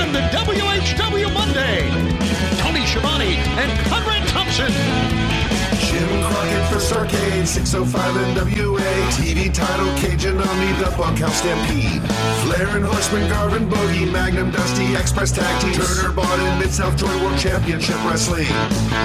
Welcome to WHW Monday. Tony Schiavone and Conrad Thompson. Jim Crockett for Starcade, 605 NWA. TV title, Cajun Omni, the Bunkhouse Stampede. Flair and Horseman, Garvin, Bogey, Magnum, Dusty, Express Tag Team. Turner, Bond, and Mid-South Joint World Championship Wrestling.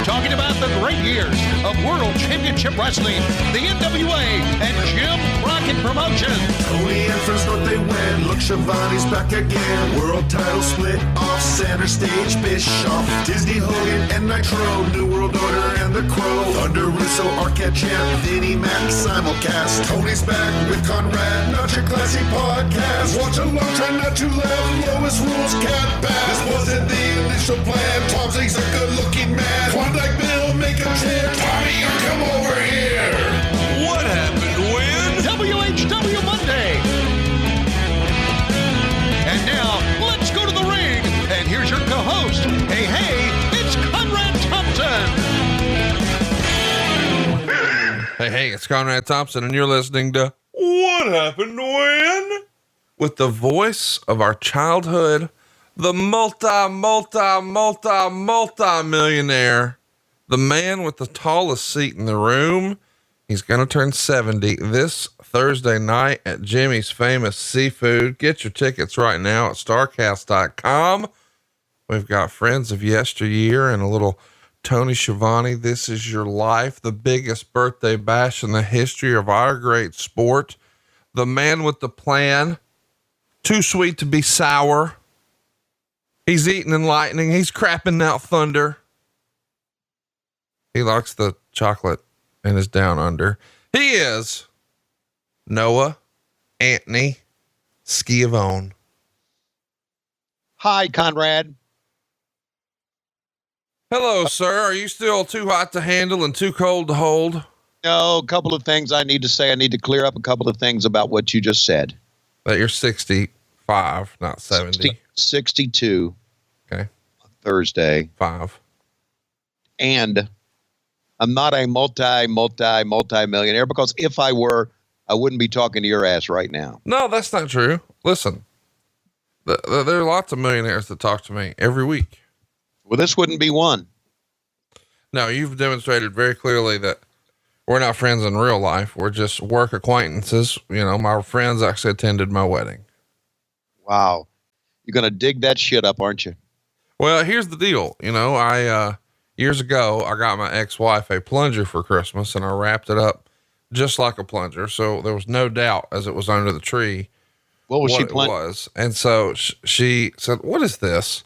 Talking about the great years of World Championship Wrestling, the NWA, and Jim Crockett Promotions. Tony and Friends North, they win. Look, Schiavone's back again. World title split off center stage. Bischoff, Disney, Hogan, and Nitro. New World Order and the Crow. Thunder, Russo, Arquette Champ, Vinnie Mac, simulcast. Tony's back with Conrad, not your classy podcast. Watch along, try not to laugh. Lowest rules, cat back. This wasn't the initial plan. Tom Zigg's a good-looking man. Klondike Bill, make a chant. Tommy, you come over here. What happened when? WHW Monday. And now, let's go to the ring. And here's your co-host. Hey, it's Conrad Thompson. Hey, it's Conrad Thompson, and you're listening to What Happened When? With the voice of our childhood, the multi-millionaire, the man with the tallest seat in the room. He's going to turn 70 this Thursday night at Jimmy's Famous Seafood. Get your tickets right now at starcast.com. We've got friends of yesteryear and a little Tony Schiavone, This Is Your Life, the biggest birthday bash in the history of our great sport. The man with the plan, too sweet to be sour. He's eating and lightning. He's crapping out thunder. He likes the chocolate and is down under. He is Noah Anthony Schiavone. Hi, Conrad. Hello, sir. Are you still too hot to handle and too cold to hold? No, a couple of things I need to say. I need to clear up a couple of things about what you just said. That you're 65, not 70. 62. Okay. Thursday. 5. And I'm not a multi-millionaire, because if I were, I wouldn't be talking to your ass right now. No, that's not true. Listen, there are lots of millionaires that talk to me every week. Well, this wouldn't be one. No, you've demonstrated very clearly that we're not friends in real life. We're just work acquaintances. You know, my friends actually attended my wedding. Wow. You're going to dig that shit up, aren't you? Well, here's the deal. You know, years ago, I got my ex-wife a plunger for Christmas, and I wrapped it up just like a plunger. So there was no doubt as it was under the tree what she it was. And so she said, "What is this?"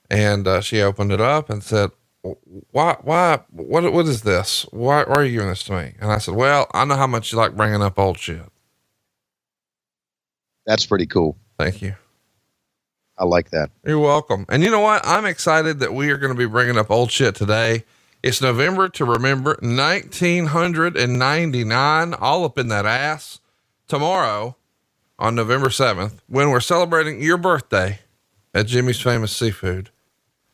And she opened it up and said, what is this? Why are you giving this to me? And I said, well, I know how much you like bringing up old shit. That's pretty cool. Thank you. I like that. You're welcome. And you know what? I'm excited that we are going to be bringing up old shit today. It's November to remember 1999, all up in that ass. Tomorrow on November 7th, when we're celebrating your birthday at Jimmy's Famous Seafood,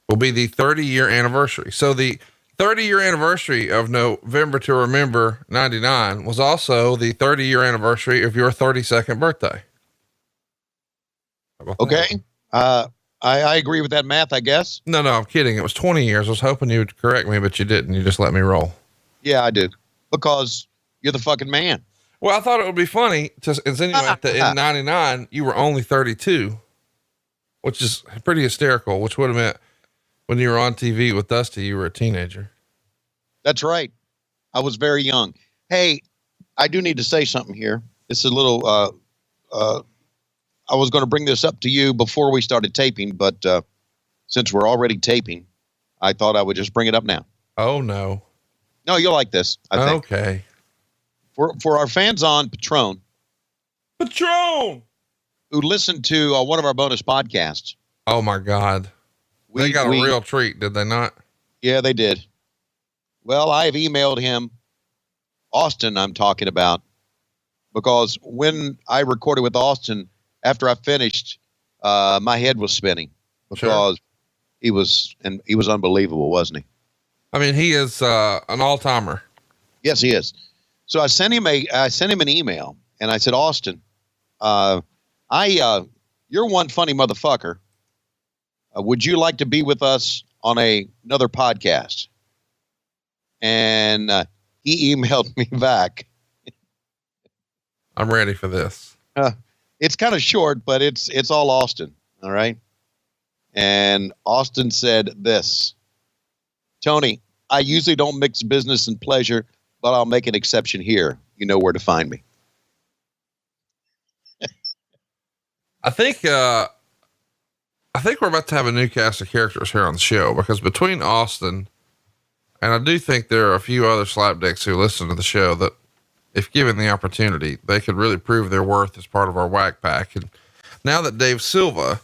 will be the 30-year anniversary. So the 30-year anniversary of November to Remember 99 was also the 30-year anniversary of your 32nd birthday. Okay. I agree with that math, I guess. No, I'm kidding. It was 20 years. I was hoping you would correct me, but you didn't. You just let me roll. Yeah, I did. Because you're the fucking man. Well, I thought it would be funny to insinuate that in 99, you were only 32, which is pretty hysterical, which would have meant when you were on TV with Dusty, you were a teenager. That's right. I was very young. Hey, I do need to say something here. It's a little, I was going to bring this up to you before we started taping, but since we're already taping, I thought I would just bring it up now. Oh, no. No, you'll like this, I think. Okay. For our fans on Patreon, who listen to one of our bonus podcasts. Oh, my God. They got a real treat, did they not? Yeah, they did. Well, I have emailed him, Austin, I'm talking about, because when I recorded with Austin, after I finished, my head was spinning because he was unbelievable, wasn't he? I mean, he is an all-timer. Yes, he is. So I sent him an email, and I said, Austin, you're one funny motherfucker, would you like to be with us on another podcast? And he emailed me back. I'm ready for this. It's kind of short, but it's all Austin. All right. And Austin said this: Tony, I usually don't mix business and pleasure, but I'll make an exception here. You know where to find me. I think we're about to have a new cast of characters here on the show, because between Austin and I do think there are a few other slapdicks who listen to the show that, if given the opportunity, they could really prove their worth as part of our whack pack. And now that Dave Silva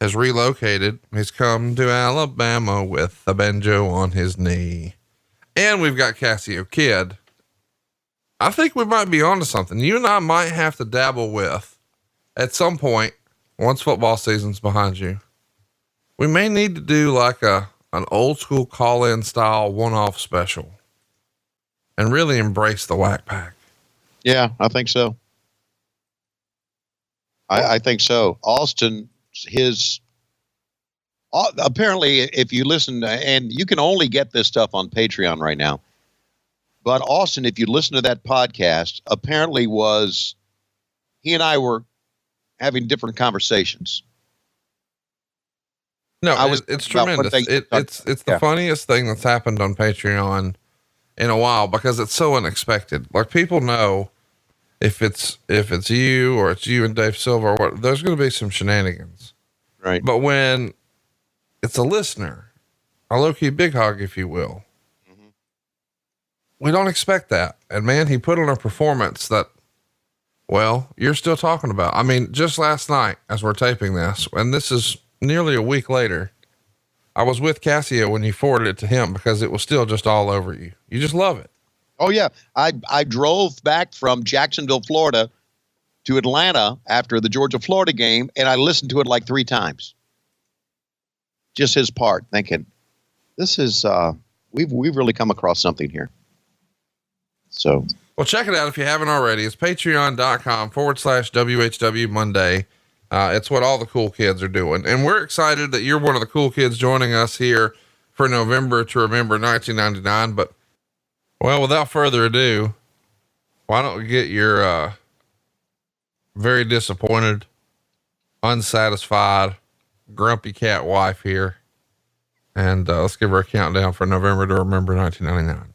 has relocated, he's come to Alabama with a banjo on his knee, and we've got Cassio Kid, I think we might be onto something. You and I might have to dabble with, at some point, once football season's behind you, we may need to do like an old school call-in style one-off special and really embrace the whack pack. Yeah, I think so. I think so. Austin, apparently, if you listen, and you can only get this stuff on Patreon right now, but Austin, if you listen to that podcast, apparently he and I were having different conversations. No, it's tremendous. It's the funniest thing that's happened on Patreon in a while, because it's so unexpected. Like, people know if it's you or it's you and Dave Silva or what, there's going to be some shenanigans. Right. But when it's a listener, a low key big hog, if you will, we don't expect that. And man, he put on a performance that, well, you're still talking about. I mean, just last night as we're taping this, and this is nearly a week later, I was with Cassio when he forwarded it to him, because it was still just all over you. You just love it. Oh yeah. I drove back from Jacksonville, Florida to Atlanta after the Georgia-Florida game, and I listened to it like 3 times. Just his part, thinking, this is, we've really come across something here. So, well, check it out if you haven't already. It's patreon.com/WHW Monday. It's what all the cool kids are doing. And we're excited that you're one of the cool kids joining us here for November to Remember 1999. But, well, without further ado, why don't we get your, very disappointed, unsatisfied, grumpy cat wife here. And, let's give her a countdown for November to Remember 1999.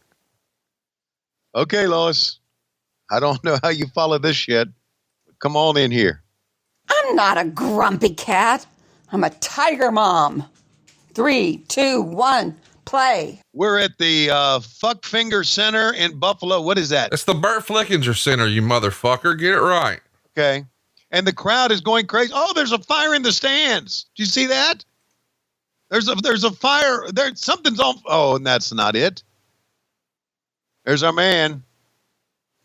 Okay, Lois, I don't know how you follow this shit. Come on in here. I'm not a grumpy cat. I'm a tiger mom. 3, 2, 1, play. We're at the Fuck Finger Center in Buffalo. What is that? It's the Burt Flickinger Center, you motherfucker. Get it right. Okay. And the crowd is going crazy. Oh, there's a fire in the stands. Do you see that? There's a fire. Something's on. Oh, and that's not it. There's our man.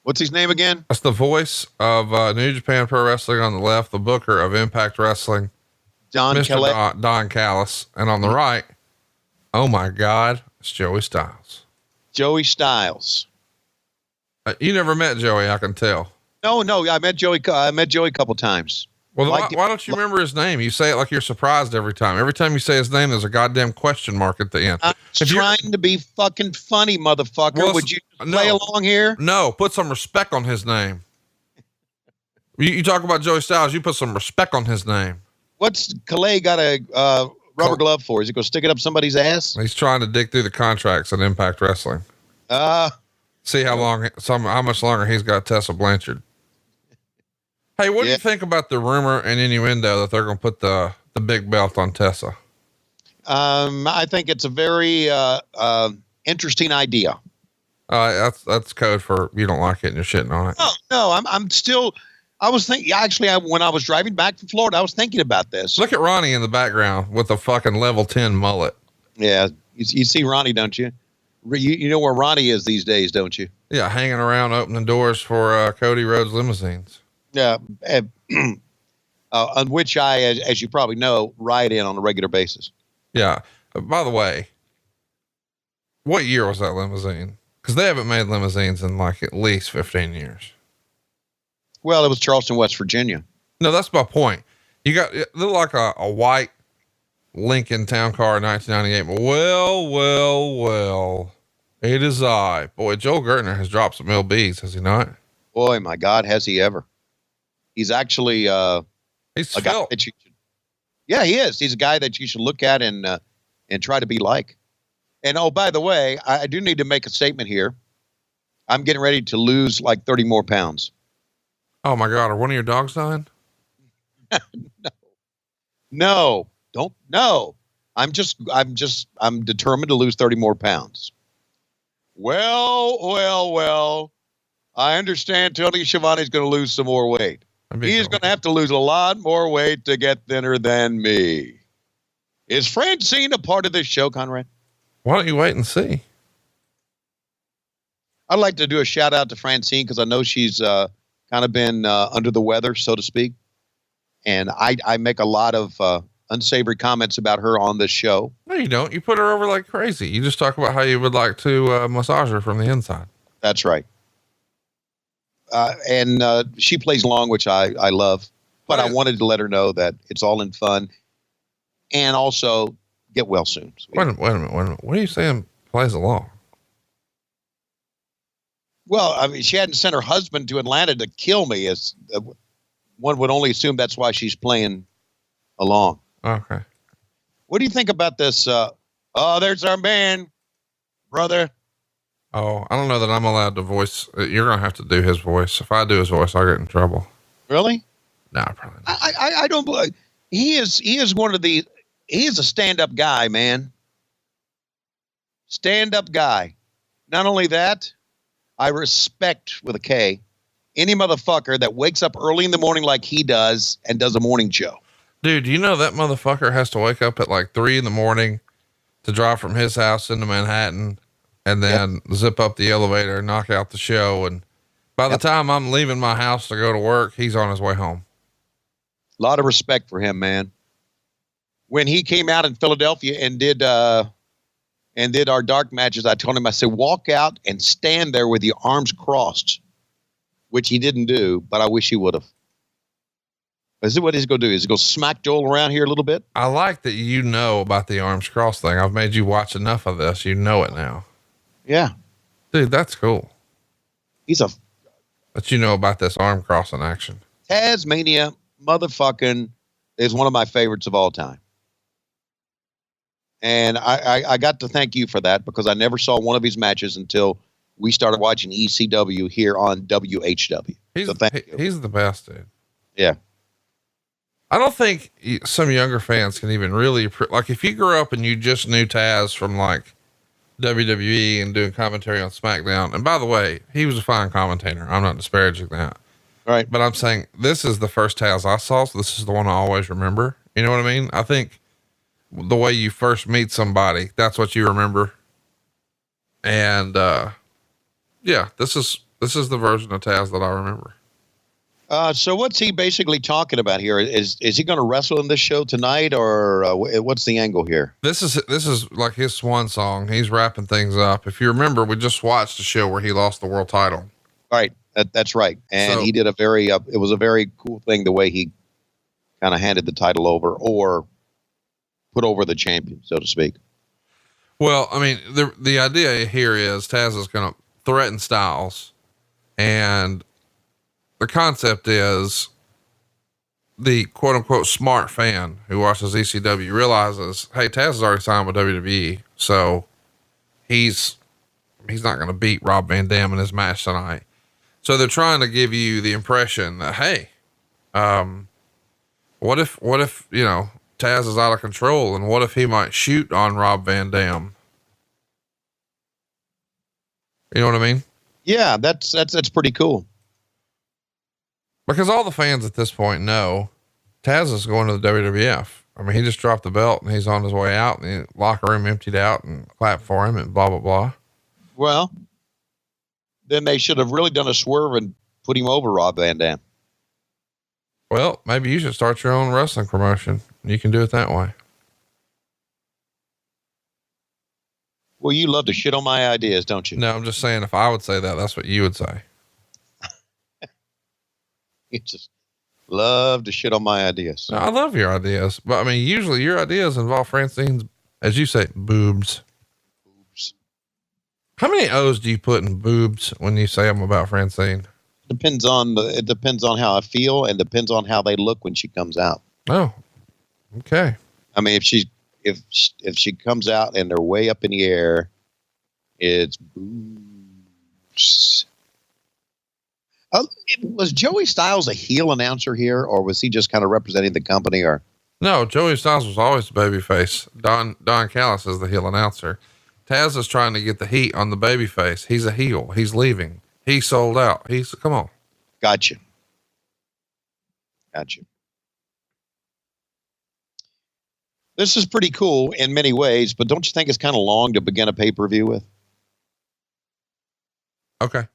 What's his name again? That's the voice of New Japan Pro Wrestling on the left, the booker of Impact Wrestling, Mr. Don Callis. And on the right, oh my God, it's Joey Styles. Joey Styles. You never met Joey, I can tell. No, I met Joey. I met Joey a couple times. Well, why don't you remember his name? You say it like you're surprised every time. Every time you say his name, there's a goddamn question mark at the end. I'm trying to be fucking funny, motherfucker. Well, would you play along here? No, put some respect on his name. You talk about Joey Styles, you put some respect on his name. What's Calais got a rubber glove for? Is he going to stick it up somebody's ass? He's trying to dig through the contracts on Impact Wrestling. See how much longer he's got Tessa Blanchard. Hey, what do you think about the rumor and innuendo that they're going to put the big belt on Tessa? I think it's a very interesting idea. That's code for you don't like it and you're shitting on it. No, I'm still. I was thinking. Actually, when I was driving back from Florida, I was thinking about this. Look at Ronnie in the background with a fucking level 10 mullet. Yeah, you see Ronnie, don't you? You know where Ronnie is these days, don't you? Yeah, hanging around opening doors for Cody Rhodes limousines. Yeah, on which I, as you probably know, ride in on a regular basis. Yeah. By the way, what year was that limousine? Because they haven't made limousines in like at least 15 years. Well, it was Charleston, West Virginia. No, that's my point. You got, it looked like a white Lincoln Town Car in 1998. Well. It is I. Boy, Joel Gertner has dropped some LBs, has he not? Boy, my God, has he ever? He's actually He's a guy felt. that you should, yeah, he is. He's a guy that you should look at and try to be like. And oh, by the way, I do need to make a statement here. I'm getting ready to lose like 30 more pounds. Oh my God. Are one of your dogs dying? No, don't. No, I'm determined to lose 30 more pounds. Well. I understand Tony Schiavone is going to lose some more weight. He's going to have to lose a lot more weight to get thinner than me. Is Francine a part of this show, Conrad? Why don't you wait and see? I'd like to do a shout out to Francine because I know she's kind of been under the weather, so to speak. And I make a lot of unsavory comments about her on this show. No, you don't. You put her over like crazy. You just talk about how you would like to massage her from the inside. That's right. And she plays along, which I love. But I wanted to let her know that it's all in fun. And also, get well soon. Wait a minute. What are you saying plays along? Well, I mean, she hadn't sent her husband to Atlanta to kill me. As one would only assume that's why she's playing along. Okay. What do you think about this? There's our man, brother. Oh, I don't know that I'm allowed to voice. You're going to have to do his voice. If I do his voice, I'll get in trouble. Really? No, probably not. I don't believe he is a stand-up guy, man. Stand-up guy. Not only that, I respect with a K any motherfucker that wakes up early in the morning like he does and does a morning show. Dude, you know that motherfucker has to wake up at like 3 a.m. to drive from his house into Manhattan and then zip up the elevator and knock out the show. And by the time I'm leaving my house to go to work, he's on his way home. A lot of respect for him, man. When he came out in Philadelphia and did our dark matches, I told him, I said, walk out and stand there with your arms crossed, which he didn't do, but I wish he would have. Is it what he's going to do? Is he going to smack Joel around here a little bit? I like that you know about the arms crossed thing. I've made you watch enough of this. You know it now. Yeah. Dude, that's cool. That you know about this arm crossing action. Tasmania motherfucking is one of my favorites of all time. And I got to thank you for that because I never saw one of his matches until we started watching ECW here on WHW. He's the best, dude. Yeah. I don't think some younger fans can even really, like if you grew up and you just knew Taz from like WWE and doing commentary on SmackDown. And by the way, he was a fine commentator. I'm not disparaging that. Right. But I'm saying this is the first Taz I saw. So this is the one I always remember. You know what I mean? I think the way you first meet somebody, that's what you remember. And, yeah, this is the version of Taz that I remember. So what's he basically talking about here? Is he going to wrestle in this show tonight or what's the angle here? This is like his swan song. He's wrapping things up. If you remember, we just watched a show where he lost the world title. Right. That's right. And he did a very, it was a very cool thing the way he kind of handed the title over or put over the champion, so to speak. Well, I mean, the idea here is Taz is going to threaten Styles, and the concept is the quote unquote smart fan who watches ECW realizes, hey, Taz is already signed with WWE. So he's not going to beat Rob Van Dam in his match tonight. So they're trying to give you the impression that, hey, what if, you know, Taz is out of control and what if he might shoot on Rob Van Dam? You know what I mean? Yeah, that's pretty cool. Because all the fans at this point know Taz is going to the WWF. I mean, he just dropped the belt and he's on his way out and the locker room emptied out and clapped for him and blah, blah, blah. Well, then they should have really done a swerve and put him over Rob Van Dam. Well, maybe you should start your own wrestling promotion. You can do it that way. Well, you love to shit on my ideas, don't you? No, I'm just saying if I would say that, that's what you would say. Love to shit on my ideas. No, I love your ideas, but I mean, usually your ideas involve Francine's, as you say, boobs. Boobs. How many O's do you put in boobs when you say them about Francine? It depends on how I feel, and depends on how they look when she comes out. Oh, okay. I mean, if she comes out and they're way up in the air, it's boobs. Was Joey Styles a heel announcer here, or was he just kind of representing the company? Or No, Joey Styles was always the babyface. Don Callis is the heel announcer. Taz is trying to get the heat on the babyface. He's a heel. He's leaving. He sold out. Come on. Gotcha. This is pretty cool in many ways, but don't you think it's kind of long to begin a pay-per-view with? Okay.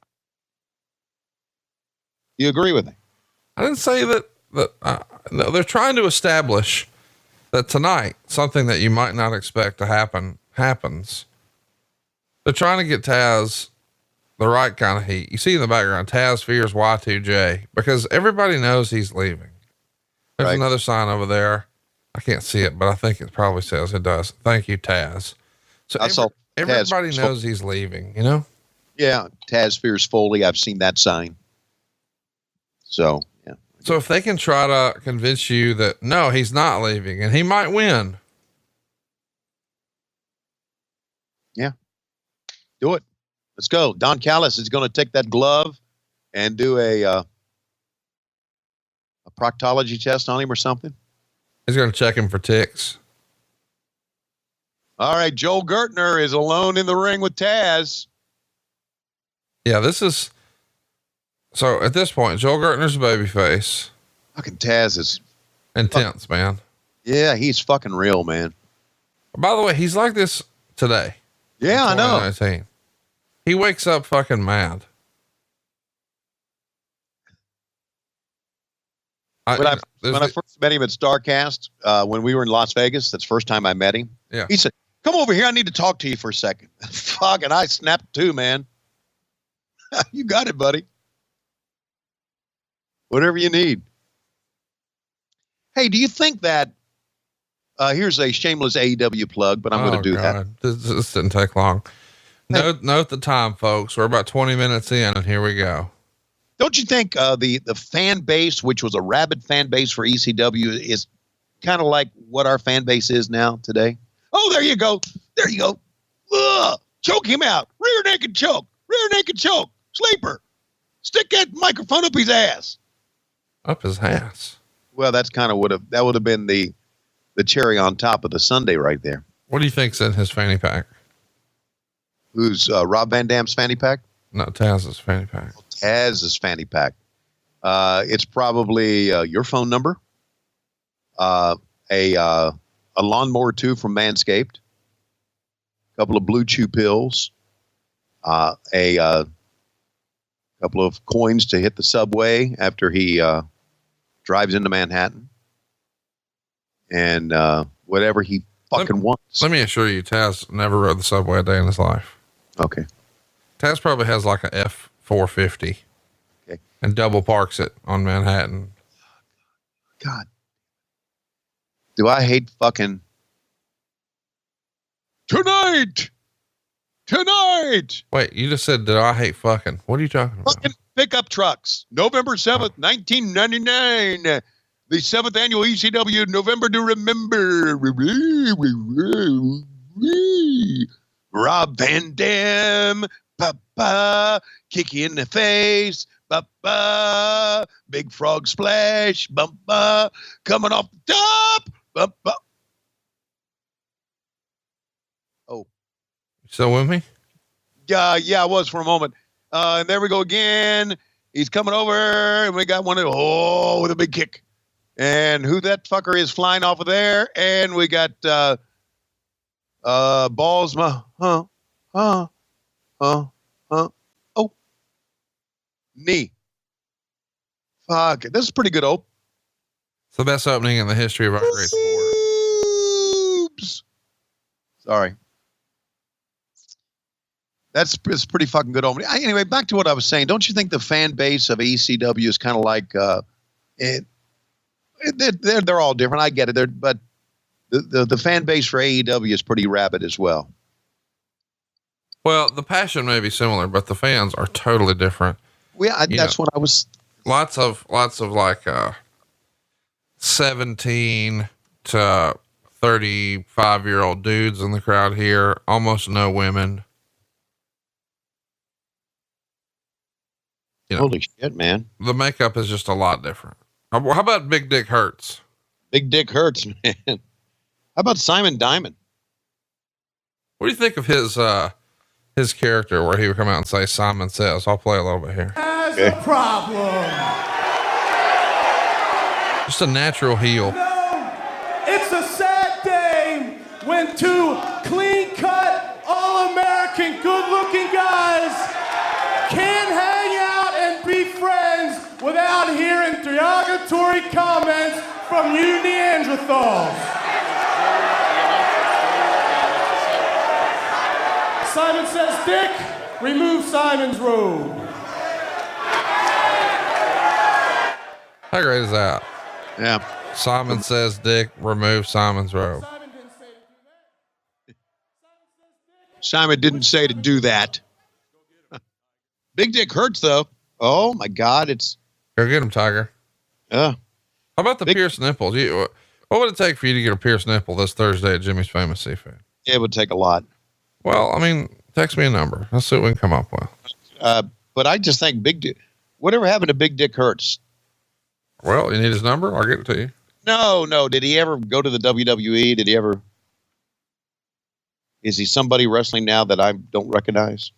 You agree with me? I didn't say that no, they're trying to establish that tonight, something that you might not expect to happen happens. They're trying to get Taz the right kind of heat. You see in the background, Taz fears Y2J because everybody knows he's leaving. There's Right. another sign over there. I can't see it, but I think it probably says it does. Thank you, Taz. So everybody Taz knows he's leaving, you know? Yeah, Taz fears Foley. I've seen that sign. So, yeah. So if they can try to convince you that no, he's not leaving and he might win. Yeah. Do it. Let's go. Don Callis is going to take that glove and do a proctology test on him or something. He's going to check him for ticks. All right. Joel Gertner is alone in the ring with Taz. Yeah, so at this point, Joel Gertner's a babyface. Fucking Taz is Intense, man. Yeah, he's fucking real, man. By the way, he's like this today. Yeah, I know. 2019. He wakes up fucking mad. When I first met him at StarCast, when we were in Las Vegas, that's the first time I met him. Yeah. He said, "Come over here. I need to talk to you for a second." Fuck, and I snapped too, man. You got it, buddy. Whatever you need. Hey, do you think that, here's a shameless AEW plug, but I'm going to do that. This didn't take long. Note the time, folks. We're about 20 minutes in and here we go. Don't you think the fan base, which was a rabid fan base for ECW, is kind of like what our fan base is now today? Oh, there you go. There you go. Ugh, choke him out. Rear naked choke. Rear naked choke. Sleeper. Stick that microphone up his ass. Up his ass. Well, that's kind of that would have been the cherry on top of the sundae right there. What do you think's in his fanny pack? Who's Rob Van Dam's fanny pack? No, Taz's fanny pack. Taz's fanny pack. It's probably your phone number, a lawnmower 2 from Manscaped, a couple of Blue Chew pills, a couple of coins to hit the subway after he drives into Manhattan, and whatever he fucking wants. Let me assure you, Taz never rode the subway a day in his life. Okay. Taz probably has like a F450 and double parks it on Manhattan. God. Do I hate fucking tonight? Wait, you just said, did I hate fucking? What are you talking about? Fucking pickup trucks. November 7th, 1999. The 7th annual ECW November to Remember. Rob Van Dam. Ba-ba. Kick you in the face. Ba-ba. Big frog splash. Ba-ba. Coming off the top. Ba-ba. Oh. Still with me? Yeah, I was for a moment. And there we go again. He's coming over, and we got one with a big kick. And who that fucker is flying off of there? And we got balls. Oh, knee. Fuck, this is pretty good. It's the best opening in the history of our great sport. Oops. Sorry. It's pretty fucking good opening. Anyway, back to what I was saying. Don't you think the fan base of ECW is kind of like They're all different. I get it. But the fan base for AEW is pretty rabid as well. Well, the passion may be similar, but the fans are totally different. Yeah, that's what I was. Lots of like 17 to 35-year-old dudes in the crowd here. Almost no women. Holy shit, man! The makeup is just a lot different. How about Big Dick Hurts? Big Dick Hurts, man. How about Simon Diamond? What do you think of his character where he would come out and say Simon Says? I'll play a little bit here. Has a problem. Just a natural heel. No, it's a sad day when two clean-cut, all-American, good-looking guys can't hang out and be friends without hearing derogatory comments from you Neanderthals. Simon Says Dick, remove Simon's robe. How great is that? Yeah. Simon Says Dick, remove Simon's robe. Simon didn't say to do that. Big Dick Hurts, though. Oh my God, Go get him, Tiger. Yeah. How about the pierced nipples? What would it take for you to get a pierced nipple this Thursday at Jimmy's Famous Seafood? It would take a lot. Well, I mean, text me a number. Let's see what we can come up with. But I just think Big Dick, whatever happened to Big Dick Hurts? Well, you need his number? I'll get it to you. No. Did he ever go to the WWE? Did he ever? Is he somebody wrestling now that I don't recognize?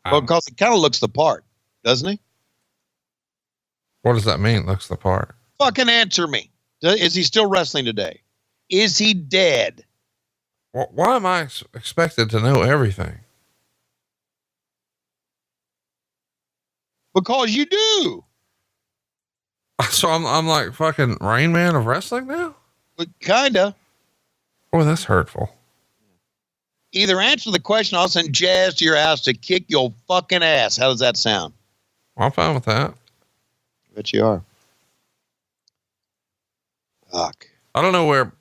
Well, because he kind of looks the part, doesn't he? What does that mean? Looks the part. Fucking answer me. Is he still wrestling today? Is he dead? Well, why am I expected to know everything? Because you do. So I'm like fucking Rain Man of wrestling now? But kinda. Boy, that's hurtful. Either answer the question, I'll send Jazz to your house to kick your fucking ass. How does that sound? I'm fine with that. Bet you are. Fuck. I don't know where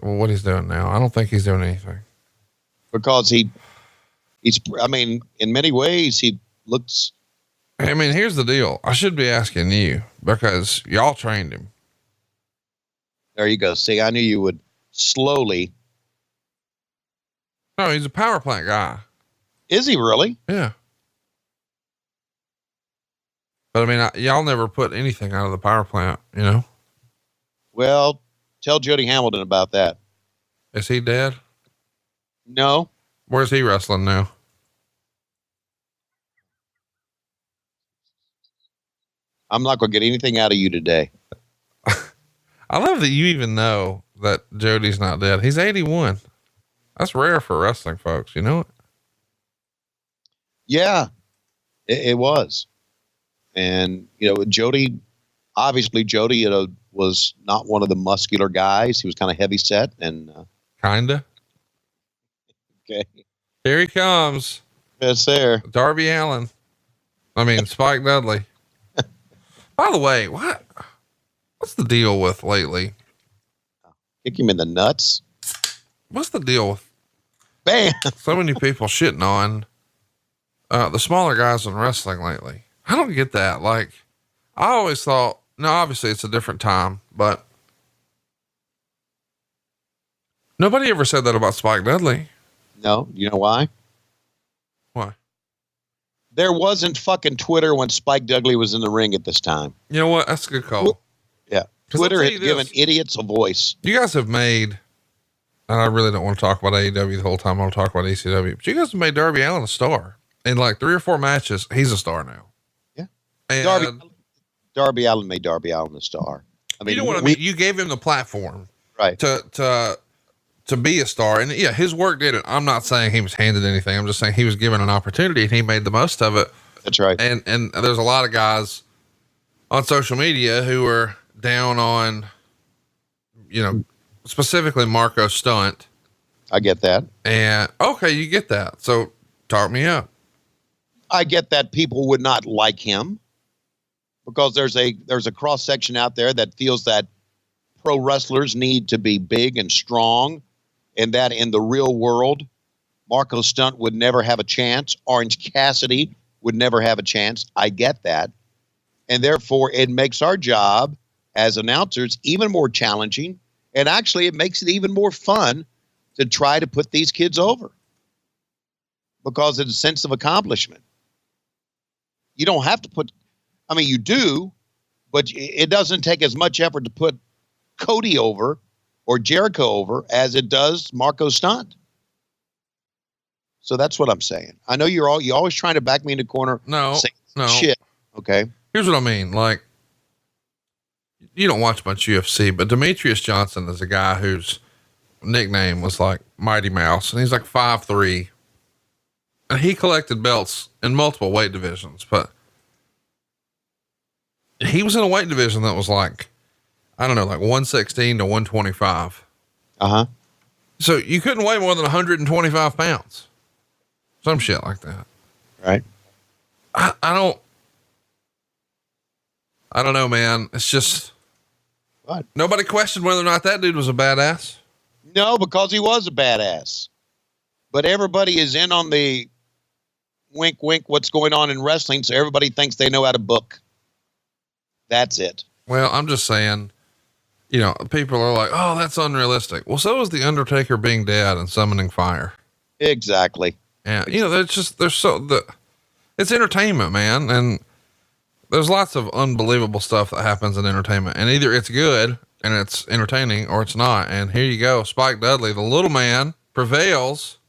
what he's doing now. I don't think he's doing anything. Because he's, I mean, in many ways, he looks. I mean, here's the deal. I should be asking you because y'all trained him. There you go. See, I knew you would slowly. No, he's a power plant guy. Is he really? Yeah. But I mean, y'all never put anything out of the power plant, you know? Well, tell Jody Hamilton about that. Is he dead? No. Where's he wrestling now? I'm not going to get anything out of you today. I love that you even know that Jody's not dead. He's 81. That's rare for wrestling folks. You know it? Yeah, it was. And, you know, Jody, obviously Jody, you know, was not one of the muscular guys. He was kind of heavy set and, Kinda. Okay. Here he comes. Yes, there. Darby Allin. I mean, Spike Dudley. By the way, what's the deal with lately? Kick him in the nuts. What's the deal with Bam. so many people shitting on the smaller guys in wrestling lately? I don't get that. Like, I always thought, no, obviously it's a different time, but nobody ever said that about Spike Dudley. No, you know why? Why? There wasn't fucking Twitter when Spike Dudley was in the ring at this time. You know what? That's a good call. Yeah. Twitter had given idiots a voice. You guys have made, and I really don't want to talk about AEW the whole time. I want to talk about ECW, but you guys have made Darby Allin a star in like 3 or 4 matches. He's a star now. Yeah. And Darby Allin made Darby Allin a star. I mean, you know what I mean? You gave him the platform, right? To be a star. And yeah, his work did it. I'm not saying he was handed anything. I'm just saying he was given an opportunity and he made the most of it. That's right. And there's a lot of guys on social media who are down on, you know, specifically Marco Stunt. I get that. And okay, you get that. So talk me up. I get that people would not like him, because there's a cross section out there that feels that pro wrestlers need to be big and strong, and that in the real world, Marco Stunt would never have a chance. Orange Cassidy would never have a chance. I get that. And therefore, it makes our job as announcers even more challenging. And actually, it makes it even more fun to try to put these kids over because of the sense of accomplishment. You don't have to put, I mean, you do, but it doesn't take as much effort to put Cody over or Jericho over as it does Marco Stunt. So that's what I'm saying. I know you're always trying to back me in the corner. No. Shit. Okay. Here's what I mean. Like, you don't watch much UFC, but Demetrius Johnson is a guy whose nickname was like Mighty Mouse, and he's like 5'3", and he collected belts in multiple weight divisions, but he was in a weight division that was like, I don't know, like 116 to 125. So you couldn't weigh more than 125 pounds. Some shit like that. Right. I don't know, man. It's just, what? Nobody questioned whether or not that dude was a badass. No, because he was a badass. But everybody is in on the wink, wink, what's going on in wrestling. So everybody thinks they know how to book. That's it. Well, I'm just saying, you know, people are like, oh, that's unrealistic. Well, so is the Undertaker being dead and summoning fire. Exactly. Yeah. You know, it's entertainment, man. And there's lots of unbelievable stuff that happens in entertainment, and either it's good and it's entertaining or it's not. And here you go. Spike Dudley, the little man, prevails,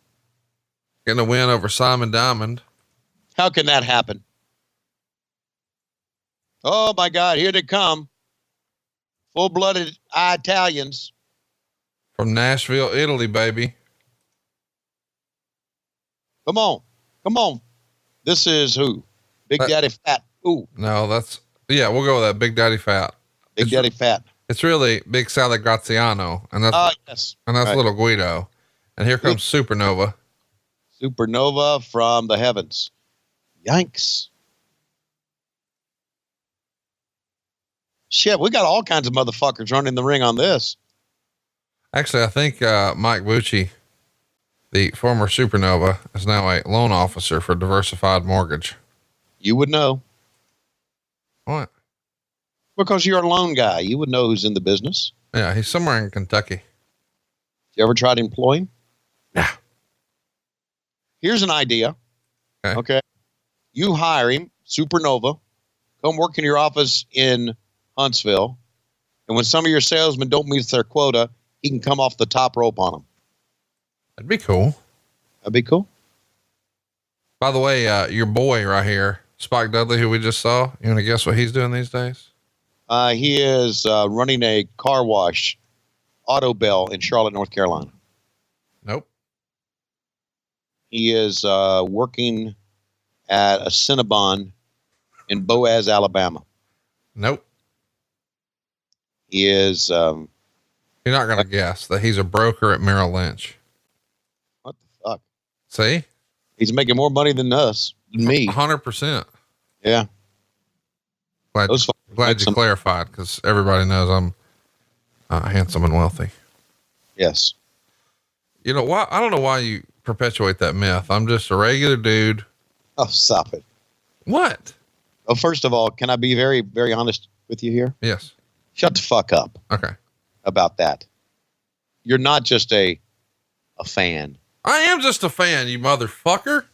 getting a win over Simon Diamond. How can that happen? Oh my God, here they come. Full-blooded Italians. From Nashville, Italy, baby. Come on. This is who? Big Daddy Fat. Ooh. No, we'll go with that. Big Daddy Fat. Big Daddy Fat. It's really Big Sally Graziano. And that's, yes. And that's right. Little Guido. And here comes Supernova. Supernova from the heavens. Yikes. Shit, we got all kinds of motherfuckers running the ring on this. Actually, I think Mike Bucci, the former Supernova, is now a loan officer for Diversified Mortgage. You would know. What? Because you're a loan guy. You would know who's in the business. Yeah, he's somewhere in Kentucky. You ever tried to employ him? Yeah. Here's an idea. Okay. You hire him, Supernova, come work in your office in Huntsville. And when some of your salesmen don't meet their quota, he can come off the top rope on them. That'd be cool. That'd be cool. By the way, your boy right here, Spike Dudley, who we just saw, you want to guess what he's doing these days? He is running a car wash, Auto Bell in Charlotte, North Carolina. Nope. He is working at a Cinnabon in Boaz, Alabama. Nope. He is. You're not going to guess that he's a broker at Merrill Lynch. What the fuck? See? He's making more money than us, than me. 100%. Yeah. Glad you clarified, because everybody knows I'm handsome and wealthy. Yes. You know why? I don't know why you perpetuate that myth. I'm just a regular dude. Oh, stop it. What? Well, first of all, can I be very, very honest with you here? Yes. Shut the fuck up. Okay. About that. You're not just a fan. I am just a fan, you motherfucker.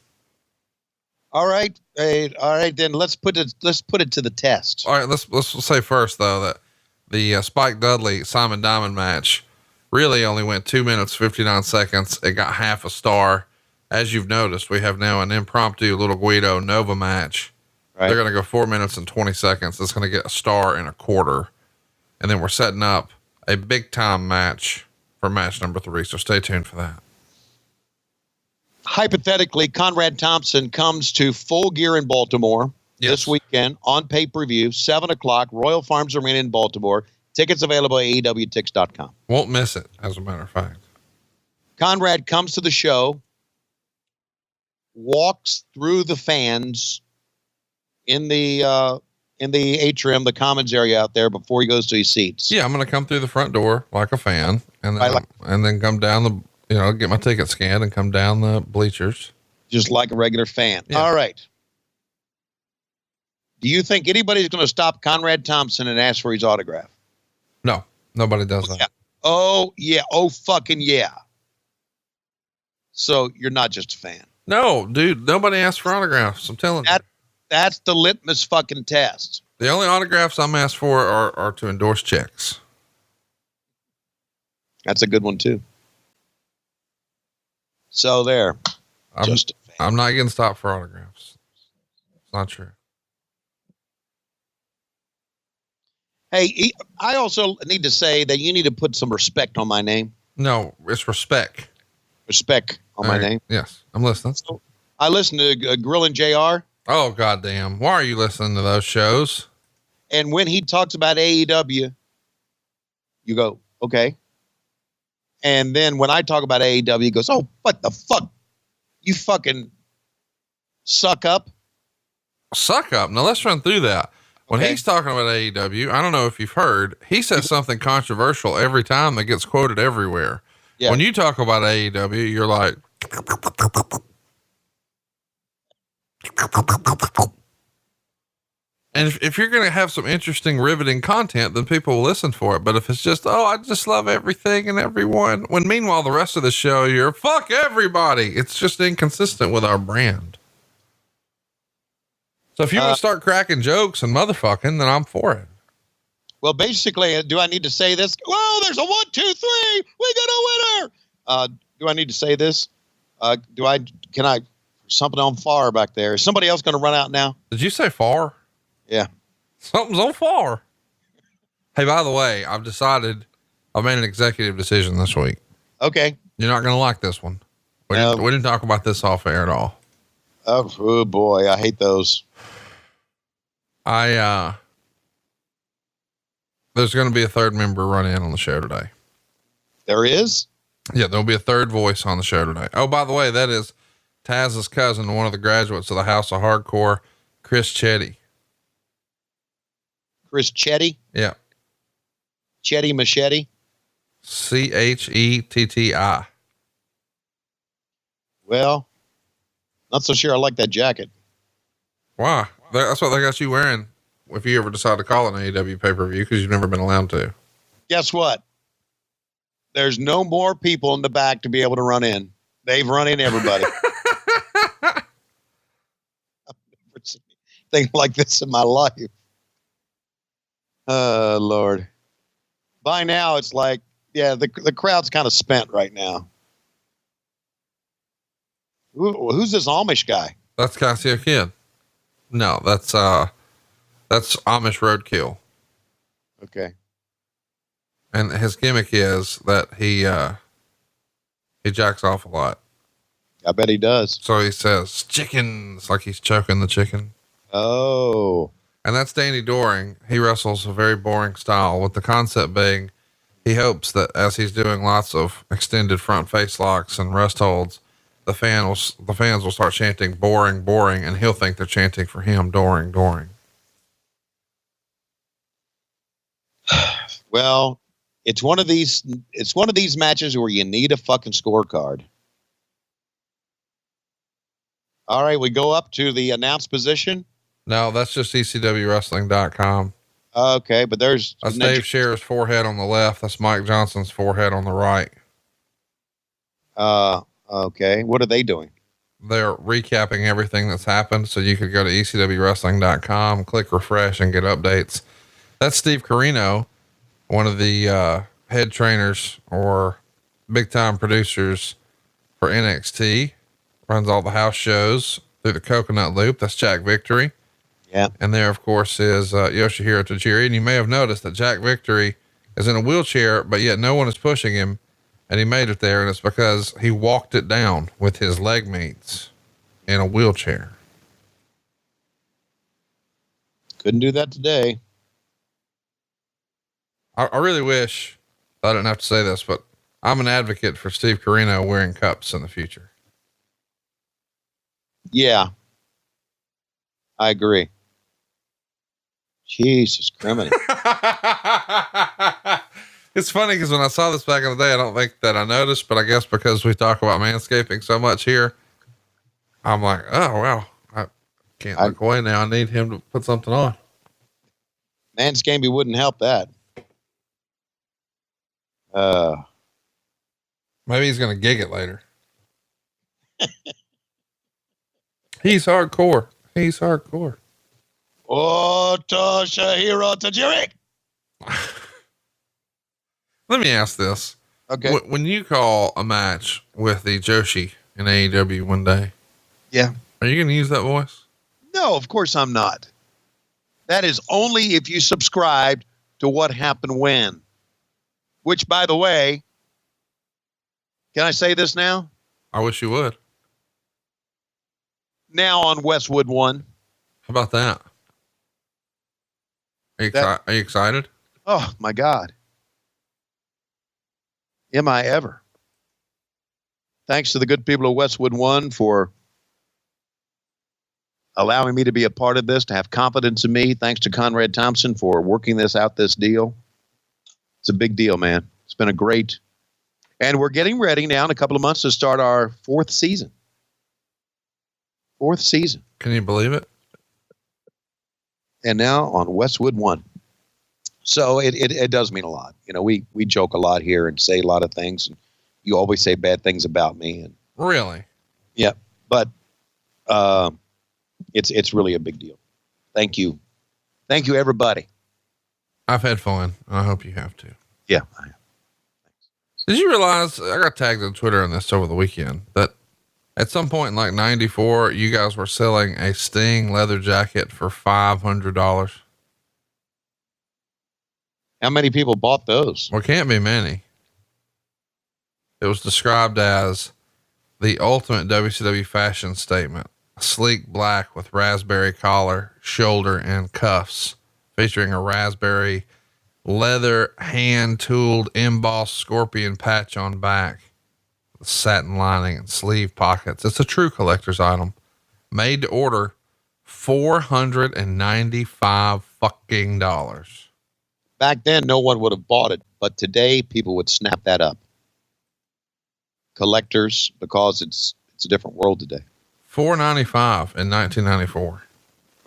All right. All right. Then let's put it to the test. All right. Let's say first though, that the Spike Dudley Simon Diamond match really only went 2 minutes, 59 seconds. It got half a star. As you've noticed, we have now an impromptu Little Guido Nova match. Right. They're going to go 4 minutes and 20 seconds. It's going to get a star and a quarter. And then we're setting up a big time match for match number 3. So stay tuned for that. Hypothetically, Conrad Thompson comes to Full Gear in Baltimore this weekend on pay-per-view, 7:00, Royal Farms Arena in Baltimore. Tickets available at AEWTix.com. Won't miss it, as a matter of fact. Conrad comes to the show, walks through the fans in the in the atrium, the commons area out there before he goes to his seats. Yeah. I'm going to come through the front door like a fan and then, Right, and then come down the, get my ticket scanned and come down the bleachers. Just like a regular fan. Yeah. All right. Do you think anybody's going to stop Conrad Thompson and ask for his autograph? No, nobody does that. Yeah. Oh, yeah. Oh, fucking yeah. So you're not just a fan. No, dude, nobody asked for autographs. I'm telling you. That's the litmus fucking test. The only autographs I'm asked for are to endorse checks. That's a good one too. So there. I'm not getting stopped for autographs. It's not true. Hey, I also need to say that you need to put some respect on my name. No, it's respect. Respect on my name. Yes, I'm listening. So I listened to Grill and JR. Oh, goddamn. Why are you listening to those shows? And when he talks about AEW, you go, okay. And then when I talk about AEW, he goes, oh, what the fuck? You fucking suck up. Suck up. Now let's run through that. When Okay. he's talking about AEW, I don't know if you've heard, he says something controversial every time that gets quoted everywhere. Yeah. When you talk about AEW, you're like, and if you're going to have some interesting, riveting content, then people will listen for it. But if it's just, oh, I just love everything and everyone, when meanwhile, the rest of the show, you're fuck everybody. It's just inconsistent with our brand. So if you want to start cracking jokes and motherfucking, then I'm for it. Well, basically, do I need to say this? Whoa, there's a 1, 2, 3. We got a winner. Do I need to say this? Can I, something on fire back there? Is somebody else going to run out now? Did you say far? Yeah. Something's on fire. Hey, by the way, I've made an executive decision this week. Okay. You're not going to like this one. We didn't talk about this off air at all. Oh boy. I hate those. There's going to be a third member run in on the show today. There is? Yeah, there'll be a third voice on the show today. Oh, by the way, that is Taz's cousin, one of the graduates of the House of Hardcore, Chris Chetty. Chris Chetty? Yeah. Chetty Machete? Chetti. Well, not so sure I like that jacket. Why? That's what they got you wearing if you ever decide to call it an AEW pay-per-view, because you've never been allowed to. Guess what? There's no more people in the back to be able to run in. They've run in everybody. I've never seen anything like this in my life. Lord. By now, it's like, yeah, the crowd's kind of spent right now. Who's this Amish guy? That's Cassio Kid. No, that's Amish Roadkill. Okay. And his gimmick is that he jacks off a lot. I bet he does. So he says chickens, like he's choking the chicken. Oh. And that's Danny Doring. He wrestles a very boring style, with the concept being he hopes that as he's doing lots of extended front face locks and rest holds, the fans will start chanting boring, boring, and he'll think they're chanting for him, Doring, Doring. Well, it's one of these matches where you need a fucking scorecard. All right, we go up to the announced position. No, that's just ECWWrestling.com. Okay, but that's Dave Scherer's forehead on the left. That's Mike Johnson's forehead on the right. Okay. What are they doing? They're recapping everything that's happened. So you could go to ECWWrestling.com, click refresh, and get updates. That's Steve Corino, one of the head trainers or big time producers for NXT, runs all the house shows through the Coconut Loop. That's Jack Victory. Yeah. And there, of course, is Yoshihiro Tajiri. And you may have noticed that Jack Victory is in a wheelchair, but yet no one is pushing him. And he made it there. And it's because he walked it down with his leg mates in a wheelchair. Couldn't do that today. I really wish I didn't have to say this, but I'm an advocate for Steve Corino wearing cups in the future. Yeah. I agree. Jesus criminy. It's funny because when I saw this back in the day, I don't think that I noticed, but I guess because we talk about manscaping so much here, I'm like, oh, wow. I can't look away now. I need him to put something on. Manscaping wouldn't help that. Maybe he's going to gig it later. He's hardcore. He's hardcore. Oh, Toshihiro Tajiri. Let me ask this. Okay. When you call a match with the Joshi in AEW one day, Yeah. are you going to use that voice? No, of course I'm not. That is only if you subscribe to What Happened When. Which, by the way, can I say this now? I wish you would. Now on Westwood One. How about that? Are you excited? Oh, my God. Am I ever? Thanks to the good people of Westwood One for allowing me to be a part of this, to have confidence in me. Thanks to Conrad Thompson for working this deal. It's a big deal, man. It's been a great, and we're getting ready now in a couple of months to start our fourth season. Can you believe it? And now on Westwood One. So it does mean a lot. You know, we joke a lot here and say a lot of things. And you always say bad things about me. And Really? yeah, but it's really a big deal. Thank you, everybody. I've had fun. I hope you have too. Yeah, I have. Did you realize, I got tagged on Twitter on this over the weekend, that at some point in like 94, you guys were selling a Sting leather jacket for $500. How many people bought those? Well, it can't be many. It was described as the ultimate WCW fashion statement. Sleek black with raspberry collar, shoulder, and cuffs, featuring a raspberry leather hand-tooled embossed scorpion patch on back, with satin lining and sleeve pockets. It's a true collector's item. Made to order, $495 fucking dollars. Back then, no one would have bought it, but today people would snap that up. Collectors, because it's a different world today. $495 in 1994.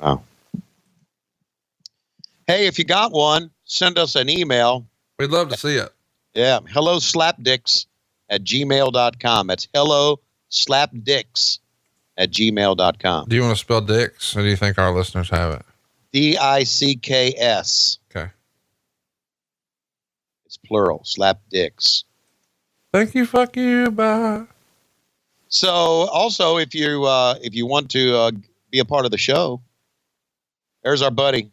Wow. Hey, if you got one, send us an email. We'd love to see it. Yeah. HelloSlapdicks@gmail.com. That's HelloSlapdicks@gmail.com. Do you want to spell dicks, or do you think our listeners have it? DICKS. Okay. It's plural. Slapdicks. Thank you. Fuck you. Bye. So also, if you want to be a part of the show, there's our buddy.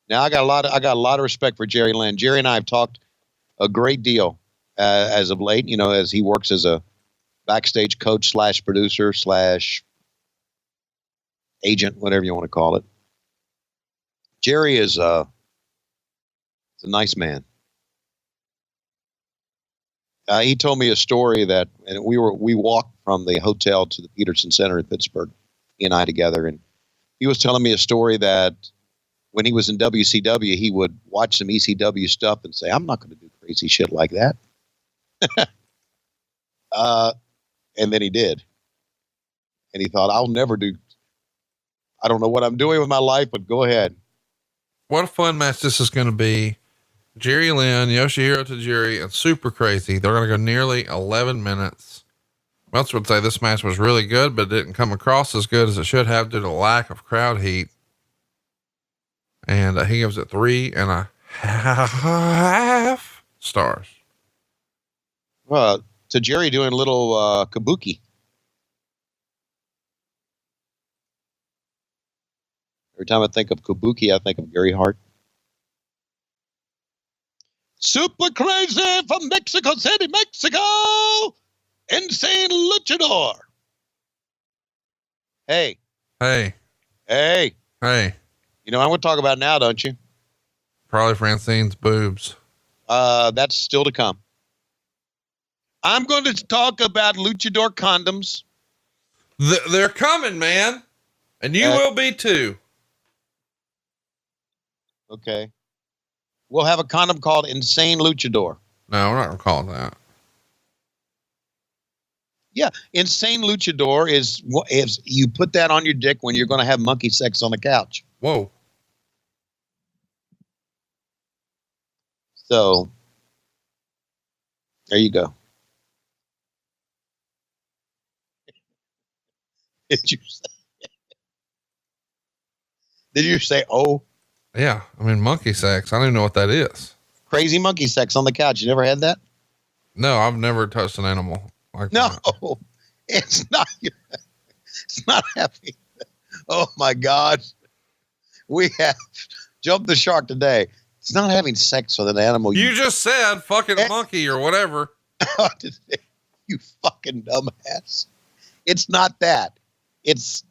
Now I got a lot of respect for Jerry Lynn. Jerry and I have talked a great deal as of late, you know, as he works as a backstage coach / producer / agent, whatever you want to call it. Jerry is a nice man. He told me a story that, and we walked from the hotel to the Peterson Center in Pittsburgh, he and I together, and he was telling me a story that when he was in WCW, he would watch some ECW stuff and say, I'm not going to do crazy shit like that. And then he did. And he thought, I'll never do, I don't know what I'm doing with my life, but go ahead. What a fun match this is going to be. Jerry Lynn, Yoshihiro Tajiri, and Super Crazy. They're going to go nearly 11 minutes. Meltzer would say this match was really good, but it didn't come across as good as it should have due to lack of crowd heat. And he gives it 3.5 stars. Tajiri doing a little kabuki. Every time I think of kabuki, I think of Gary Hart. Super Crazy from Mexico City, Mexico. Insane Luchador. Hey. Hey. Hey. Hey. You know what I'm going to talk about now, don't you? Probably Francine's boobs. That's still to come. I'm going to talk about Luchador condoms. They're coming, man. And you will be too. Okay. We'll have a condom called Insane Luchador. No, we're not gonna call it that. Yeah, Insane Luchador is you put that on your dick when you're going to have monkey sex on the couch. Whoa. So there you go. Did you say oh? Yeah, I mean monkey sex. I don't even know what that is. Crazy monkey sex on the couch. You never had that? No, I've never touched an animal like that. No, it's not. It's not happening. Oh my God, we have jumped the shark today. It's not having sex with an animal. You just said fucking monkey or whatever. You fucking dumbass. It's not that. It's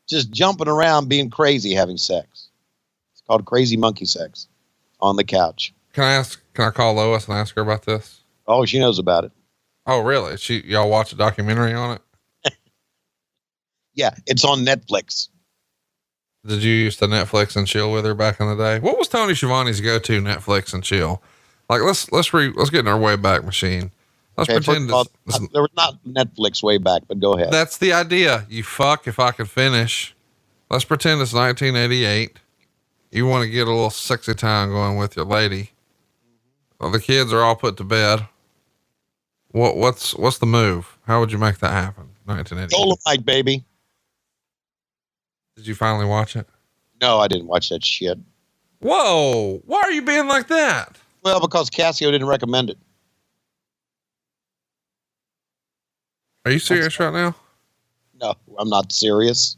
just jumping around, being crazy, having sex. It's called crazy monkey sex on the couch. Can I call Lois and ask her about this? Oh, she knows about it. Oh, really? Y'all watch a documentary on it? Yeah, it's on Netflix. Did you used to Netflix and chill with her back in the day? What was Tony Schiavone's go-to Netflix and chill? Like, let's get in our way back machine. Let's pretend there was not Netflix way back, but go ahead. That's the idea. You fuck if I can finish. Let's pretend it's 1988. You want to get a little sexy time going with your lady. Well, the kids are all put to bed. What's the move? How would you make that happen? 1988. Dolomite, baby. Did you finally watch it? No, I didn't watch that shit. Whoa. Why are you being like that? Well, because Casio didn't recommend it. Are you serious right now? No, I'm not serious.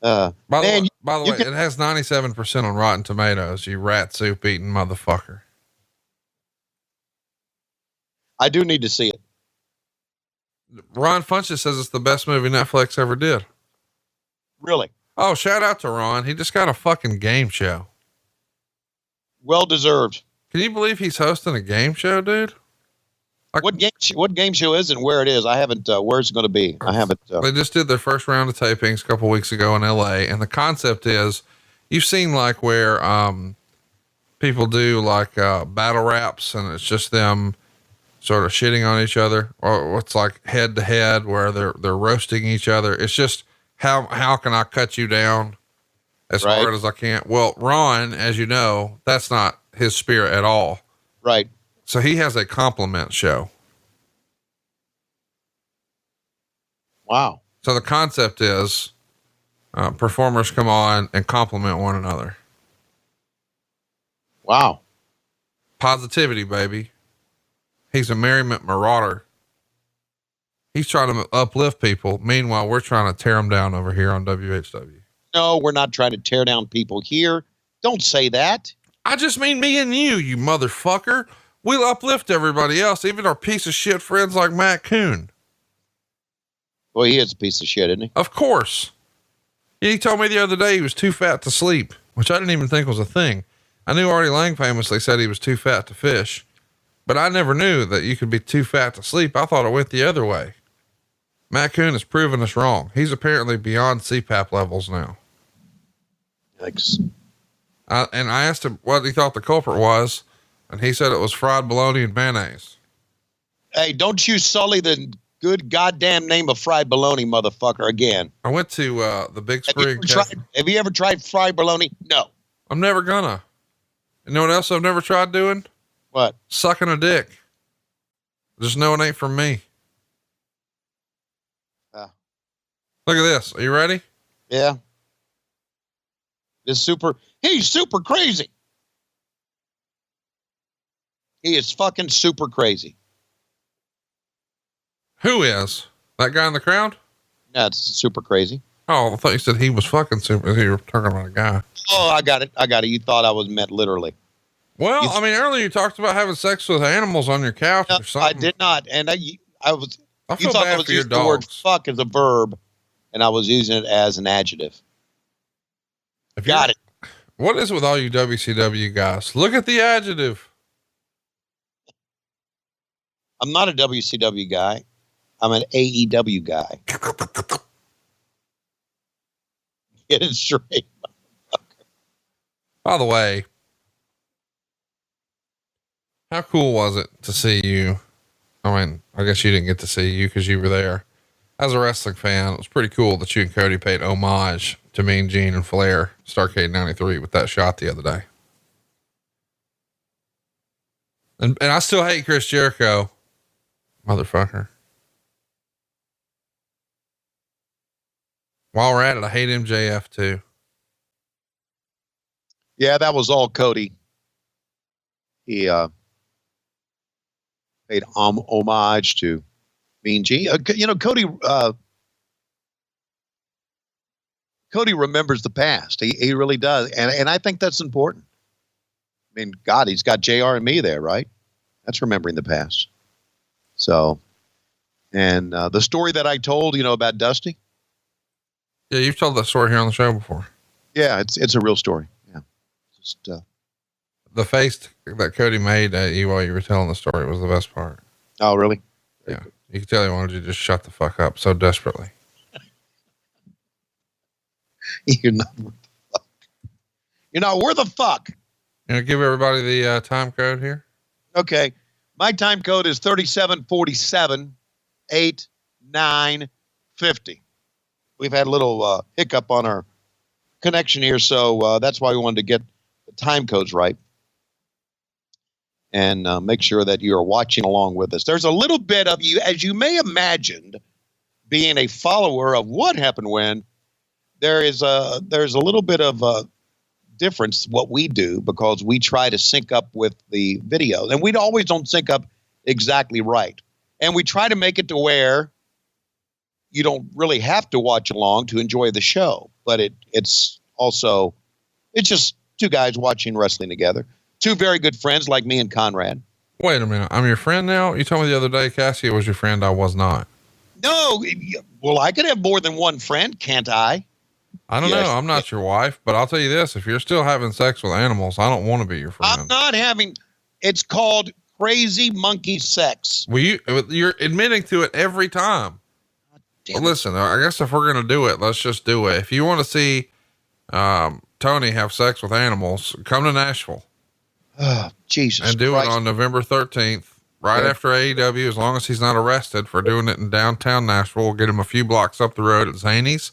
By the way, it has 97% on Rotten Tomatoes, you rat soup eating motherfucker. I do need to see it. Ron Funches says it's the best movie Netflix ever did. Really? Oh, shout out to Ron. He just got a fucking game show. Well deserved. Can you believe he's hosting a game show, dude? Like, what game show is it and where it is? I haven't, where's it going to be? I haven't. They just did their first round of tapings a couple weeks ago in LA. And the concept is you've seen like where, people do like, battle raps and it's just them sort of shitting on each other, or what's like head to head where they're roasting each other. It's just how can I cut you down as hard as I can? Well, Ron, as you know, that's not his spirit at all. Right. So he has a compliment show. Wow. So the concept is, performers come on and compliment one another. Wow. Positivity, baby. He's a merriment marauder. He's trying to uplift people. Meanwhile, we're trying to tear them down over here on WHW. No, we're not trying to tear down people here. Don't say that. I just mean me and you motherfucker. We'll uplift everybody else, even our piece of shit friends like Matt Coon. Well, he is a piece of shit, isn't he? Of course. He told me the other day he was too fat to sleep, which I didn't even think was a thing. I knew Artie Lang famously said he was too fat to fish, but I never knew that you could be too fat to sleep. I thought it went the other way. Matt Coon has proven us wrong. He's apparently beyond CPAP levels now. Thanks. And I asked him what he thought the culprit was, and he said it was fried bologna and mayonnaise. Hey, don't you sully the good goddamn name of fried bologna, motherfucker, again. I went to the Big Spring. Have you ever tried fried bologna? No. I'm never gonna. You know what else I've never tried doing? What? Sucking a dick. Just know it ain't for me. Look at this. Are you ready? Yeah. He's super crazy. He is fucking super crazy. Who is? That guy in the crowd? That's super crazy. Oh, I thought you said he was fucking super. You were talking about a guy. Oh, I got it. You thought I was meant literally. Well, I mean, earlier you talked about having sex with animals on your couch or something. I did not. And I was, I you feel thought bad I was for your using the word dogs. fuck as a verb, and I was using it as an adjective. Got it. What is with all you WCW guys? Look at the adjective. I'm not a WCW guy. I'm an AEW guy. Get it straight. By the way, how cool was it to see you? I mean, I guess you didn't get to see you because you were there. As a wrestling fan, it was pretty cool that you and Cody paid homage to Mean Gene and Flair, Starrcade 93 with that shot the other day. And I still hate Chris Jericho. Motherfucker. While we're at it, I hate MJF too. Yeah, that was all Cody. He paid homage to Mean Gene. Cody remembers the past. He really does. And I think that's important. I mean, God, he's got JR and me there, right? That's remembering the past. So, and the story that I told, about Dusty. Yeah, you've told that story here on the show before. Yeah, it's a real story. Yeah. Just the face that Cody made at you while you were telling the story was the best part. Oh, really? Yeah. You could tell he wanted you to just shut the fuck up so desperately. You're not worth the fuck. You're not worth a fuck. You know, give everybody the time code here. Okay. My time code is 3747-8950. We've had a little hiccup on our connection here, so that's why we wanted to get the time codes right and make sure that you are watching along with us. There's a little bit of you, as you may imagined, being a follower of What Happened When, there's a little bit of a difference what we do because we try to sync up with the video, and we always don't sync up exactly right. And we try to make it to where you don't really have to watch along to enjoy the show, but it's just two guys watching wrestling together. Two very good friends like me and Conrad. Wait a minute. I'm your friend now? You told me the other day Cassie was your friend. I was not. No. Well, I could have more than one friend, can't I? I don't know. I'm not your wife, but I'll tell you this. If you're still having sex with animals, I don't want to be your friend. I'm not having, it's called crazy monkey sex. Well, you're admitting to it every time. Well, listen, I guess if we're going to do it, let's just do it. If you want to see, Tony have sex with animals, come to Nashville. Oh, Jesus and do Christ. it on November 13th, right after AEW, as long as he's not arrested for doing it in downtown Nashville. We'll get him a few blocks up the road at Zanies.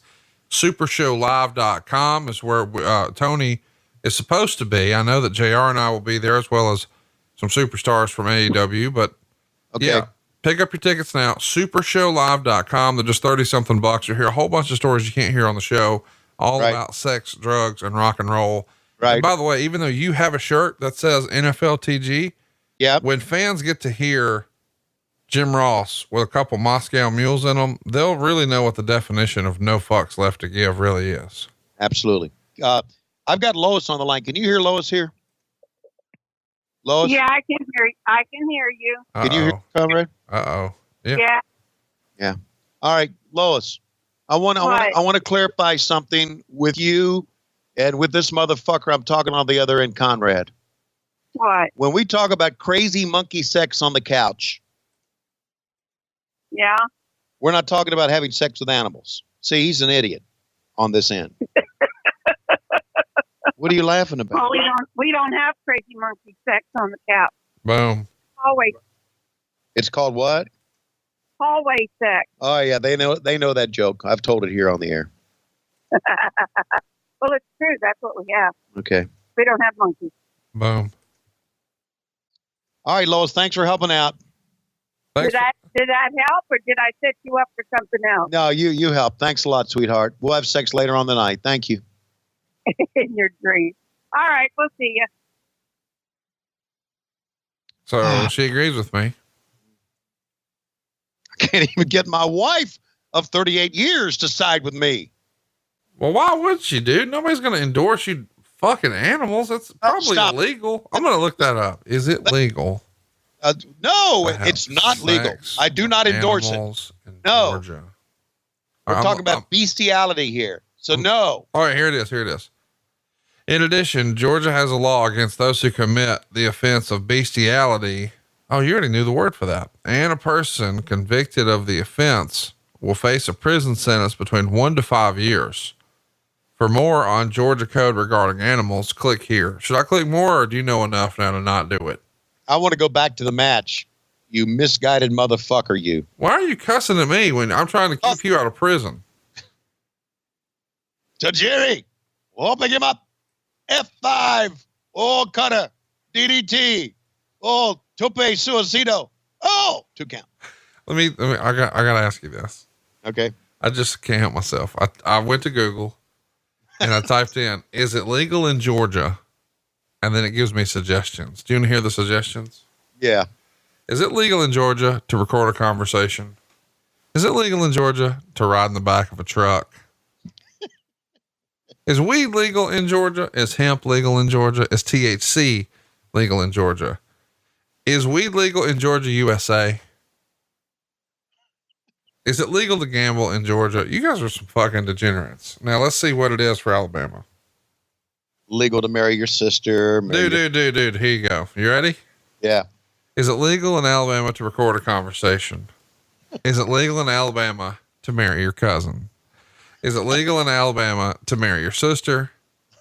Supershowlive.com is where Tony is supposed to be. I know that JR and I will be there as well as some superstars from AEW, but yeah, pick up your tickets now. Supershowlive.com. They're just 30 something bucks. You'll hear a whole bunch of stories you can't hear on the show, all about sex, drugs, and rock and roll. Right. And by the way, even though you have a shirt that says NFLTG, when fans get to hear Jim Ross with a couple Moscow mules in them, they'll really know what the definition of no fucks left to give really is. Absolutely. I've got Lois on the line. Can you hear Lois here? Lois? Yeah, I can hear you. I can hear you. Can you hear Conrad? Yeah. Yeah. All right, Lois. I want to clarify something with you and with this motherfucker I'm talking on the other end, Conrad. What? When we talk about crazy monkey sex on the couch. Yeah. We're not talking about having sex with animals. See, he's an idiot on this end. What are you laughing about? Well, we don't have crazy monkey sex on the couch. Boom. Hallway. It's called what? Hallway sex. Oh yeah, they know that joke. I've told it here on the air. Well, it's true. That's what we have. Okay. We don't have monkeys. Boom. All right, Lois, thanks for helping out. Did that help, or did I set you up for something else? No, you help. Thanks a lot, sweetheart. We'll have sex later on the night. Thank you. In your dream. All right, we'll see you. So she agrees with me. I can't even get my wife of 38 years to side with me. Well, why would she, dude? Nobody's going to endorse you fucking animals. That's probably illegal. I'm going to look that up. Is it legal? No, it's not legal. I do not endorse it. No. Georgia. We're talking about bestiality here. So no. All right, here it is. In addition, Georgia has a law against those who commit the offense of bestiality. Oh, you already knew the word for that. And a person convicted of the offense will face a prison sentence between 1 to 5 years For more on Georgia code regarding animals, click here. Should I click more, or do you know enough now to not do it? I want to go back to the match. You misguided motherfucker, you. Why are you cussing at me when I'm trying to keep you out of prison? Tajiri. Oh, pick him up. F5. Oh, cutter. DDT. Oh, tope suicido. Oh, 2 count. I gotta ask you this. Okay. I just can't help myself. I went to Google and I typed in, is it legal in Georgia? And then it gives me suggestions. Do you want to hear the suggestions? Yeah. Is it legal in Georgia to record a conversation? Is it legal in Georgia to ride in the back of a truck? Is weed legal in Georgia? Is hemp legal in Georgia? Is THC legal in Georgia? Is weed legal in Georgia, USA? Is it legal to gamble in Georgia? You guys are some fucking degenerates. Now let's see what it is for Alabama. Legal to marry your sister. Dude. Here you go. You ready? Yeah. Is it legal in Alabama to record a conversation? Is it legal in Alabama to marry your cousin? Is it legal in Alabama to marry your sister?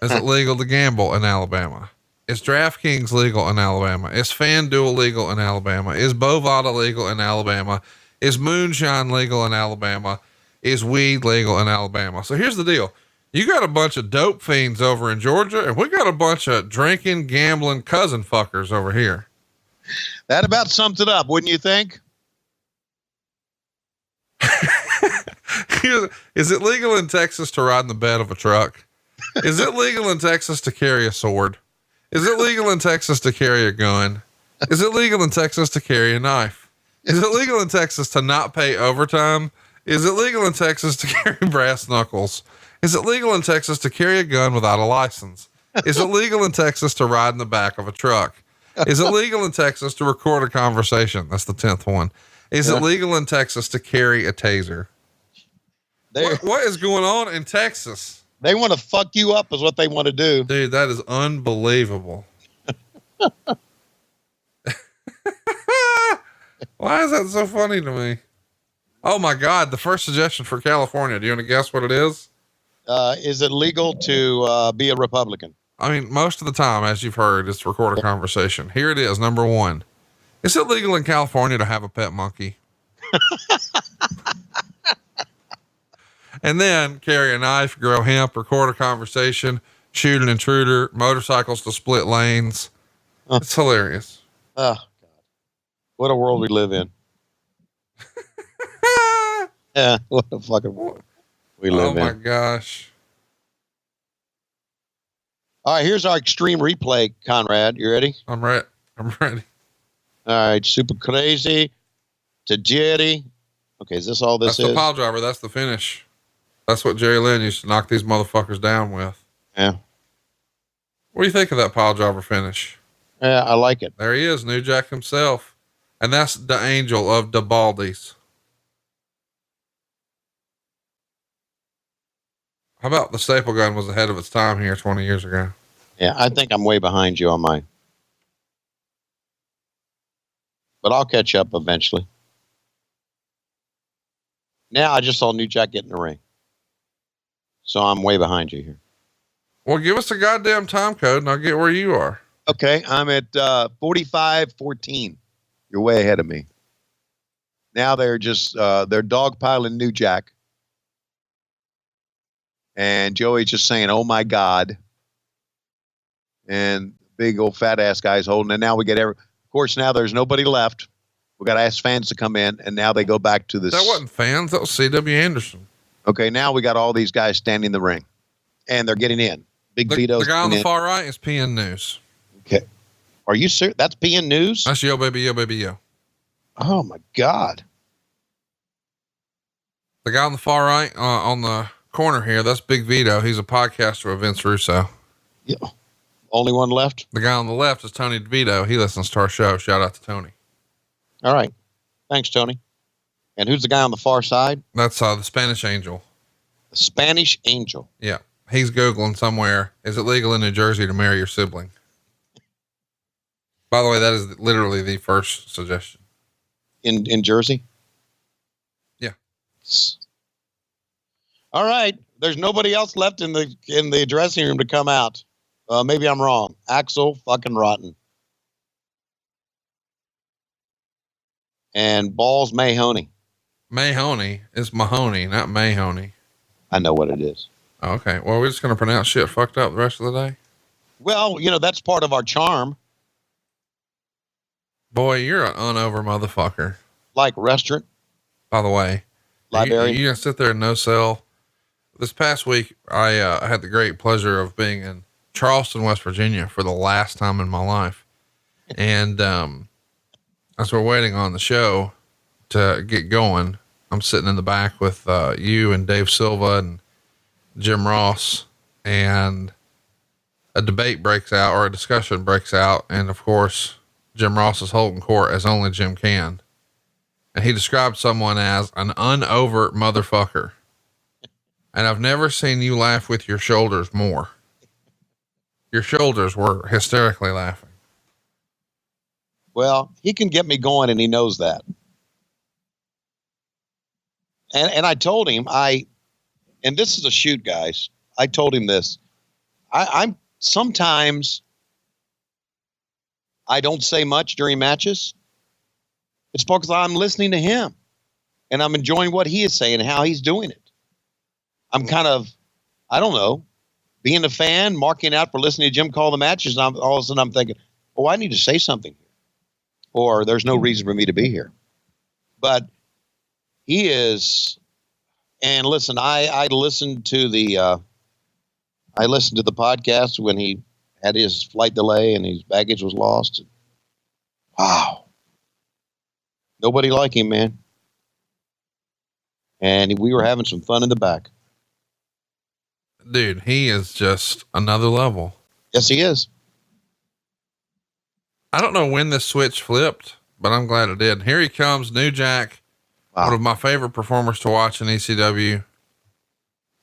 Is it legal to gamble in Alabama? Is DraftKings legal in Alabama? Is FanDuel legal in Alabama? Is Bovada legal in Alabama? Is moonshine legal in Alabama? Is weed legal in Alabama? So here's the deal. You got a bunch of dope fiends over in Georgia, and we got a bunch of drinking, gambling cousin fuckers over here. That about sums it up, wouldn't you think? Is it legal in Texas to ride in the bed of a truck? Is it legal in Texas to carry a sword? Is it legal in Texas to carry a gun? Is it legal in Texas to carry a knife? Is it legal in Texas to not pay overtime? Is it legal in Texas to carry brass knuckles? Is it legal in Texas to carry a gun without a license? Is it legal in Texas to ride in the back of a truck? Is it legal in Texas to record a conversation? That's the 10th one. Is it legal in Texas to carry a taser? What is going on in Texas? They want to fuck you up is what they want to do. Dude, that is unbelievable. Why is that so funny to me? Oh my God. The first suggestion for California. Do you want to guess what it is? Is it legal to be a Republican? I mean, most of the time, as you've heard, it's record a conversation. Here it is. Number 1. Is it legal in California to have a pet monkey? And then carry a knife, grow hemp, record a conversation, shoot an intruder, motorcycles to split lanes. It's hilarious. Oh God. What a world we live in. Yeah. What a fucking world we live in. Oh my gosh. All right. Here's our extreme replay, Conrad. You ready? I'm ready. All right. Super crazy. Tajiri. Okay. Is this all this That's is? the pile driver. That's the finish. That's what Jerry Lynn used to knock these motherfuckers down with. Yeah. What do you think of that pile driver finish? Yeah, I like it. There he is, New Jack himself. And that's the angel of the Baldies. How about the staple gun was ahead of its time here 20 years ago? Yeah, I think I'm way behind you on mine. But I'll catch up eventually. Now I just saw New Jack get in the ring. So I'm way behind you here. Well, give us a goddamn time code and I'll get where you are. Okay, I'm at 45:14. You're way ahead of me. Now they're just they're dogpiling New Jack. And Joey's just saying, "Oh my God." And big old fat ass guy's holding. And now we get of course, now there's nobody left. We got to ask fans to come in, and now they go back to this. That wasn't fans. That was C.W. Anderson. Okay, now we got all these guys standing in the ring, and they're getting in. Big Vito's the guy on the in. far right is PN News. Okay, are you serious? That's PN News? That's Yo Baby, Yo Baby, Yo. Oh my God! The guy on the far right, on the corner here, that's Big Vito. He's a podcaster with Vince Russo. Yeah. Only one left. The guy on the left is Tony DeVito. He listens to our show. Shout out to Tony. All right, thanks, Tony. And who's the guy on the far side? That's the Spanish Angel. The Spanish Angel. Yeah. He's Googling somewhere. Is it legal in New Jersey to marry your sibling? By the way, that is literally the first suggestion. In Jersey? Yeah. All right. There's nobody else left in the dressing room to come out. Maybe I'm wrong. Axel fucking Rotten. And Balls Mahoney. Mahoney is Mahoney, not Mahoney. I know what it is. Okay. Well, we're just going to pronounce shit fucked up the rest of the day. Well, that's part of our charm. Boy, you're an unover motherfucker. Like restaurant. By the way, library. You gonna sit there and no sell? This past week, I had the great pleasure of being in Charleston, West Virginia for the last time in my life. And, as we're waiting on the show to get going, I'm sitting in the back with, you and Dave Silva and Jim Ross, and a debate breaks out, or a discussion breaks out. And of course, Jim Ross is holding court as only Jim can. And he described someone as an unover motherfucker. And I've never seen you laugh with your shoulders more. Your shoulders were hysterically laughing. Well, he can get me going, and he knows that. And I told him, and this is a shoot, guys. I told him this. I'm sometimes I don't say much during matches. It's because I'm listening to him and I'm enjoying what he is saying and how he's doing it. I'm kind of, I don't know, being a fan, marking out for listening to Jim call the matches. And all of a sudden I'm thinking, oh, I need to say something here, or there's no reason for me to be here. But he is, and listen, I listened to the podcast when he had his flight delay and his baggage was lost. Wow. Nobody like him, man. And we were having some fun in the back. Dude, he is just another level. Yes, he is. I don't know when this switch flipped, but I'm glad it did. Here he comes, New Jack. Wow. One of my favorite performers to watch in ECW.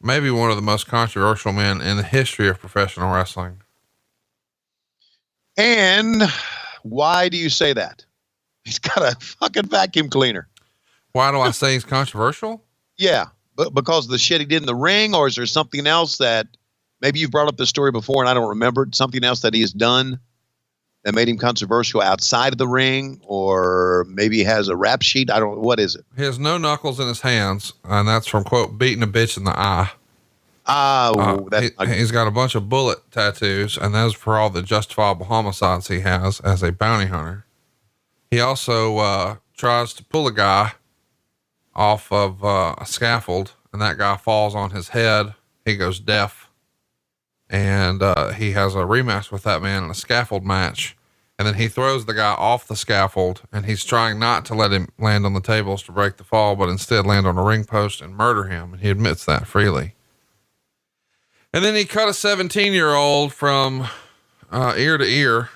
Maybe one of the most controversial men in the history of professional wrestling. And why do you say that? He's got a fucking vacuum cleaner. Why do I say he's controversial? Yeah, but because of the shit he did in the ring, or is there something else that maybe you've brought up this story before and I don't remember, something else that he has done that made him controversial outside of the ring, or maybe he has a rap sheet? What is it? He has no knuckles in his hands, and that's from, quote, beating a bitch in the eye. He's got a bunch of bullet tattoos, and those for all the justifiable homicides he has as a bounty hunter. He also tries to pull a guy off of a scaffold, and that guy falls on his head. He goes deaf, and he has a rematch with that man in a scaffold match. And then he throws the guy off the scaffold, and he's trying not to let him land on the tables to break the fall, but instead land on a ring post and murder him. And he admits that freely. And then he cut a 17-year-old from ear to ear.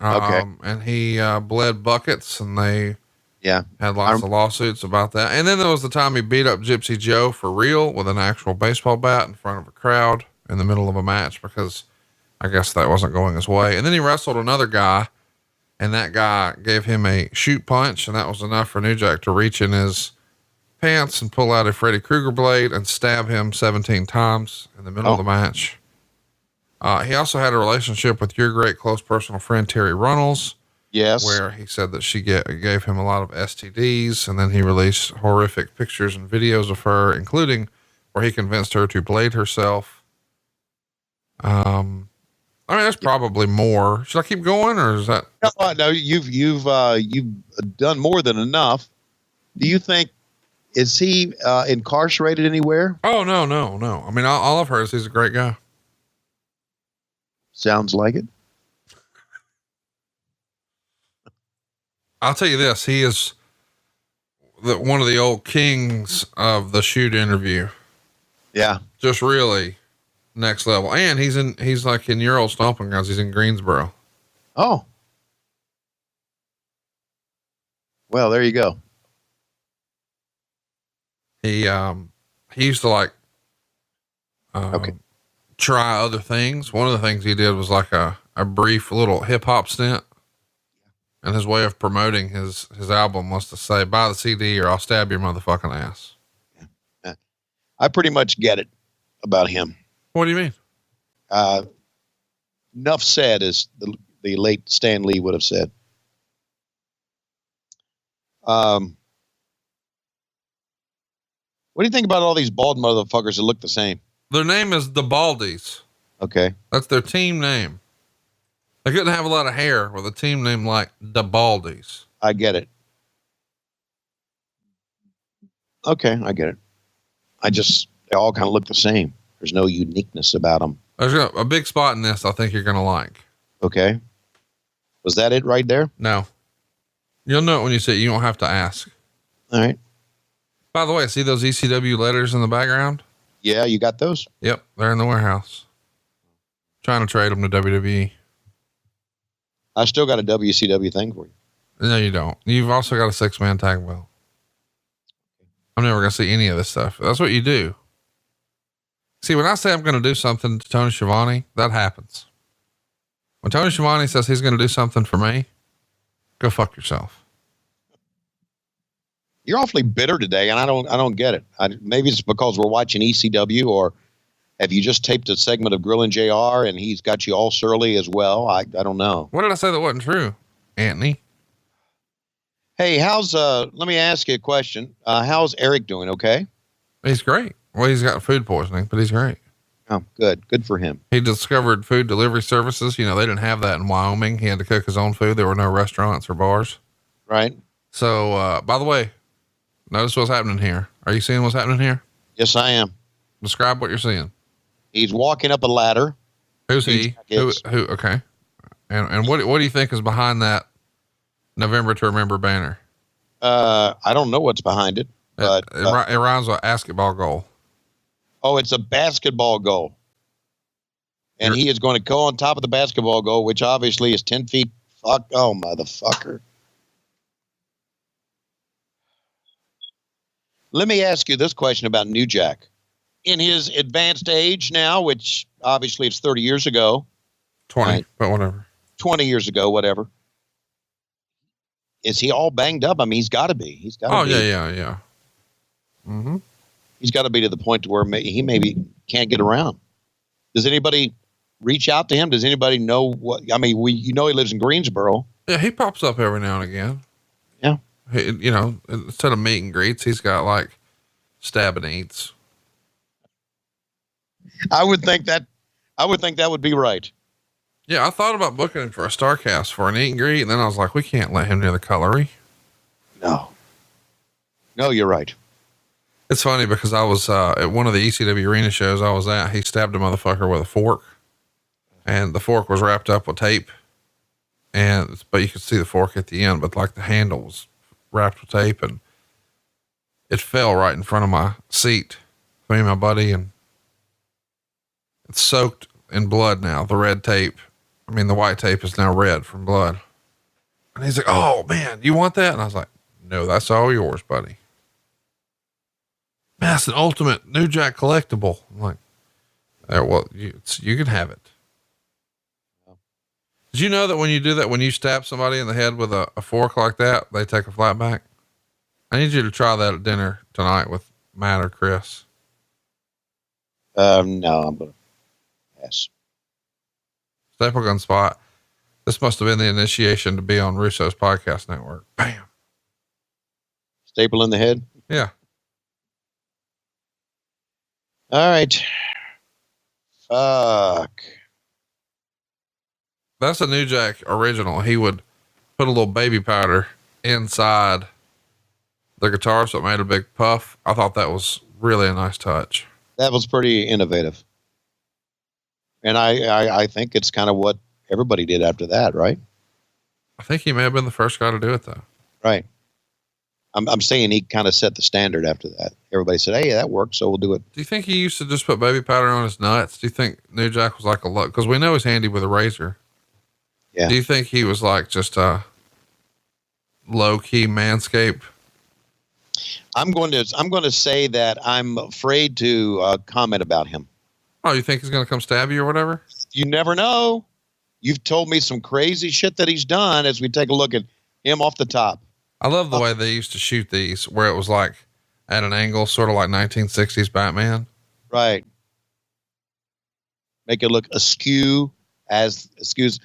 Okay. And he bled buckets, and they had lots of lawsuits about that. And then there was the time he beat up Gypsy Joe for real with an actual baseball bat in front of a crowd in the middle of a match, because I guess that wasn't going his way. And then he wrestled another guy, and that guy gave him a shoot punch, and that was enough for New Jack to reach in his pants and pull out a Freddy Krueger blade and stab him 17 times in the middle of the match. He also had a relationship with your great close personal friend, Terry Runnels. Yes. Where he said that she gave him a lot of STDs, and then he released horrific pictures and videos of her, including where he convinced her to blade herself. I mean, there's probably more. Should I keep going, or is that? No, you've done more than enough. Do you think, is he incarcerated anywhere? Oh, no. I mean, all I've heard is he's a great guy. Sounds like it. I'll tell you this. He is one of the old kings of the shoot interview. Yeah. Just really next level. And he's like in your old stomping grounds. He's in Greensboro. Oh, well, there you go. He used to like, try other things. One of the things he did was like a brief little hip hop stint. And his way of promoting his album was to say, buy the CD or I'll stab your motherfucking ass. I pretty much get it. about him. What do you mean? Enough said, as the late Stan Lee would have said. What do you think about all these bald motherfuckers that look the same? Their name is the Baldies. Okay. That's their team name. They couldn't have a lot of hair with a team name like the Baldies. I get it. Okay, I get it. They all kind of look the same. There's no uniqueness about them. There's a big spot in this I think you're going to like. Okay. Was that it right there? No. You'll know it when you see it. You don't have to ask. All right. By the way, see those ECW letters in the background? Yeah, you got those? Yep. They're in the warehouse. Trying to trade them to WWE. I still got a WCW thing for you. No, you don't. You've also got a 6-man tag belt. I'm never going to see any of this stuff. That's what you do. See, when I say I'm going to do something to Tony Schiavone, that happens. When Tony Schiavone says he's going to do something for me, go fuck yourself. You're awfully bitter today, and I don't get it. Maybe it's because we're watching ECW, or have you just taped a segment of Grillin' JR and he's got you all surly as well? I don't know. What did I say that wasn't true, Anthony? Hey, let me ask you a question. How's Eric doing? Okay. He's great. Well, he's got food poisoning, but he's great. Oh, good. Good for him. He discovered food delivery services. You know, they didn't have that in Wyoming. He had to cook his own food. There were no restaurants or bars. Right. So, by the way, notice what's happening here. Are you seeing what's happening here? Yes, I am. Describe what you're seeing. He's walking up a ladder. Who's he? Who? Okay. And what do you think is behind that November to Remember banner? I don't know what's behind it, but it rhymes with basketball goal. Oh, it's a basketball goal. And he is going to go on top of the basketball goal, which obviously is 10 feet. Fuck. Oh, motherfucker. Let me ask you this question about New Jack. In his advanced age now, which obviously it's 30 years ago. 20, right? But whatever. 20 years ago, whatever. Is he all banged up? I mean, he's got to be. He's got to be. Yeah. Mm-hmm. He's got to be to the point to where he maybe can't get around. Does anybody reach out to him? Does anybody know what? I mean, he lives in Greensboro. Yeah, he pops up every now and again. Yeah. Instead of meet and greets, he's got like stab and eats. I would think that would be right. Yeah, I thought about booking him for a Starcast for an eat and greet, and then I was like, we can't let him near the cutlery. No, you're right. It's funny because I was at one of the ECW arena shows I was at. He stabbed a motherfucker with a fork, and the fork was wrapped up with tape, but you could see the fork at the end, but like the handle was wrapped with tape, and it fell right in front of my seat, me and my buddy, and it's soaked in blood now. The red tape. I mean, the white tape is now red from blood. And he's like, "Oh man, you want that?" And I was like, "No, that's all yours, buddy." Man, that's an ultimate New Jack collectible. I'm like, well, you can have it. Did you know that when you do that, when you stab somebody in the head with a fork like that, they take a flat back? I need you to try that at dinner tonight with Matt or Chris. No, I'm going to pass. Staple gun spot. This must have been the initiation to be on Russo's podcast network. Bam. Staple in the head? Yeah. All right. Fuck. That's a New Jack original. He would put a little baby powder inside the guitar so it made a big puff. I thought that was really a nice touch. That was pretty innovative. And I think it's kind of what everybody did after that, right? I think he may have been the first guy to do it though. Right. I'm saying he kind of set the standard after that. Everybody said, "Hey, that works, so we'll do it." Do you think he used to just put baby powder on his nuts? Do you think New Jack was like a look? Because we know he's handy with a razor. Yeah. Do you think he was like just a low key manscape? I'm going to say that I'm afraid to comment about him. Oh, you think he's going to come stab you or whatever? You never know. You've told me some crazy shit that he's done as we take a look at him off the top. I love the way they used to shoot these where it was like at an angle, sort of like 1960s Batman. Right. make it look askew as excuse.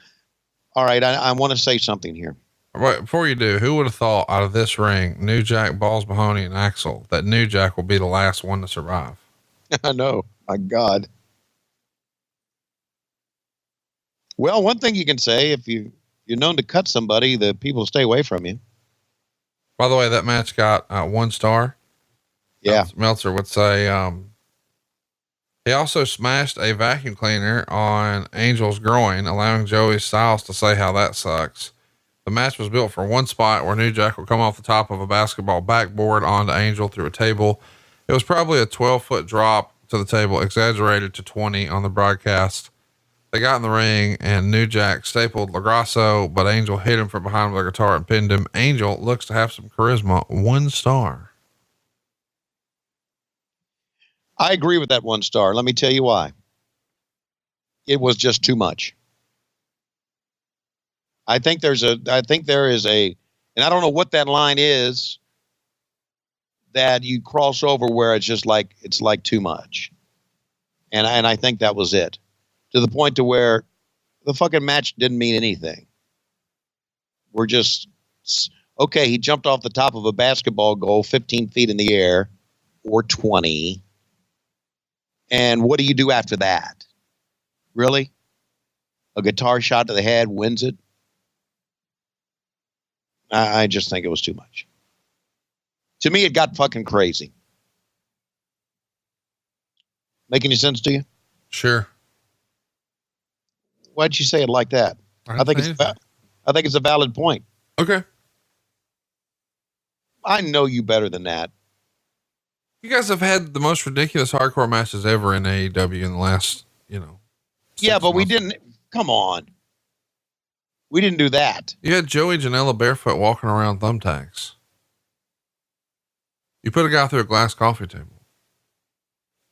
All right. I want to say something here. Right, before you do, who would have thought out of this ring, New Jack, Balls Mahoney, and Axel, that New Jack will be the last one to survive? I know. My God. Well, one thing you can say, if you're known to cut somebody, the people stay away from you. By the way, that match got 1 star. Yeah. Meltzer would say, he also smashed a vacuum cleaner on Angel's groin, allowing Joey Styles to say how that sucks. The match was built for one spot where New Jack would come off the top of a basketball backboard onto Angel through a table. It was probably a 12-foot drop to the table, exaggerated to 20 on the broadcast. They got in the ring and New Jack stapled LaGrasso, but Angel hit him from behind with a guitar and pinned him. Angel looks to have some charisma. 1 star. I agree with that 1 star. Let me tell you why. It was just too much. I think there is a, and I don't know what that line is that you cross over where it's like too much. And I think that was it, to the point to where the fucking match didn't mean anything. We're just, okay, he jumped off the top of a basketball goal 15 feet in the air, or 20. And what do you do after that? Really? A guitar shot to the head wins it? I just think it was too much. To me, it got fucking crazy. Make any sense to you? Sure. Why'd you say it like that? I think it's a valid point. Okay. I know you better than that. You guys have had the most ridiculous hardcore matches ever in AEW in the last, Yeah, but we didn't. Come on. We didn't do that. You had Joey Janela barefoot walking around thumbtacks. You put a guy through a glass coffee table.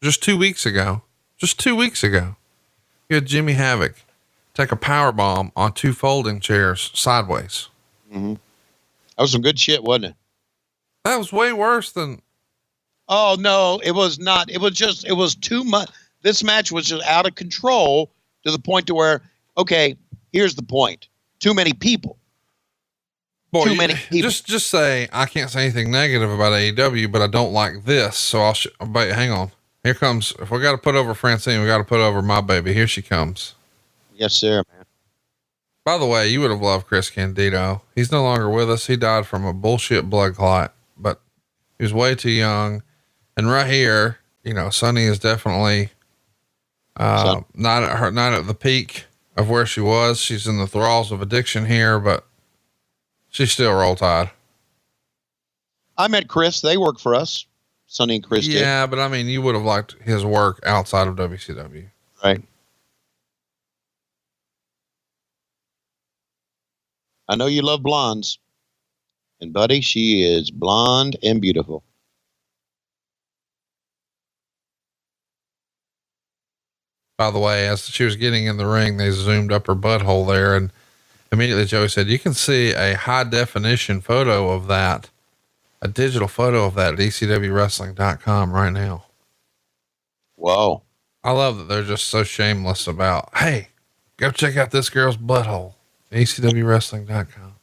Just 2 weeks ago, you had Jimmy Havoc take a power bomb on 2 folding chairs sideways. Mm-hmm. That was some good shit, wasn't it? That was way worse than. Oh no, it was not. It was too much. This match was just out of control to the point to where, okay, here's the point. Too many people. Boy, Too many people. Just say, I can't say anything negative about AEW, but I don't like this. So but hang on. Here comes, if we got to put over Francine, we got to put over my baby. Here she comes. Yes, sir, man. By the way, you would have loved Chris Candido. He's no longer with us. He died from a bullshit blood clot, but he was way too young. And right here, Sunny is definitely, not at the peak of where she was. She's in the thralls of addiction here, but she's still Roll Tide. I met Chris. They work for us. Sonny and Chris did. Yeah, but I mean, you would have liked his work outside of WCW. Right. I know you love blondes. And buddy, she is blonde and beautiful. By the way, as she was getting in the ring, they zoomed up her butthole there, and immediately Joey said, you can see a high definition photo of that, a digital photo of that at ECWWrestling.com right now. Whoa. I love that they're just so shameless about, hey, go check out this girl's butthole, ECWWrestling.com.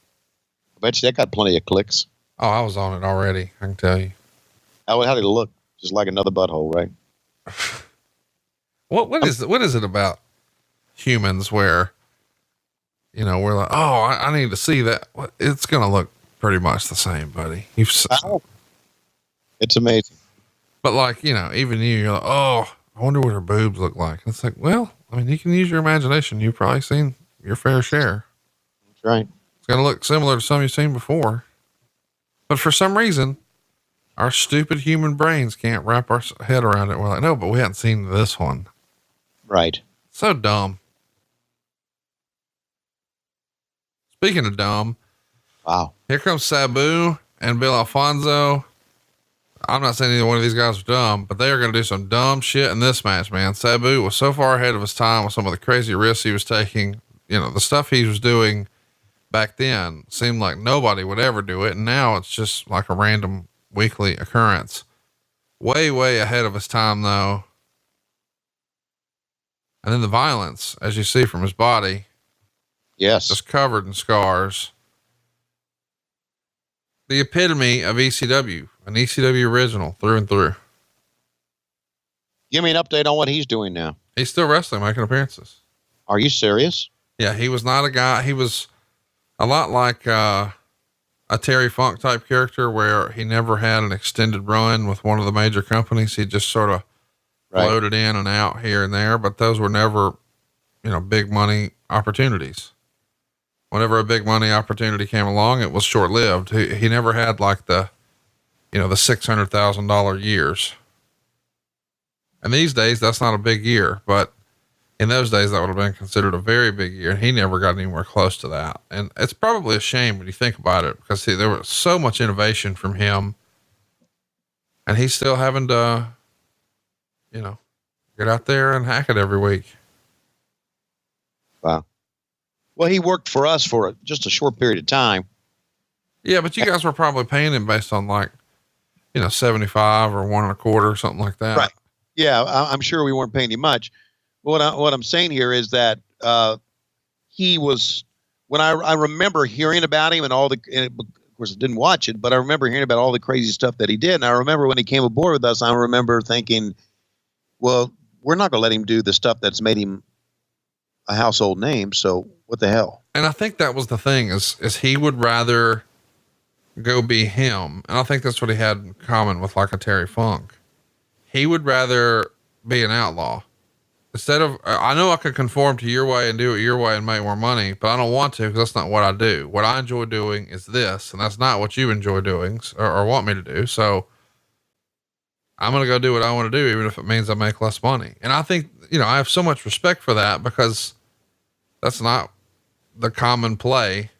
I bet you that got plenty of clicks. Oh, I was on it already. I can tell you. How did it look? Just like another butthole, right? What is it about humans where, we're like, oh, I need to see that. It's going to look pretty much the same, buddy. It's amazing. But like, even you're like, oh, I wonder what her boobs look like. And it's like, well, I mean, you can use your imagination. You've probably seen your fair share. That's right. It's going to look similar to some you've seen before, but for some reason, our stupid human brains can't wrap our head around it. We're like, no, but we hadn't seen this one. Right. So dumb. Speaking of dumb. Wow. Here comes Sabu and Bill Alfonso. I'm not saying either one of these guys are dumb, but they are going to do some dumb shit in this match, man. Sabu was so far ahead of his time with some of the crazy risks he was taking. The stuff he was doing back then seemed like nobody would ever do it. And now it's just like a random weekly occurrence. Way, way ahead of his time though. And then the violence, as you see from his body, Yes. just covered in scars. The epitome of ECW, an ECW original through and through. Give me an update on what he's doing now. He's still wrestling, making appearances. Are you serious? Yeah, he was not a guy. He was a lot like a Terry Funk type character where he never had an extended run with one of the major companies. He just sort of floated in and out here and there, but those were never, big money opportunities. Whenever a big money opportunity came along, it was short lived. He never had like the $600,000 years. And these days that's not a big year, but in those days that would have been considered a very big year. And he never got anywhere close to that. And it's probably a shame when you think about it, because there was so much innovation from him, and he's still having to, get out there and hack it every week. Wow. Well, he worked for us for just a short period of time. Yeah, but you guys were probably paying him based on 75 or 1.25 or something like that. Right. Yeah, I'm sure we weren't paying him much. What I'm saying here is that he was, when I remember hearing about him and of course I didn't watch it, but I remember hearing about all the crazy stuff that he did. And I remember when he came aboard with us, I remember thinking, well, we're not going to let him do the stuff that's made him a household name. So what the hell? And I think that was the thing is he would rather go be him. And I think that's what he had in common with like a Terry Funk. He would rather be an outlaw instead of, I know I could conform to your way and do it your way and make more money, but I don't want to, because that's not what I do. What I enjoy doing is this, and that's not what you enjoy doing or want me to do. So I'm going to go do what I want to do, even if it means I make less money. And I think, I have so much respect for that, because that's not the common play,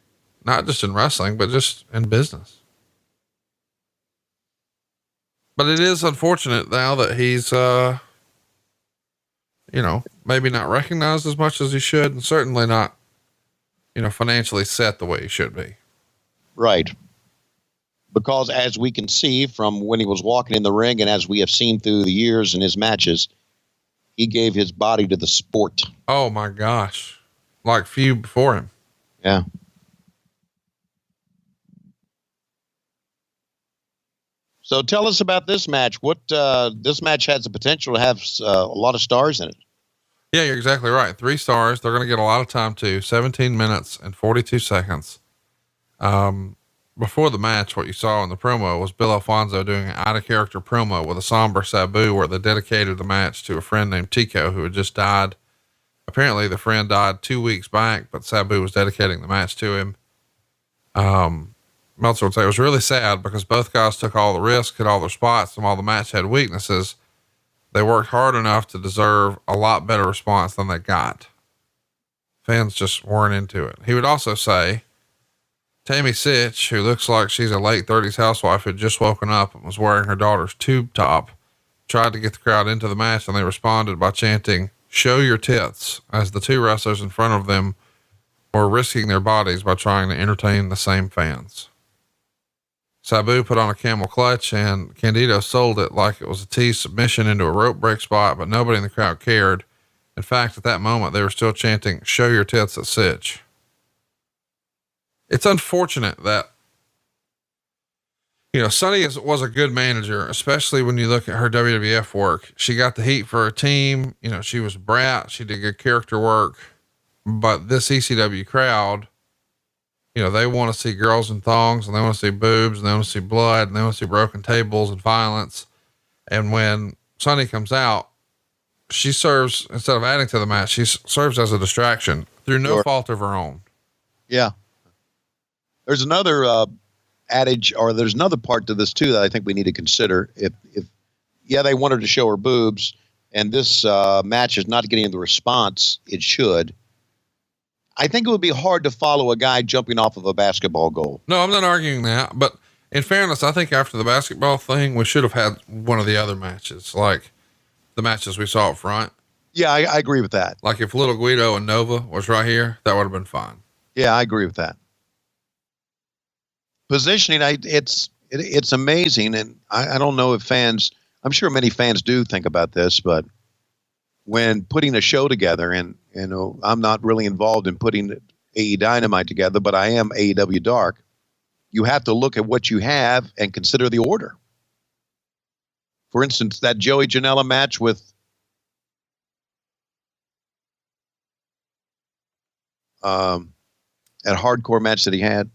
not just in wrestling, but just in business. But it is unfortunate now that he's, maybe not recognized as much as he should, and certainly not, financially set the way he should be. Right. Because as we can see from when he was walking in the ring, and as we have seen through the years in his matches, he gave his body to the sport. Oh my gosh. Like few before him. Yeah. So tell us about this match. What, this match has the potential to have a lot of stars in it. Yeah, you're exactly right. 3 stars. They're going to get a lot of time too. 17 minutes and 42 seconds. Before the match, what you saw in the promo was Bill Alfonso doing an out of character promo with a somber Sabu, where they dedicated the match to a friend named Tico who had just died. Apparently the friend died 2 weeks back, but Sabu was dedicating the match to him. Meltzer would say it was really sad because both guys took all the risk, hit all their spots, and while the match had weaknesses, they worked hard enough to deserve a lot better response than they got. Fans just weren't into it. He would also say, Tammy Sytch, who looks like she's a late 30s housewife who had just woken up and was wearing her daughter's tube top, tried to get the crowd into the match, and they responded by chanting, "Show your tits," as the 2 wrestlers in front of them were risking their bodies by trying to entertain the same fans. Sabu put on a camel clutch, and Candido sold it like it was a T submission into a rope break spot, but nobody in the crowd cared. In fact, at that moment, they were still chanting, "Show your tits" at Sytch. It's unfortunate that, Sunny was a good manager, especially when you look at her WWF work. She got the heat for her team. She was a brat. She did good character work, but this ECW crowd, they want to see girls in thongs, and they want to see boobs, and they want to see blood, and they want to see broken tables and violence. And when Sunny comes out, she serves, instead of adding to the match, she serves as a distraction through no fault of her own. Yeah. There's another adage, or there's another part to this too that I think we need to consider. If they wanted to show her boobs, and this match is not getting the response it should, I think it would be hard to follow a guy jumping off of a basketball goal. No, I'm not arguing that, but in fairness, I think after the basketball thing, we should have had one of the other matches, like the matches we saw up front. Yeah, I agree with that. Like if Little Guido and Nova was right here, that would have been fine. Yeah, I agree with that. Positioning, it's amazing, and I don't know if fans, I'm sure many fans do think about this, but when putting a show together, and I'm not really involved in putting AE Dynamite together, but I am AEW Dark. You have to look at what you have and consider the order. For instance, that Joey Janela match with that hardcore match that he had,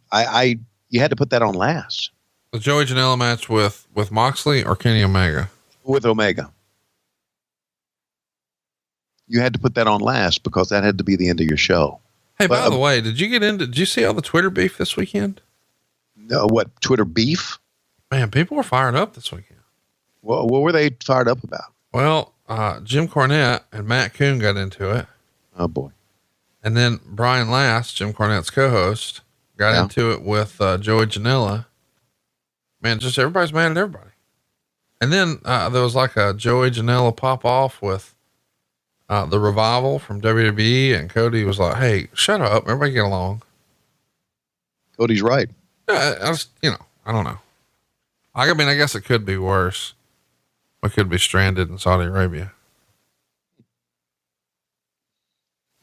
you had to put that on last. The Joey Janela match with Moxley or Kenny Omega? With Omega. You had to put that on last because that had to be the end of your show. Hey, by the way, did you see all the Twitter beef this weekend? No, what, Twitter beef? Man, people were fired up this weekend. Well, what were they fired up about? Well, Jim Cornette and Matt Coon got into it. Oh boy. And then Brian Last, Jim Cornette's co-host, got into it with Joey Janela. Man, just everybody's mad at everybody. And then there was like a Joey Janela pop off with the Revival from WWE, and Cody was like, "Hey, shut up, everybody get along." Cody's right. I don't know. I mean, I guess it could be worse. We could be stranded in Saudi Arabia.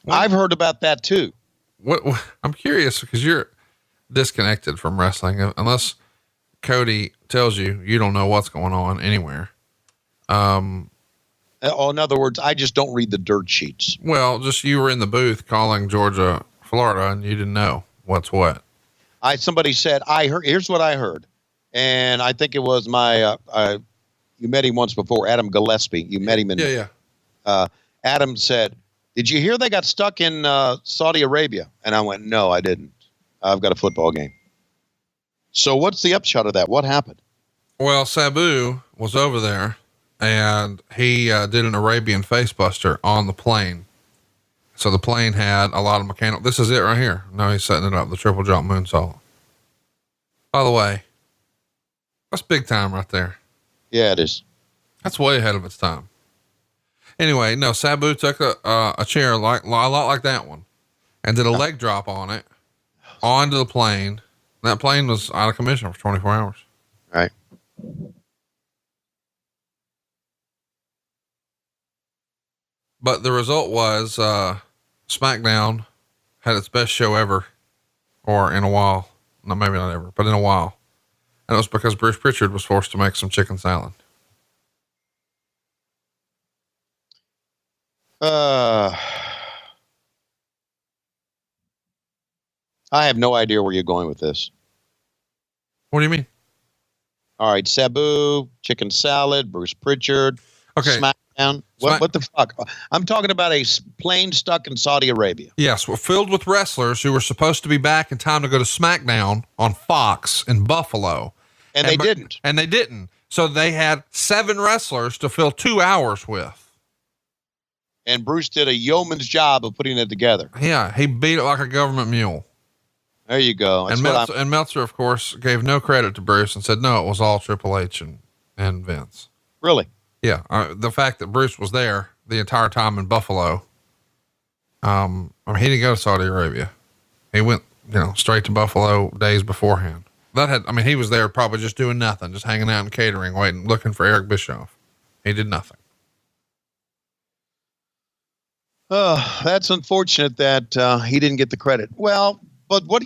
I've heard about that too. What I'm curious, because you're disconnected from wrestling, unless Cody tells you don't know what's going on anywhere. In other words, I just don't read the dirt sheets. Well, just you were in the booth calling Georgia, Florida, and you didn't know what's what. Somebody said, here's what I heard. And I think it was you met him once before, Adam Gillespie. You met him in. Yeah. Adam said, "Did you hear they got stuck in Saudi Arabia?" And I went, "No, I didn't. I've got a football game." So what's the upshot of that? What happened? Well, Sabu was over there and he did an Arabian facebuster on the plane. So the plane had a lot of mechanical. This is it right here. No, he's setting it up. The triple jump moonsault. By the way, that's big time right there. Yeah, it is. That's way ahead of its time. Anyway, no, Sabu took a chair a lot like that one and did a leg drop on it onto the plane. That plane was out of commission for 24 hours. Right. But the result was, SmackDown had its best show ever, or in a while. No, maybe not ever, but in a while. And it was because Bruce Pritchard was forced to make some chicken salad. I have no idea where you're going with this. What do you mean? All right. Sabu, chicken salad, Bruce Pritchard, Okay. SmackDown. What the fuck? I'm talking about a plane stuck in Saudi Arabia. Yes. Well, filled with wrestlers who were supposed to be back in time to go to SmackDown on Fox in Buffalo. And they didn't. And they didn't. So they had 7 wrestlers to fill 2 hours with. And Bruce did a yeoman's job of putting it together. Yeah. He beat it like a government mule. There you go. And Meltzer, of course, gave no credit to Bruce and said, no, it was all Triple H and Vince. Really? Yeah. The fact that Bruce was there the entire time in Buffalo. I mean, he didn't go to Saudi Arabia. He went, straight to Buffalo days beforehand. He was there probably just doing nothing, just hanging out and catering, waiting, looking for Eric Bischoff. He did nothing. Oh, that's unfortunate that he didn't get the credit. Well, but what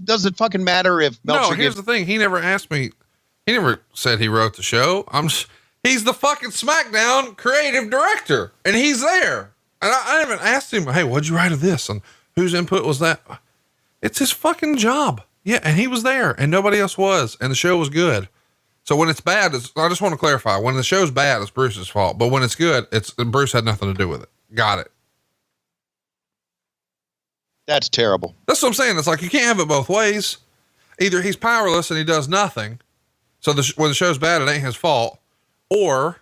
does it fucking matter if Meltzer? No, here's the thing. He never asked me. He never said he wrote the show. He's the fucking SmackDown creative director, and he's there. And I haven't asked him, hey, what'd you write of this? And whose input was that? It's his fucking job. Yeah. And he was there and nobody else was. And the show was good. So when it's bad, I just want to clarify, when the show's bad, it's Bruce's fault. But when it's good, Bruce had nothing to do with it. Got it. That's terrible. That's what I'm saying. It's like, you can't have it both ways. Either he's powerless and he does nothing. So when the show's bad, it ain't his fault. Or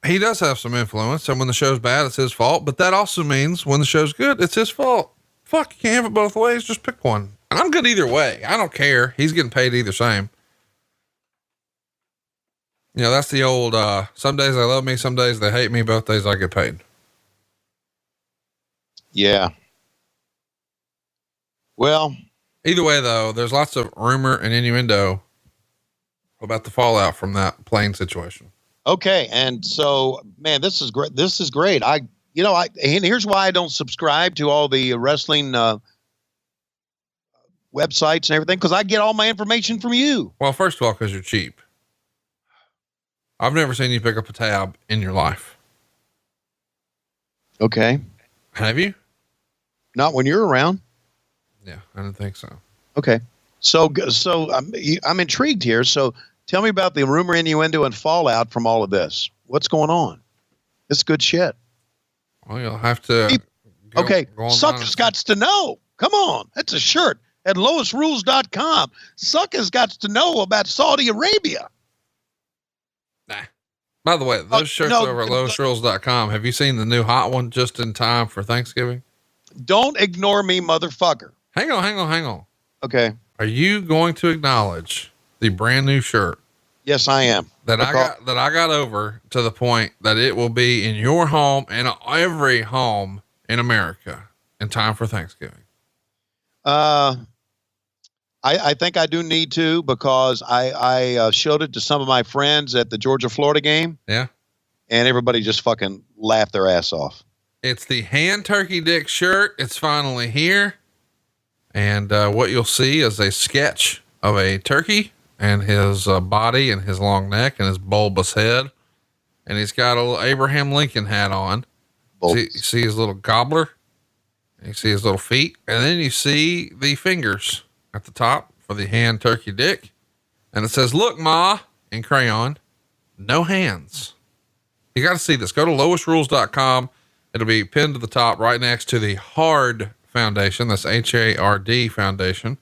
he does have some influence. And when the show's bad, it's his fault. But that also means when the show's good, it's his fault. Fuck, you can't have it both ways. Just pick one. And I'm good either way. I don't care. He's getting paid either same. That's the old, some days they love me, some days they hate me, both days I get paid. Yeah. Well, either way though, there's lots of rumor and innuendo about the fallout from that plane situation. Okay. And so, man, this is great. This is great. And here's why I don't subscribe to all the wrestling websites and everything, because I get all my information from you. Well, first of all, because you're cheap. I've never seen you pick up a tab in your life. Okay. Have you? Not when you're around. Yeah, I didn't think so. Okay. So I'm intrigued here. So tell me about the rumor, innuendo, and fallout from all of this. What's going on? It's good shit. Well, you'll have to. Okay. Suckers got to know. Come on. That's a shirt at lowestrules.com. Suckers got to know about Saudi Arabia. Nah. By the way, those shirts over at lowestrules.com, have you seen the new hot one just in time for Thanksgiving? Don't ignore me, motherfucker. Hang on. Okay. Are you going to acknowledge the brand new shirt? Yes, I am. I got over to the point that it will be in your home and every home in America in time for Thanksgiving. I think I do need to, because I showed it to some of my friends at the Georgia-Florida game. Yeah. And everybody just fucking laughed their ass off. It's the hand turkey dick shirt. It's finally here. And what you'll see is a sketch of a turkey and his body and his long neck and his bulbous head. And he's got a little Abraham Lincoln hat on. See his little gobbler. You see his little feet. And then you see the fingers at the top for the hand turkey dick. And it says, "Look, Ma," in crayon, no hands. You got to see this. Go to lowestrules.com. It'll be pinned to the top right next to the Hard Foundation. That's HARD Foundation.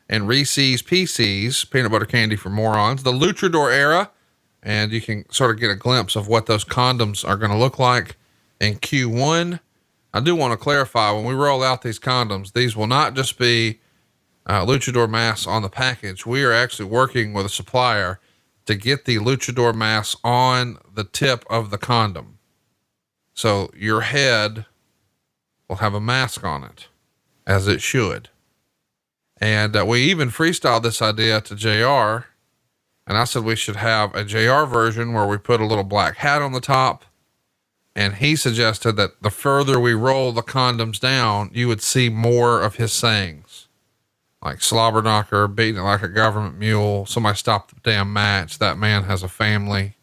And Reese's PCs, peanut butter candy for morons, the Luchador era. And you can sort of get a glimpse of what those condoms are going to look like in Q1. I do want to clarify, when we roll out these condoms, these will not just be Luchador masks on the package. We are actually working with a supplier to get the Luchador mask on the tip of the condom. So your head will have a mask on it, as it should. And we even freestyled this idea to JR. And I said we should have a JR version where we put a little black hat on the top. And he suggested that the further we roll the condoms down, you would see more of his sayings. Like slobber knocker, beating it like a government mule. Somebody stop the damn match. That man has a family.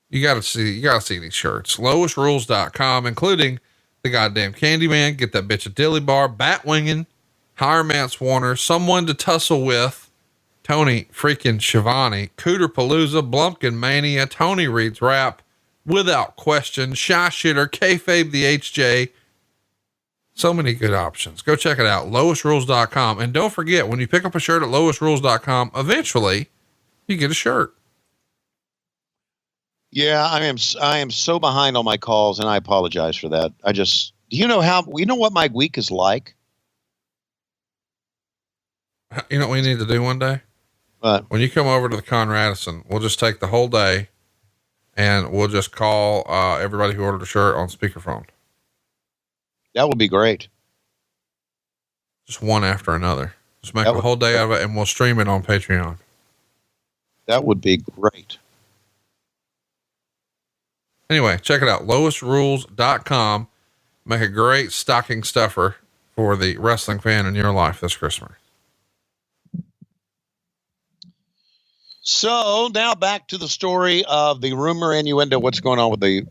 You gotta see these shirts. Lowestrules.com, including the goddamn Candyman. Get that bitch a dilly bar, Batwinging, Hire Mance Warner, Someone to Tussle With, Tony freaking Schiavone, Cooter Palooza, Blumpkin Mania, Tony Reed's Rap, Without Question, Shy Shitter, Kayfabe the HJ. So many good options. Go check it out. Lowestrules.com. And don't forget, when you pick up a shirt at lowestrules.com, eventually you get a shirt. Yeah, I am so behind on my calls, and I apologize for that. Do you know what my week is like? You know what we need to do one day? What? When you come over to the Conradison, we'll just take the whole day and we'll just call everybody who ordered a shirt on speakerphone. That would be great. Just one after another. Just make a whole day out of it, and we'll stream it on Patreon. That would be great. Anyway, check it out. Lowestrules.com. Make a great stocking stuffer for the wrestling fan in your life this Christmas. So now back to the story of the rumor, innuendo. What's going on with the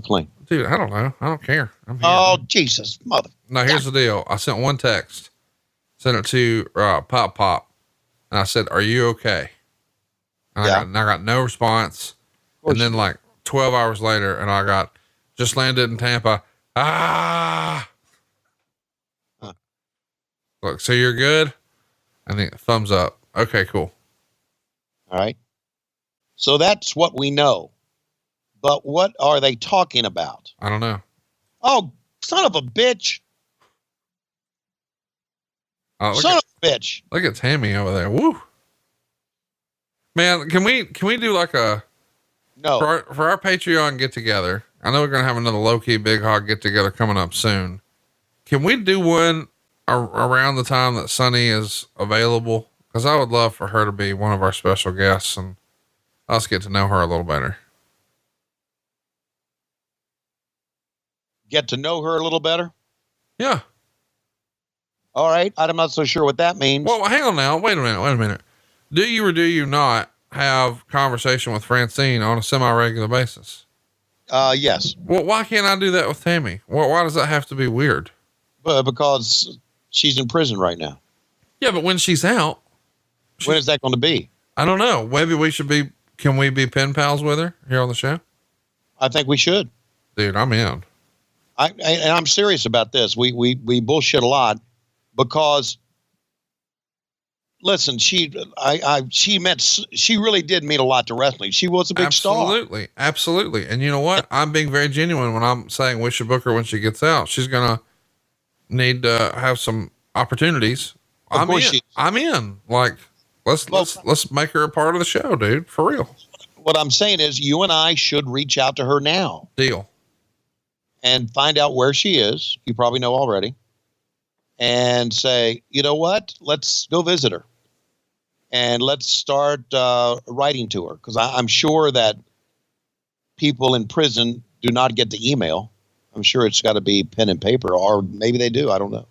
plane? Dude, I don't know. I don't care. I'm here. Oh, Jesus, mother. Now here's the deal. I sent one text, sent it to Pop, and I said, "Are you okay?" And I got no response. And then like 12 hours later, and I got, "Just landed in Tampa." Huh. Look, so you're good? I think thumbs up. Okay, cool. All right. So that's what we know. But what are they talking about? I don't know. Oh, son of a bitch. Son of a bitch. Look at Tammy over there. Woo. Man, can we do like a, no, for our Patreon get together? I know we're going to have another low key big hog get together coming up soon. Can we do one around the time that Sunny is available? Cause I would love for her to be one of our special guests. And Let's get to know her a little better. Get to know her a little better. Yeah. All right. I'm not so sure what that means. Well, hang on now. Wait a minute. Do you or do you not have conversation with Francine on a semi-regular basis? Yes. Well, why can't I do that with Tammy? Why does that have to be weird? Because she's in prison right now. Yeah, but when she's out, when is that going to be? I don't know. Maybe can we be pen pals with her here on the show? I think we should. Dude, I'm in. And I'm serious about this. We bullshit a lot because listen, she really did mean a lot to wrestling. She was a big star. Absolutely. And you know what? I'm being very genuine when I'm saying we should book her when she gets out. She's going to need to have some opportunities. I'm in. Like, let's make her a part of the show, dude. For real. What I'm saying is you and I should reach out to her now. Deal. And find out where she is. You probably know already. And say, you know what? Let's go visit her. And let's start writing to her. Because I'm sure that people in prison do not get the email. I'm sure it's got to be pen and paper. Or maybe they do. I don't know.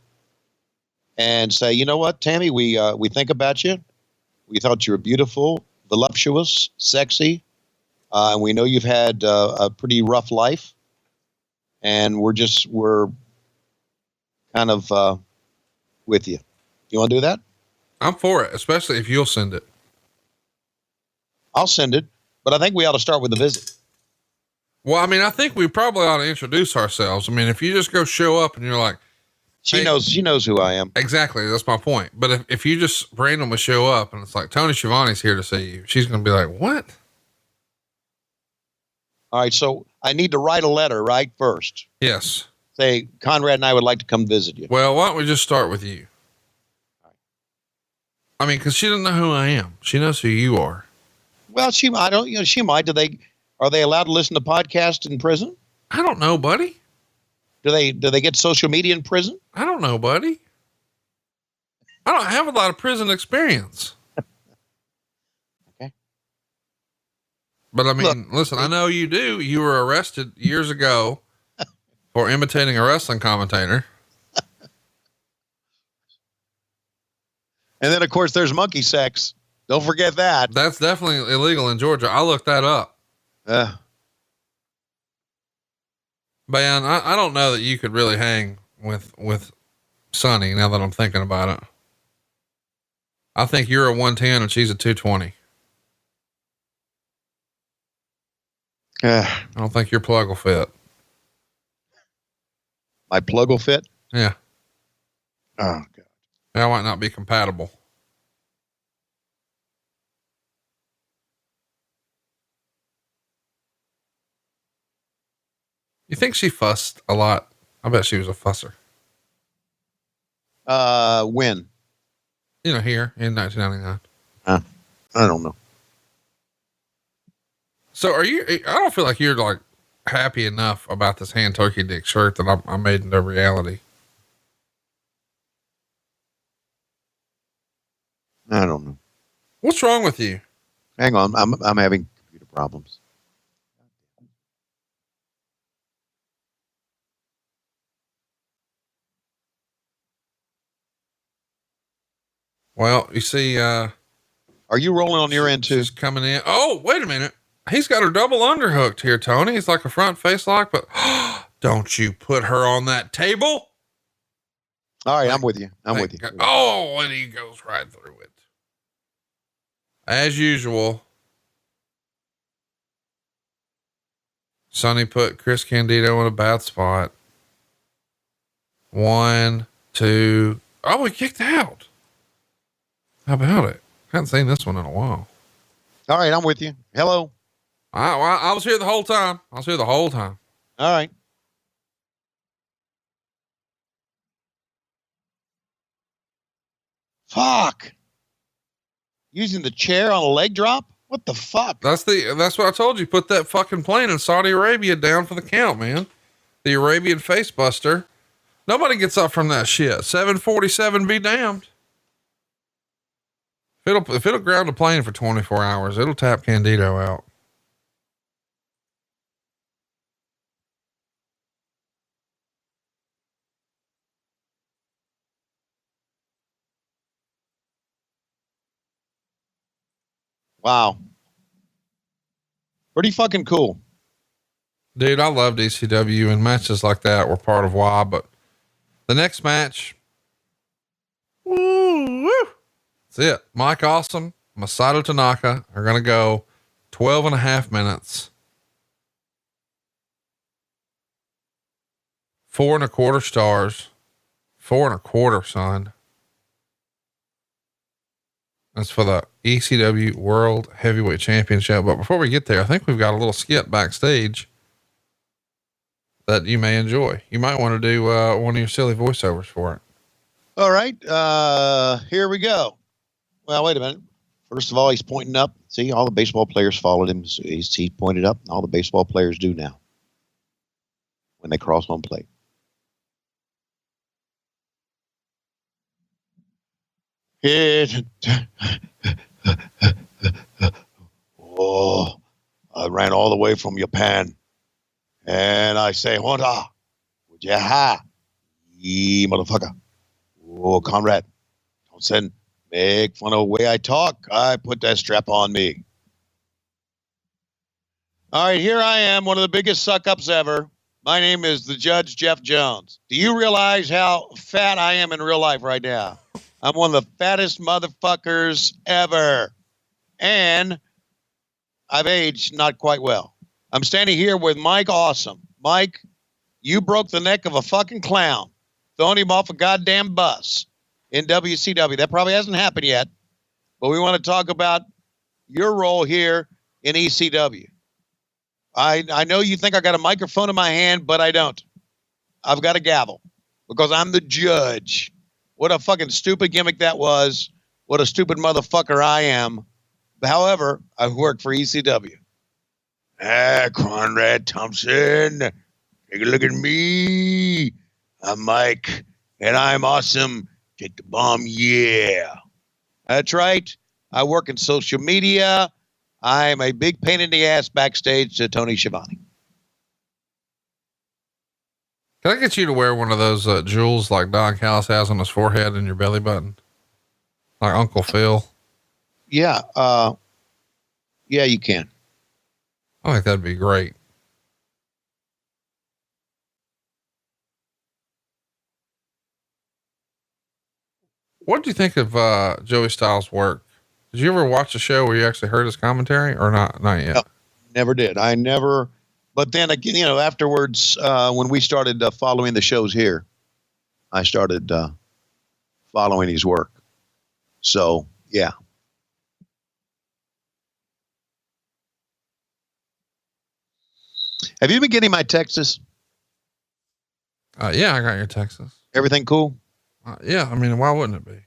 And say, you know what, Tammy? We think about you. We thought you were beautiful, voluptuous, sexy. And we know you've had a pretty rough life. And we're kind of with you. You want to do that? I'm for it, especially if you'll send it. I'll send it, but I think we ought to start with the visit. Well, I mean, I think we probably ought to introduce ourselves. I mean, if you just go show up and you're like, she knows who I am. Exactly. That's my point. But if you just randomly show up and it's like, Tony Schiavone's here to see you, she's going to be like, what? All right. So I need to write a letter, right? First. Yes. Say, Conrad and I would like to come visit you. Well, why don't we just start with you? I mean, cause she doesn't know who I am. She knows who you are. Well, she might. Are they allowed to listen to podcasts in prison? I don't know, buddy. Do they get social media in prison? I don't know, buddy. I don't have a lot of prison experience. Okay. But I mean, listen, I know you do. You were arrested years ago for imitating a wrestling commentator. And then, of course, there's monkey sex. Don't forget that. That's definitely illegal in Georgia. I looked that up. Man, I don't know that you could really hang with Sonny now that I'm thinking about it. I think you're a 110 and she's a 220. I don't think your plug will fit. My plug will fit? Yeah. Oh, God. That might not be compatible. You think she fussed a lot? I bet she was a fusser. When? Here in 1999. I don't know. So I don't feel like you're like happy enough about this hand turkey dick shirt that I made into reality. I don't know. What's wrong with you? Hang on. I'm having computer problems. Well, you see, are you rolling on your end too? She's coming in. Oh, wait a minute. He's got her double underhooked here, Tony. He's like a front face lock, but don't you put her on that table. All right. I'm with you. I'm with you. Oh, and he goes right through it. As usual. Sonny put Chris Candido in a bad spot. 1, 2. Oh, he kicked out. How about it? Haven't seen this one in a while. All right. I'm with you. Hello. I was here the whole time. All right. Fuck. Using the chair on a leg drop? What the fuck? That's what I told you. Put that fucking plane in Saudi Arabia down for the count, man. The Arabian face buster. Nobody gets up from that shit. 747 be damned. If it'll ground a plane for 24 hours, it'll tap Candido out. Wow. Pretty fucking cool. Dude, I loved ECW, and matches like that were part of why, but the next match, woo, that's it. Mike Awesome, Masato Tanaka are going to go 12 and a half minutes. 4.25 stars. 4.25, son. That's for the ECW World Heavyweight Championship. But before we get there, I think we've got a little skit backstage that you may enjoy. You might want to do one of your silly voiceovers for it. All right. Here we go. Well, wait a minute. First of all, he's pointing up. See, all the baseball players followed him. So he pointed up. All the baseball players do now when they cross home plate. Oh, I ran all the way from Japan. And I say, Honda, Jaha, ye motherfucker. Oh, Conrad, don't make fun of the way I talk. I put that strap on me. All right, here I am, one of the biggest suck-ups ever. My name is the Judge Jeff Jones. Do you realize how fat I am in real life right now? I'm one of the fattest motherfuckers ever. And I've aged not quite well. I'm standing here with Mike Awesome. Mike, you broke the neck of a fucking clown, throwing him off a goddamn bus in WCW. That probably hasn't happened yet, but we want to talk about your role here in ECW. I know you think I got a microphone in my hand, but I don't. I've got a gavel because I'm the judge. What a fucking stupid gimmick that was. What a stupid motherfucker I am. However, I work for ECW. Conrad Thompson, take a look at me. I'm Mike, and I'm awesome. Take the bomb, yeah. That's right. I work in social media. I'm a big pain in the ass backstage to Tony Schiavone. Can I get you to wear one of those jewels like Don Callis has on his forehead and your belly button? Like Uncle Phil? Yeah. Yeah, you can. I think that'd be great. What did you think of Joey Styles' work? Did you ever watch a show where you actually heard his commentary or not? Not yet. No, never did. I never. But then again, afterwards, when we started following the shows here, I started following his work. So, yeah. Have you been getting my texts? Yeah, I got your texts. Everything cool? Yeah. I mean, why wouldn't it be?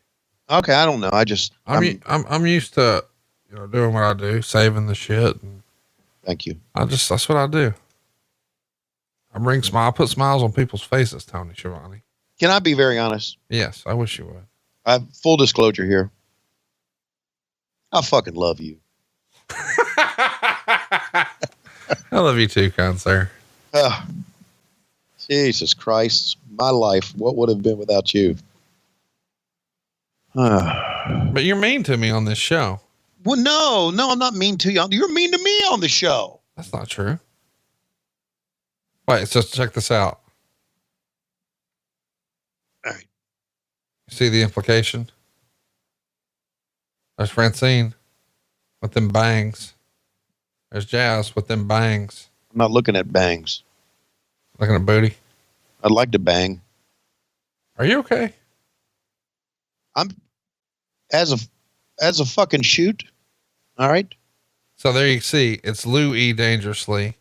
Okay. I don't know. I'm used to, doing what I do, saving the shit. And thank you. that's what I do. I put smiles on people's faces, Tony Schiavone. Can I be very honest? Yes. I wish you would. I have full disclosure here. I fucking love you. I love you too, kind sir. Jesus Christ. My life. What would have been without you? But you're mean to me on this show. Well, no, I'm not mean to you. You're mean to me on the show. That's not true. Wait, so check this out. All right. See the implication? There's Francine with them bangs. There's Jazz with them bangs. I'm not looking at bangs. Looking at booty. I'd like to bang. Are you okay? I'm as a fucking shoot. All right. So there you see, it's Lou E. Dangerously.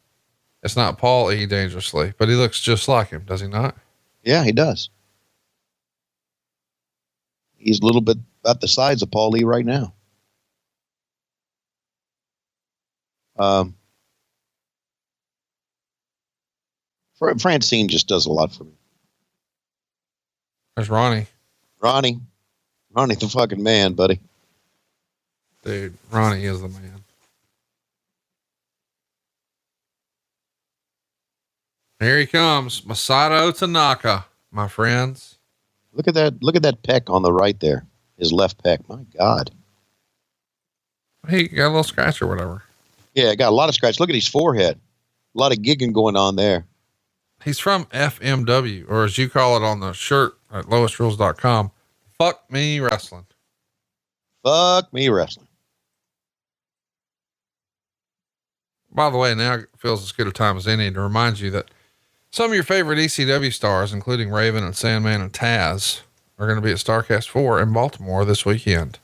It's not Paul E. Dangerously, but he looks just like him, does he not? Yeah, he does. He's a little bit about the size of Paul E. right now. Francine just does a lot for me. There's Ronnie. Ronnie the fucking man, buddy. Dude, Ronnie is the man. Here he comes. Masato Tanaka, my friends. Look at that. Look at that pec on the right there. His left pec. My God. He got a little scratch or whatever. Yeah, got a lot of scratch. Look at his forehead. A lot of gigging going on there. He's from FMW, or as you call it on the shirt at lowestrules.com. Fuck me wrestling. Fuck me wrestling. By the way, now it feels as good a time as any to remind you that some of your favorite ECW stars, including Raven and Sandman and Taz, are going to be at StarCast 4 in Baltimore this weekend.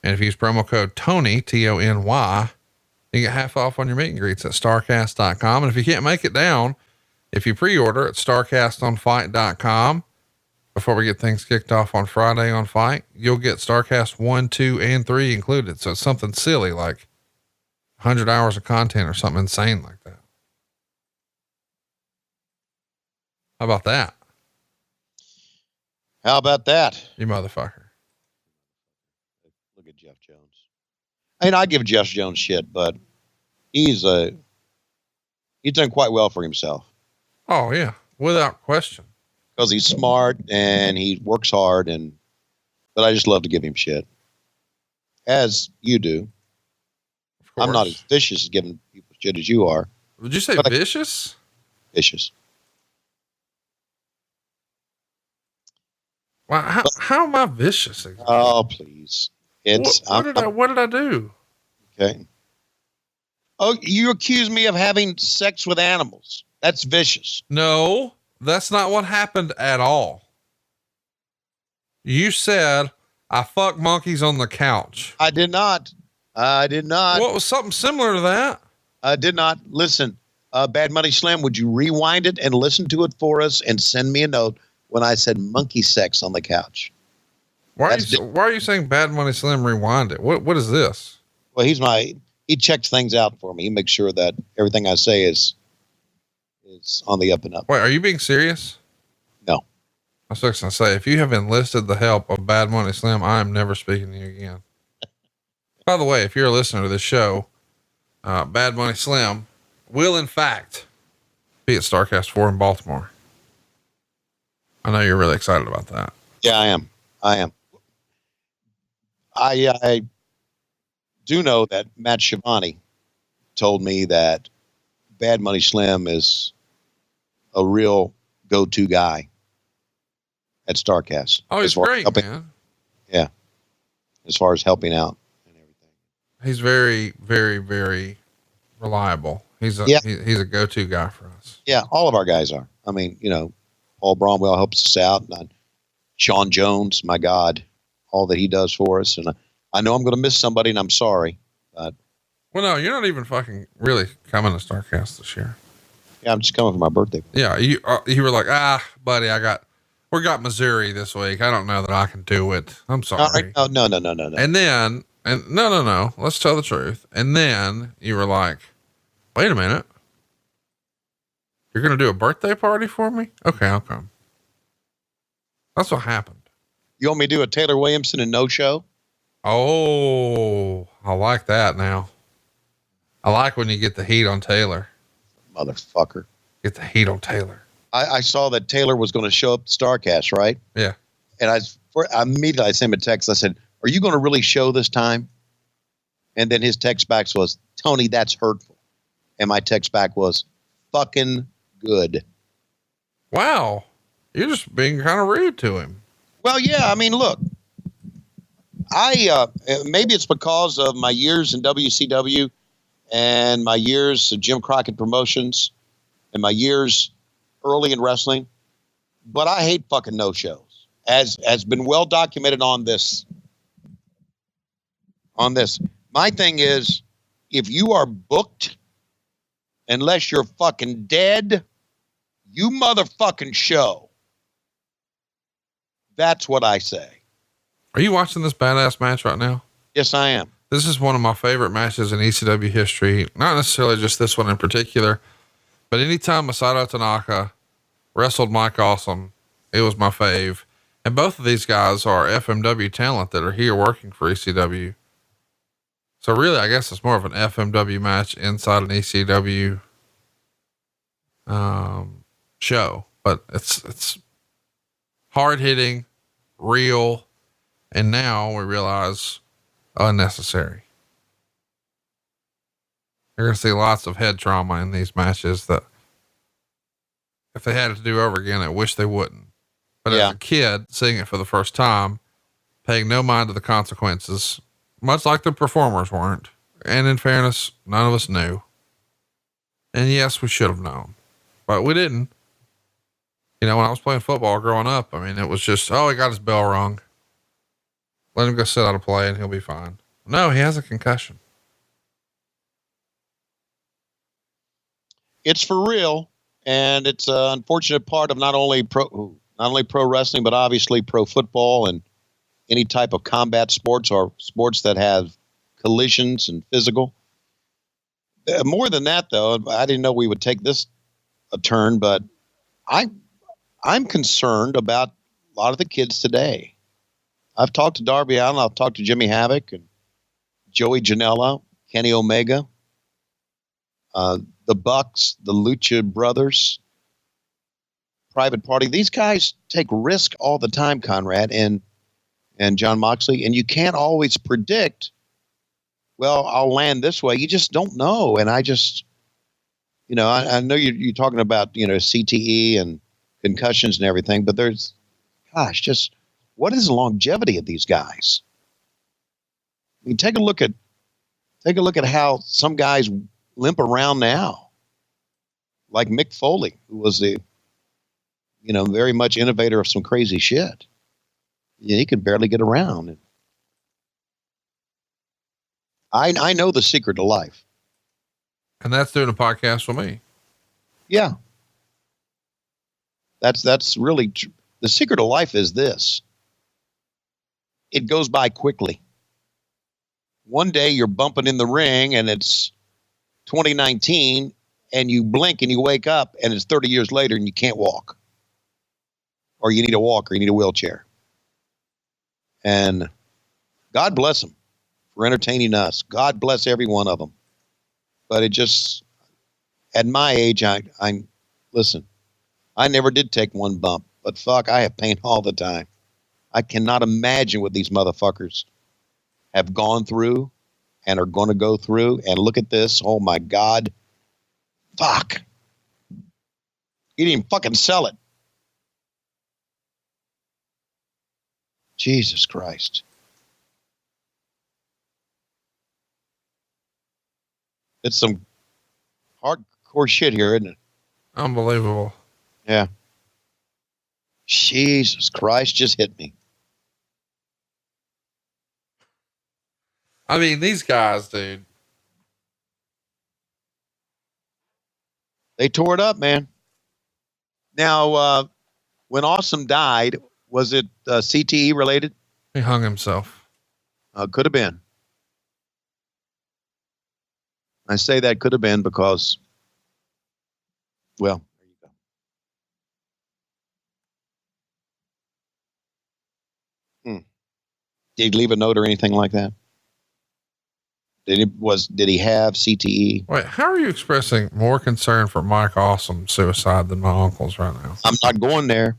And if you use promo code Tony, Tony, you get half off on your meet and greets at starcast.com. And if you can't make it down, if you pre-order at starcastonfight.com, before we get things kicked off on Friday on Fight, you'll get StarCast 1, 2, and 3 included. So it's something silly like 100 hours of content or something insane like that. How about that? How about that? You motherfucker. Look at Jeff Jones. And I give Jeff Jones shit, but he's done quite well for himself. Oh yeah. Without question. Because he's smart and he works hard, but I just love to give him shit. As you do. I'm not as vicious as giving people shit as you are. Would you say vicious? Vicious. Wow, how am I vicious? Exactly? Oh, please. What did I do? Okay. Oh, you accuse me of having sex with animals. That's vicious. No, that's not what happened at all. You said I fuck monkeys on the couch. I did not. What was something similar to that? I did not. Listen, Bad Money Slim, would you rewind it and listen to it for us and send me a note when I said monkey sex on the couch? Why are you saying Bad Money Slim rewind it? What is this? Well, he checks things out for me. He makes sure that everything I say is on the up and up. Wait, are you being serious? No. I was just going to say, if you have enlisted the help of Bad Money Slim, I am never speaking to you again. By the way, if you're a listener to this show, Bad Money Slim will in fact be at StarCast 4 in Baltimore. I know you're really excited about that. Yeah, I am. I do know that Matt Schiavone told me that Bad Money Slim is a real go-to guy at StarCast. Oh, he's great, man. Yeah. As far as helping out and everything. He's very, very, very reliable. He's a go-to guy for us. Yeah. All of our guys are. I mean, Paul Bromwell helps us out, and Sean Jones, my God, all that he does for us. And I know I'm going to miss somebody, and I'm sorry, but. Well, no, you're not even fucking really coming to StarCast this year. Yeah. I'm just coming for my birthday. Yeah. You were like, buddy, we got Missouri this week. I don't know that I can do it. I'm sorry. No. And no, let's tell the truth. And then you were like, wait a minute. You're going to do a birthday party for me? Okay, I'll come. That's what happened. You want me to do a Taylor Williamson and no show? Oh, I like that now. I like when you get the heat on Taylor. Motherfucker. Get the heat on Taylor. I saw that Taylor was going to show up at StarCast, right? Yeah. And I immediately sent him a text. I said, are you going to really show this time? And then his text back was, Tony, that's hurtful. And my text back was, fucking good. Wow. You're just being kind of rude to him. Well, yeah. I mean, look, maybe it's because of my years in WCW and my years of Jim Crockett Promotions and my years early in wrestling, but I hate fucking no-shows, as has been well documented on this. My thing is, if you are booked, unless you're fucking dead, you motherfucking show. That's what I say. Are you watching this badass match right now? Yes, I am. This is one of my favorite matches in ECW history. Not necessarily just this one in particular, but anytime Masato Tanaka wrestled Mike Awesome, it was my fave. And both of these guys are FMW talent that are here working for ECW. So really, I guess it's more of an FMW match inside an ECW show, but it's hard hitting, real, and now we realize unnecessary. You're going to see lots of head trauma in these matches that if they had it to do over again, I wish they wouldn't. But as a kid seeing it for the first time, paying no mind to the consequences, much like the performers weren't. And in fairness, none of us knew. And yes, we should have known, but we didn't. You know, when I was playing football growing up, I mean, it was just, oh, he got his bell rung. Let him go sit out a play and he'll be fine. No, he has a concussion. It's for real. And it's an unfortunate part of not only pro wrestling, but obviously pro football and any type of combat sports or sports that have collisions and physical. More than that, though, I didn't know we would take this a turn, but I'm concerned about a lot of the kids today. I've talked to Darby Allin, I've talked to Jimmy Havoc and Joey Janela, Kenny Omega, the Bucks, the Lucha Brothers, Private Party. These guys take risk all the time, Conrad and John Moxley, and you can't always predict, well, I'll land this way. You just don't know. And I just, you know, I know you're talking about, you know, CTE and concussions and everything, but there's, gosh, just what is the longevity of these guys? I mean, take a look at how some guys limp around now, like Mick Foley, who was the, you know, very much innovator of some crazy shit. Yeah, he could barely get around. I know the secret to life. And that's doing a podcast with me. Yeah. That's really tr- the secret of life is this. It goes by quickly. One day you're bumping in the ring and it's 2019 and you blink and you wake up and it's 30 years later and you can't walk. Or you need a walker, you need a wheelchair. And God bless them for entertaining us. God bless every one of them. But it just, at my age, I listen, I never did take one bump, but fuck, I have pain all the time. I cannot imagine what these motherfuckers have gone through and are going to go through. And look at this. Oh my God. Fuck. You didn't even fucking sell it. Jesus Christ. It's some hardcore shit here, isn't it? Unbelievable. Yeah. Jesus Christ just hit me. I mean, these guys, dude. They tore it up, man. Now, when Awesome died, was it CTE related? He hung himself. Could have been. I say that could have been because, well, there you go. Did he leave a note or anything like that? Did he have CTE? Wait, how are you expressing more concern for Mike Awesome's suicide than my uncle's right now? I'm not going there.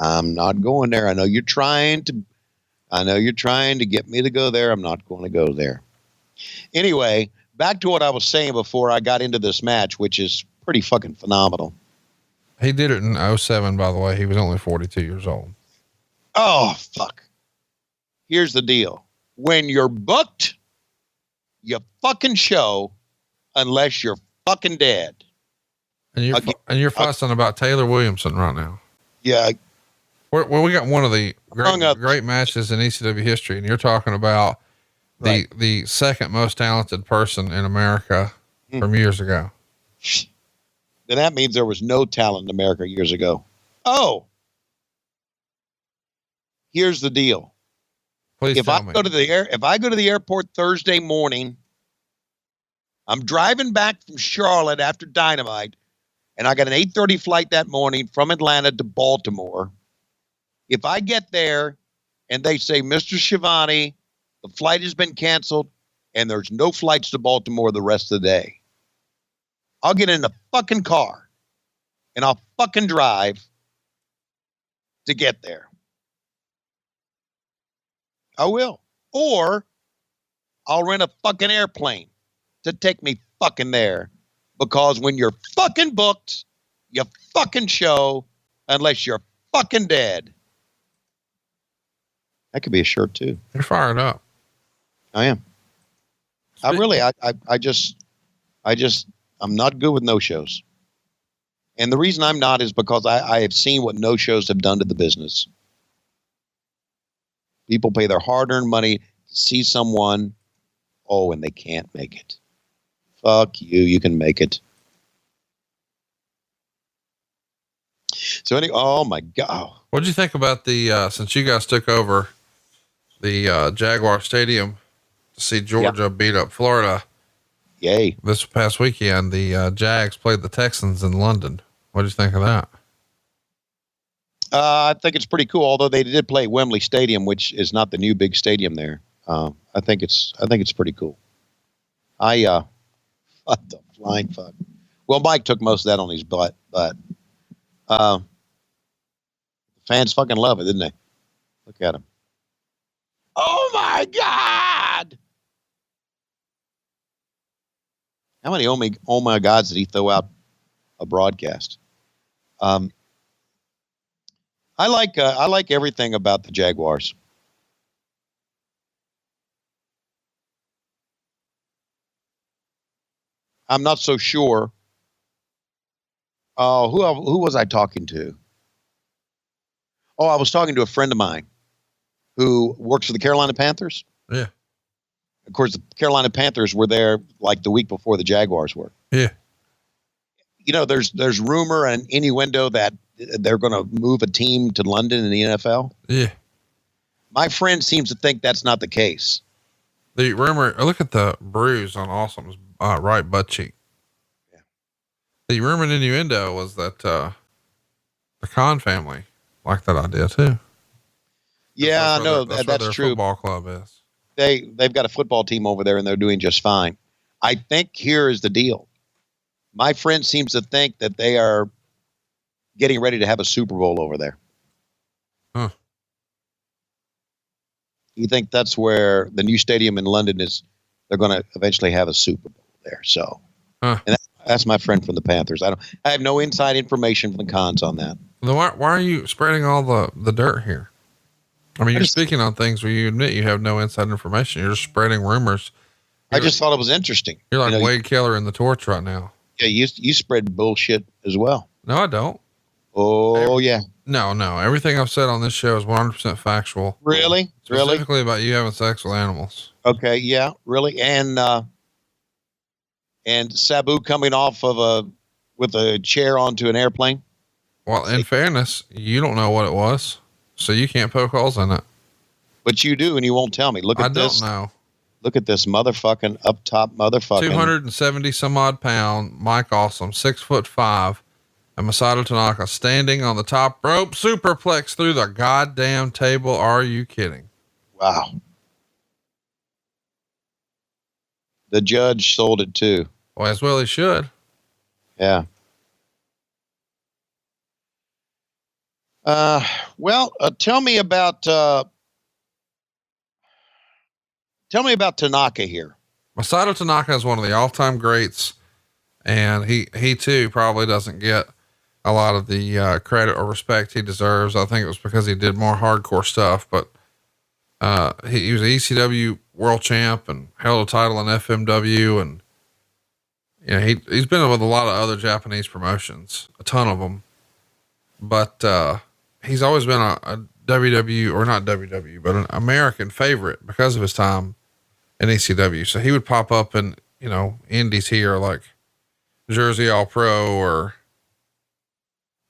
I know you're trying to get me to go there. I'm not going to go there. Anyway, back to what I was saying before I got into this match, which is pretty fucking phenomenal. He did it in 2007, by the way. He was only 42 years old. Oh, fuck. Here's the deal. When you're booked, you fucking show unless you're fucking dead. And you're fussing about Taylor Williamson right now. Yeah. Well, we got one of the great matches in ECW history, and you're talking about the second most talented person in America from years ago. Then that means there was no talent in America years ago. Oh, here's the deal. Please if I go to the airport Thursday morning, I'm driving back from Charlotte after Dynamite, and I got an 8:30 flight that morning from Atlanta to Baltimore. If I get there and they say, Mr. Schiavone, the flight has been canceled and there's no flights to Baltimore the rest of the day, I'll get in the fucking car and I'll fucking drive to get there. I will. Or I'll rent a fucking airplane to take me fucking there. Because when you're fucking booked, you fucking show unless you're fucking dead. That could be a shirt too. You're fired up. I am. I'm not good with no-shows. And the reason I'm not is because I have seen what no-shows have done to the business. People pay their hard-earned money to see someone, and they can't make it. Fuck you, you can make it. So oh my God. What'd you think about since you guys took over the Jaguar Stadium to see Georgia beat up Florida? Yay. This past weekend, the Jags played the Texans in London. What did you think of that? I think it's pretty cool, although they did play Wembley Stadium, which is not the new big stadium there. I think it's pretty cool. What the flying fuck. Well, Mike took most of that on his butt, but fans fucking love it, didn't they? Look at him. Oh my God! How many oh my gods did he throw out a broadcast? I like everything about the Jaguars. I'm not so sure. Who was I talking to? I was talking to a friend of mine who works for the Carolina Panthers. Yeah. Of course, the Carolina Panthers were there like the week before the Jaguars were. Yeah. You know, there's rumor and innuendo that they're going to move a team to London in the NFL. Yeah. My friend seems to think that's not the case. The rumor, look at the bruise on Awesome's right butt cheek. Yeah. The rumor and innuendo was that the Khan family liked that idea too. Yeah, no, that's true. Football club is. They've got a football team over there and they're doing just fine. I think here is the deal. My friend seems to think that they are getting ready to have a Super Bowl over there. Huh. You think that's where the new stadium in London is? They're going to eventually have a Super Bowl there. So, and that's my friend from the Panthers. I have no inside information from the Cons on that. Then why are you spreading all the dirt here? I mean, you're speaking on things where you admit you have no inside information. You're just spreading rumors. I just thought it was interesting. You're like Wade Keller in the Torch right now. Yeah, you spread bullshit as well. No, I don't. Oh, yeah. No. Everything I've said on this show is 100% factual. Really? Specifically about you having sex with animals. Okay. Yeah, really. And Sabu coming off with a chair onto an airplane. Well, in fairness, you don't know what it was, so you can't poke holes in it. But you do, and you won't tell me. Look at this. I don't know. Look at this motherfucking up top motherfucking 270 some odd pound Mike Awesome, 6'5", and Masato Tanaka standing on the top rope, superplex through the goddamn table. Are you kidding? Wow. The judge sold it too. Well, as well he should. Yeah. Tell me about Tanaka here. Masato Tanaka is one of the all-time greats, and he too probably doesn't get a lot of the credit or respect he deserves. I think it was because he did more hardcore stuff, but he was an ECW world champ and held a title in FMW, and he's been with a lot of other Japanese promotions, a ton of them, but he's always been a WW, or not WW, but an American favorite because of his time in ECW. So he would pop up in, indies here, like Jersey All Pro or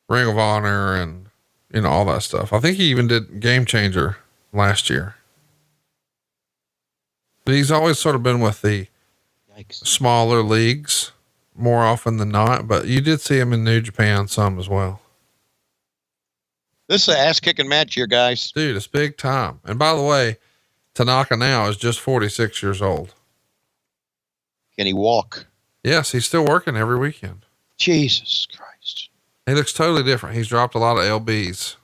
Ring of Honor and, all that stuff. I think he even did Game Changer last year. But he's always sort of been with the smaller leagues more often than not, but you did see him in New Japan some as well. This is an ass-kicking match here, guys. Dude, it's big time. And by the way, Tanaka now is just 46 years old. Can he walk? Yes, he's still working every weekend. Jesus Christ. He looks totally different. He's dropped a lot of LBs.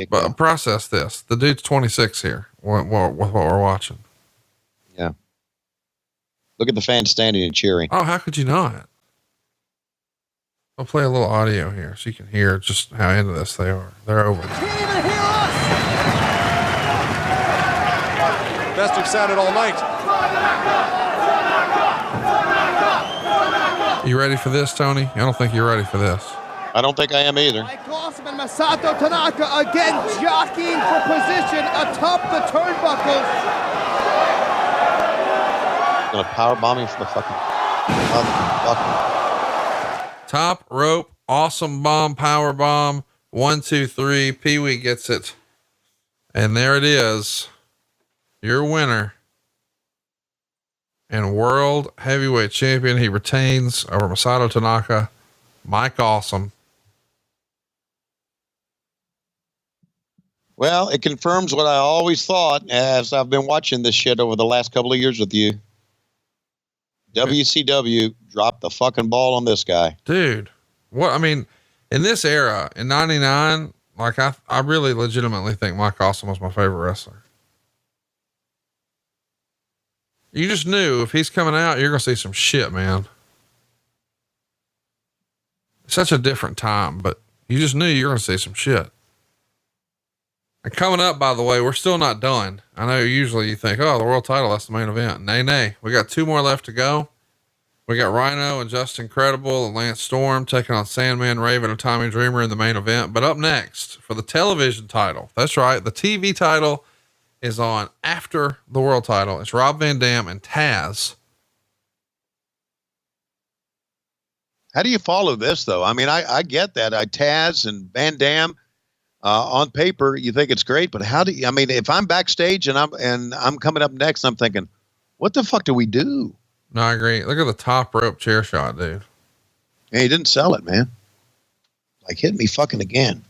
But process this. The dude's 26 here with what we're watching. Yeah. Look at the fans standing and cheering. Oh, how could you not? I'll play a little audio here so you can hear just how into this they are. They're over. Best excited all night. You ready for this, Tony? I don't think you're ready for this. I don't think I am either. Mike Awesome and Masato Tanaka again jockeying for position atop the turnbuckles. Gonna powerbomb him from the fucking Top rope, awesome bomb, power bomb. 1, 2, 3. Pee Wee gets it. And there it is. Your winner and world heavyweight champion. He retains over Masato Tanaka, Mike Awesome. Well, it confirms what I always thought as I've been watching this shit over the last couple of years with you. WCW dropped the fucking ball on this guy. Dude, what, I mean, in this era, in 99, like I really legitimately think Mike Awesome was my favorite wrestler. You just knew if he's coming out, you're going to see some shit, man. Such a different time, but you just knew you're going to see some shit. And coming up, by the way, we're still not done. I know usually you think, oh, the world title, that's the main event. Nay. We got 2 more left to go. We got Rhino and Justin Credible and Lance Storm taking on Sandman, Raven, and Tommy Dreamer in the main event. But up next for the television title, that's right, the TV title is on after the world title. It's Rob Van Dam and Taz. How do you follow this though? I mean, I get that. Taz and Van Dam, on paper, you think it's great, but how do you, I mean, if I'm backstage and I'm coming up next, I'm thinking, what the fuck do we do? No, I agree. Look at the top rope chair shot, dude. Hey, he didn't sell it, man. Like, hit me fucking again.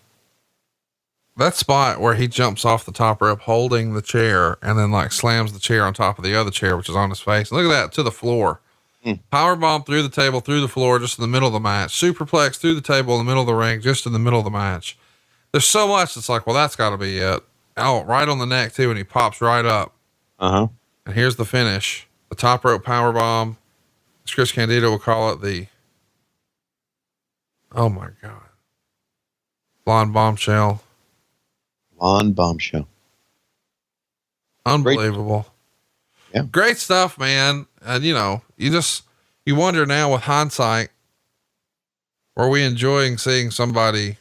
That spot where he jumps off the top rope holding the chair and then like slams the chair on top of the other chair, which is on his face. Look at that, to the floor. Power bomb through the table, through the floor, just in the middle of the match. Superplex through the table in the middle of the ring, just in the middle of the match. There's so much. It's like, well, that's gotta be it. Oh, right on the neck too. And he pops right up. And here's the finish. The top rope power bomb. As Chris Candido will call it, the, oh my God. Blonde bombshell. Blonde bombshell. Unbelievable. Yeah. Great stuff, man. And you know, you wonder now with hindsight, were we enjoying seeing somebody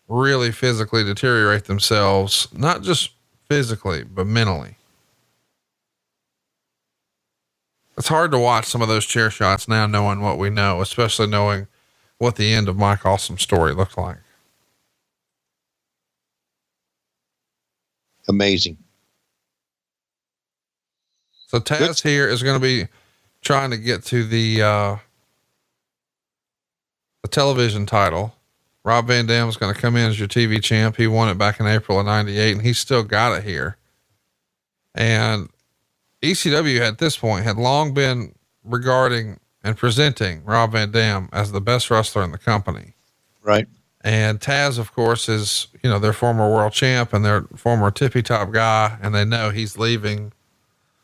really physically deteriorate themselves? Not just physically, but mentally. It's hard to watch some of those chair shots now, knowing what we know, especially knowing what the end of Mike Awesome's story looked like. Amazing. So Taz here is going to be trying to get to the television title. Rob Van Dam is going to come in as your TV champ. He won it back in April of 98 and he's still got it here. And ECW at this point had long been regarding and presenting Rob Van Dam as the best wrestler in the company. Right. And Taz, of course, is, you know, their former world champ and their former tippy top guy, and they know he's leaving.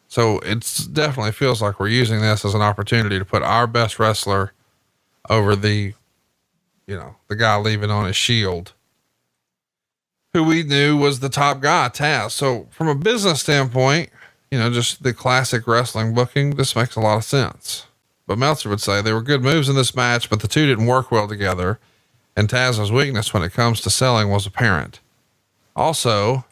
So it's definitely feels like we're using this as an opportunity to put our best wrestler over the, you know, the guy leaving on his shield, who we knew was the top guy, Taz. So from a business standpoint, you know, just the classic wrestling booking, this makes a lot of sense. But Meltzer would say there were good moves in this match, but the two didn't work well together. And Taz's weakness when it comes to selling was apparent. Also,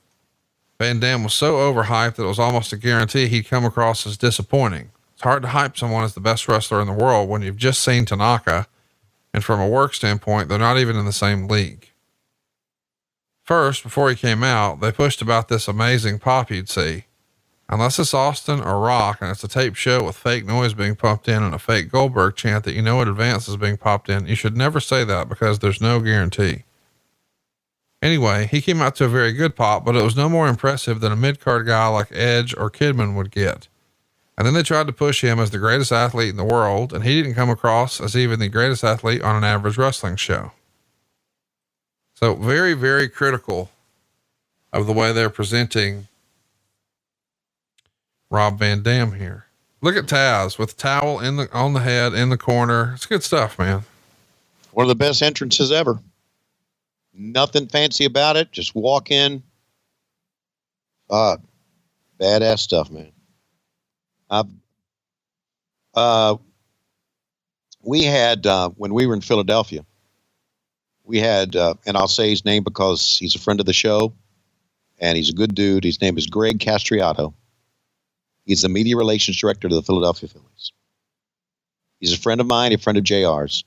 Van Dam was so overhyped that it was almost a guarantee he'd come across as disappointing. It's hard to hype someone as the best wrestler in the world when you've just seen Tanaka. And from a work standpoint, they're not even in the same league. First, before he came out, they pushed about this amazing pop you'd see. Unless it's Austin or Rock and it's a tape show with fake noise being pumped in and a fake Goldberg chant that you know in advance is being popped in, you should never say that because there's no guarantee. Anyway, he came out to a very good pop, but it was no more impressive than a mid-card guy like Edge or Kidman would get. And then they tried to push him as the greatest athlete in the world, and he didn't come across as even the greatest athlete on an average wrestling show. So very, very critical of the way they're presenting Rob Van Dam here. Look at Taz with the towel on the head in the corner. It's good stuff, man. One of the best entrances ever. Nothing fancy about it. Just walk in. Badass stuff, man. We had, when we were in Philadelphia, we had, and I'll say his name because he's a friend of the show and he's a good dude. His name is Greg Castriato. He's the media relations director of the Philadelphia Phillies. He's a friend of mine, a friend of JR's.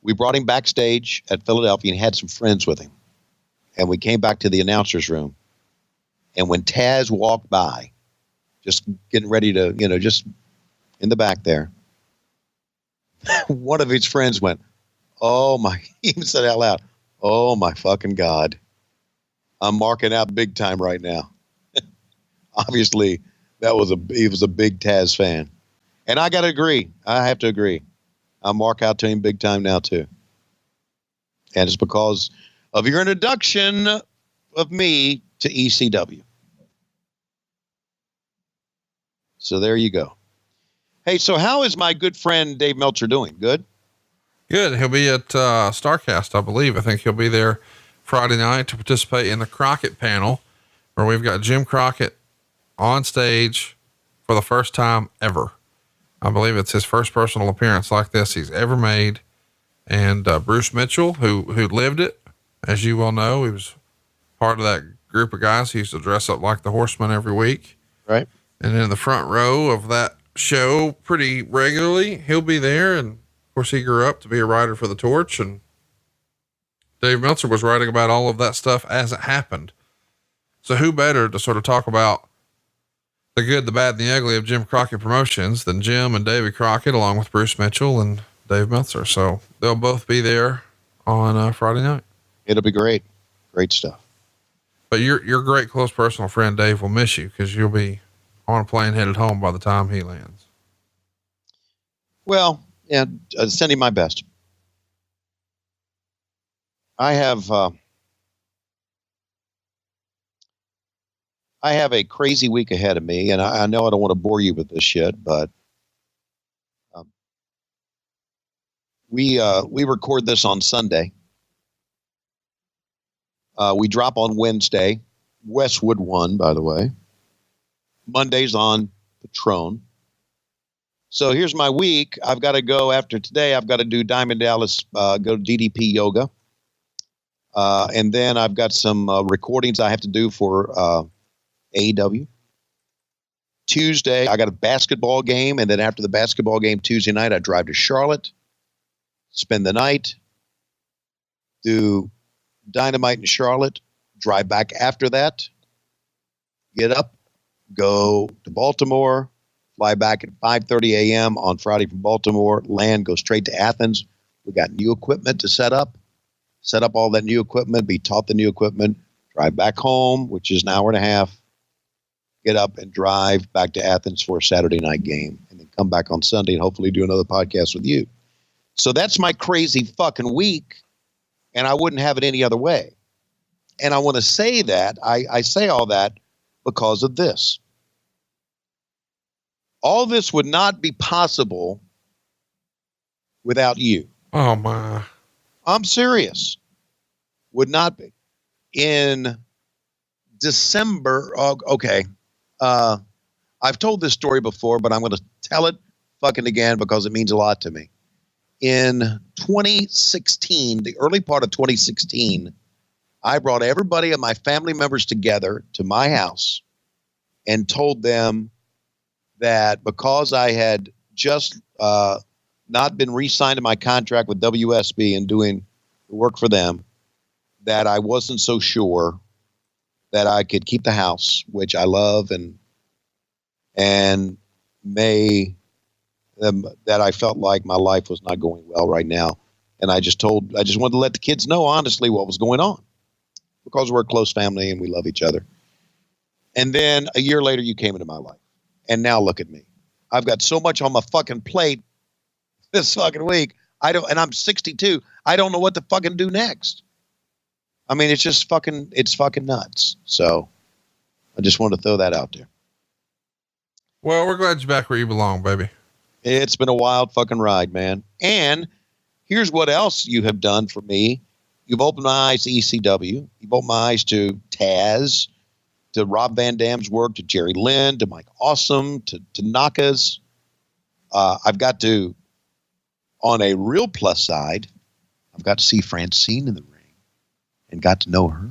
We brought him backstage at Philadelphia and had some friends with him. And we came back to the announcer's room. And when Taz walked by, just getting ready to, just in the back there, one of his friends went, "Oh my," he even said out loud, "Oh my fucking God. I'm marking out big time right now." Obviously, he was a big Taz fan. And I got to agree. I have to agree. I'll mark out to him big time now too. And it's because of your introduction of me to ECW. So there you go. Hey, so how is my good friend Dave Meltzer doing? Good? Good. He'll be at StarCast, I believe. I think he'll be there Friday night to participate in the Crockett panel, where we've got Jim Crockett on stage for the first time ever. I believe it's his first personal appearance like this he's ever made. And Bruce Mitchell, who lived it, as you well know, he was part of that group of guys who used to dress up like the Horseman every week. Right. And in the front row of that show pretty regularly, he'll be there. And of course he grew up to be a writer for the Torch, and Dave Meltzer was writing about all of that stuff as it happened. So who better to sort of talk about the good, the bad, and the ugly of Jim Crockett Promotions than Jim and Davey Crockett, along with Bruce Mitchell and Dave Meltzer. So they'll both be there on Friday night. It'll be great. Great stuff. But your great close personal friend, Dave, will miss you because you'll be on a plane headed home by the time he lands. Well, yeah, send him my best. I have a crazy week ahead of me, and I know I don't want to bore you with this shit, but we record this on Sunday. We drop on Wednesday. Westwood won, by the way. Monday's on Patron. So here's my week. I've got to go after today. I've got to do Diamond Dallas, go to DDP Yoga. And then I've got some recordings I have to do for AEW. Tuesday, I got a basketball game. And then after the basketball game Tuesday night, I drive to Charlotte, spend the night, do Dynamite in Charlotte, drive back after that, get up, go to Baltimore, fly back at 5:30 a.m. on Friday from Baltimore, land, go straight to Athens. We got new equipment to set up all that new equipment, be taught the new equipment, drive back home, which is an hour and a half, get up and drive back to Athens for a Saturday night game, and then come back on Sunday and hopefully do another podcast with you. So that's my crazy fucking week, and I wouldn't have it any other way. And I want to say that, I say all that because of this. All this would not be possible without you. Oh my. I'm serious. Would not be. In December, okay. I've told this story before, but I'm going to tell it fucking again because it means a lot to me. In 2016, the early part of 2016, I brought everybody of my family members together to my house and told them that because I had just not been re-signed to my contract with WSB and doing work for them, that I wasn't so sure that I could keep the house, which I love, and that I felt like my life was not going well right now. And I just wanted to let the kids know honestly what was going on, because we're a close family and we love each other. And then a year later, you came into my life. And now look at me. I've got so much on my fucking plate this fucking week. And I'm 62. I don't know what to fucking do next. I mean, it's just it's fucking nuts. So I just wanted to throw that out there. Well, we're glad you're back where you belong, baby. It's been a wild fucking ride, man. And here's what else you have done for me. You've opened my eyes to ECW. You've opened my eyes to Taz, to Rob Van Dam's work, to Jerry Lynn, to Mike Awesome, to Tanaka's. I've got to, on a real plus side, I've got to see Francine in the ring and got to know her.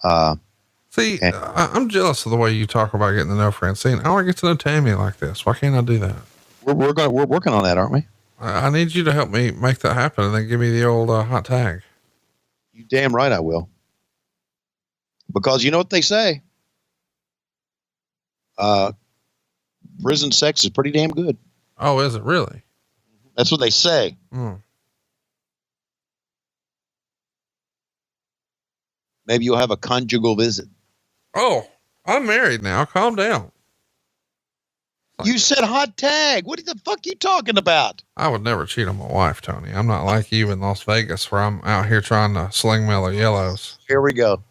I'm jealous of the way you talk about getting to know Francine. I want to get to know Tammy like this. Why can't I do that? We're working on that, aren't we? I need you to help me make that happen and then give me the old hot tag. You damn right I will. Because you know what they say? Prison sex is pretty damn good. Oh, is it really? That's what they say. Maybe you'll have a conjugal visit. Oh, I'm married now. Calm down. You said hot tag. What the fuck you talking about? I would never cheat on my wife, Tony. I'm not like you in Las Vegas where I'm out here trying to sling Miller Yellows. Here we go.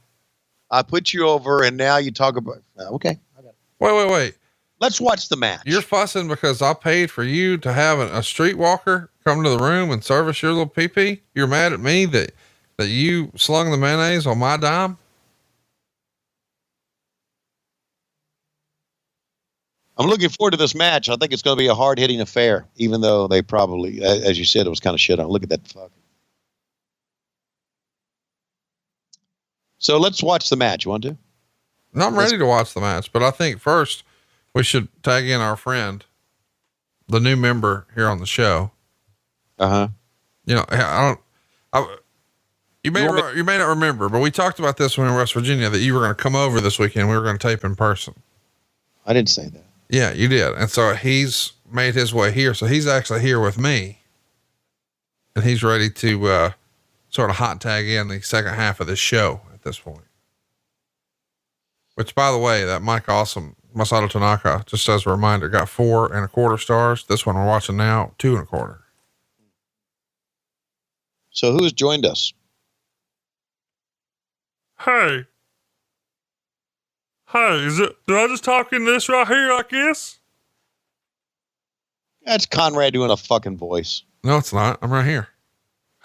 I put you over and now you talk about, okay. I got it. Wait. Let's watch the match. You're fussing because I paid for you to have a streetwalker come to the room and service your little pee-pee. You're mad at me that you slung the mayonnaise on my dime. I'm looking forward to this match. I think it's going to be a hard-hitting affair, even though they probably, as you said, it was kind of shit on. Look at that fucking. So let's watch the match. You want to? No, I'm ready to watch the match, but I think first we should tag in our friend, the new member here on the show. You know, you may not remember, but we talked about this when we were in West Virginia, that you were going to come over this weekend. We were going to tape in person. I didn't say that. Yeah, you did. And so he's made his way here. So he's actually here with me and he's ready to, sort of hot tag in the second half of this show at this point, which, by the way, that Mike Awesome, Masato Tanaka, just as a reminder, got 4.25 stars. This one we're watching now, 2.25. So who's joined us? Hey, do I just talk in this right here like this? That's Conrad doing a fucking voice. No, it's not. I'm right here.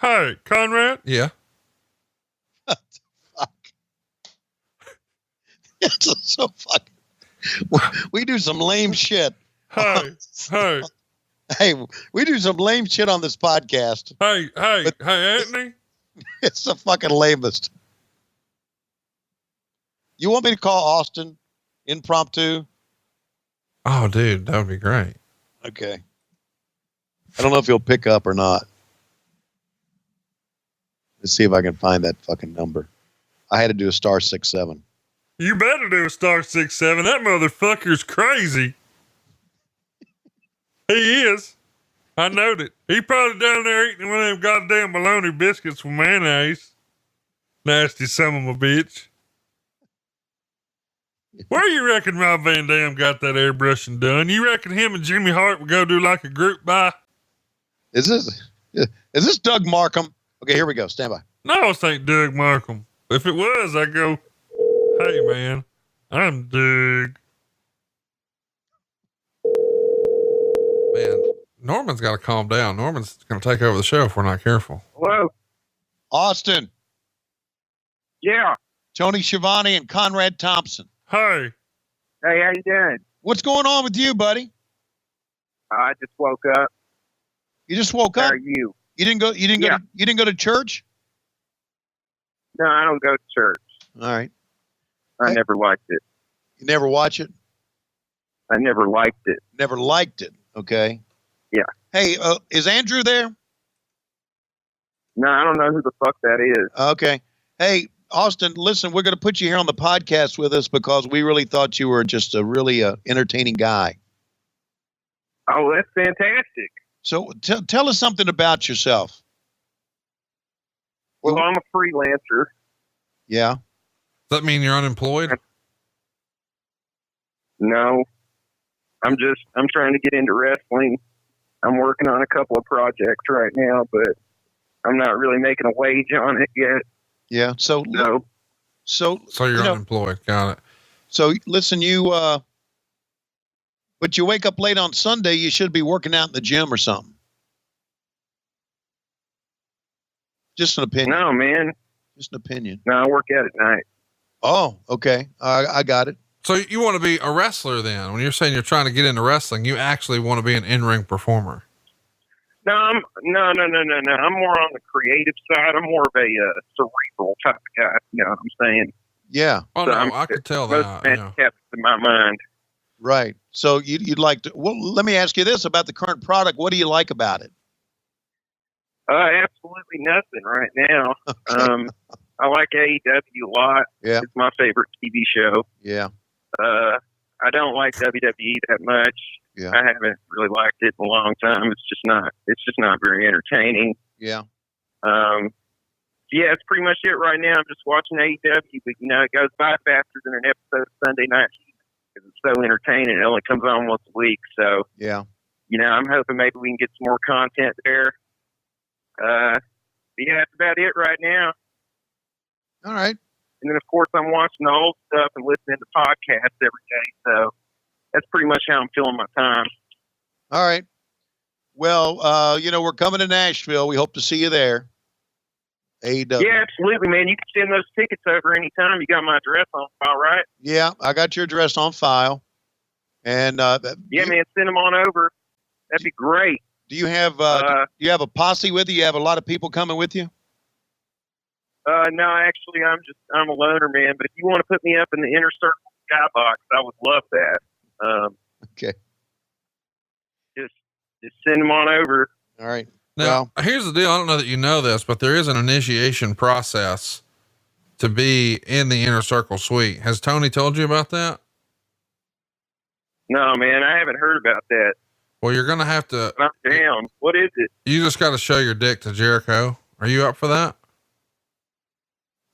Hey, Conrad? Yeah. What the fuck? It's so fucking. We do some lame shit. Hey. Hey, we do some lame shit on this podcast. Hey, Anthony. It's the fucking lamest. You want me to call Austin impromptu? Oh, dude, that would be great. Okay. I don't know if he'll pick up or not. Let's see if I can find that fucking number. I had to do a *67. You better do a *67. That motherfucker's crazy. He is. I knowed it. He probably down there eating one of them goddamn bologna biscuits with mayonnaise. Nasty son of a bitch. Where you reckon Rob Van Dam got that airbrushing done? You reckon him and Jimmy Hart would go do like a group buy? Is this Doug Markham? Okay, here we go. Stand by. No, it ain't Doug Markham. If it was, I'd go, hey man, I'm Doug. Man, Norman's got to calm down. Norman's going to take over the show if we're not careful. Hello. Austin. Yeah. Tony Schiavone and Conrad Thompson. Hey. Hey, how you doing? What's going on with you, buddy? I just woke up. You just woke up? How are you? You didn't go to church? No, I don't go to church. All right. I never liked it. You never watch it? I never liked it. Never liked it. Okay. Yeah. Hey, is Andrew there? No, I don't know who the fuck that is. Okay. Hey, Austin, listen, we're going to put you here on the podcast with us because we really thought you were just a really entertaining guy. Oh, that's fantastic. So tell us something about yourself. Well, I'm a freelancer. Yeah. Does that mean you're unemployed? No, I'm trying to get into wrestling. I'm working on a couple of projects right now, but I'm not really making a wage on it yet. Yeah. So, No. So you're unemployed. Got it. So listen, but you wake up late on Sunday, you should be working out in the gym or something. Just an opinion. No, man. Just an opinion. No, I work out at night. Oh, okay. I got it. So you want to be a wrestler then? When you're saying you're trying to get into wrestling, you actually want to be an in-ring performer. No, no. I'm more on the creative side. I'm more of a cerebral type of guy. You know what I'm saying? Yeah. Oh, So no, I could tell that. Handicapped in my mind. Right. So you'd like to, well, let me ask you this about the current product. What do you like about it? Absolutely nothing right now. Okay. I like AEW a lot. Yeah. It's my favorite TV show. Yeah. I don't like WWE that much. Yeah. I haven't really liked it in a long time. It's just not very entertaining. Yeah. Yeah, it's pretty much it right now. I'm just watching AEW, but it goes by faster than an episode of Sunday Night because it's so entertaining. It only comes on once a week. So, yeah. I'm hoping maybe we can get some more content there. But yeah, that's about it right now. All right. And then, of course, I'm watching the old stuff and listening to podcasts every day. So that's pretty much how I'm filling my time. All right. Well, we're coming to Nashville. We hope to see you there. AEW. Yeah, absolutely, man. You can send those tickets over anytime. You got my address on file, right? Yeah, I got your address on file. And man, send them on over. That'd be great. Do you have a posse with you? You have a lot of people coming with you? No, actually, I'm a loner, man. But if you want to put me up in the inner circle skybox, I would love that. Okay. Just send them on over. All right. Now, here's the deal. I don't know that you know this, but there is an initiation process to be in the inner circle suite. Has Tony told you about that? No, man, I haven't heard about that. Well, you're going to have to. I'm down. What is it? You just got to show your dick to Jericho. Are you up for that?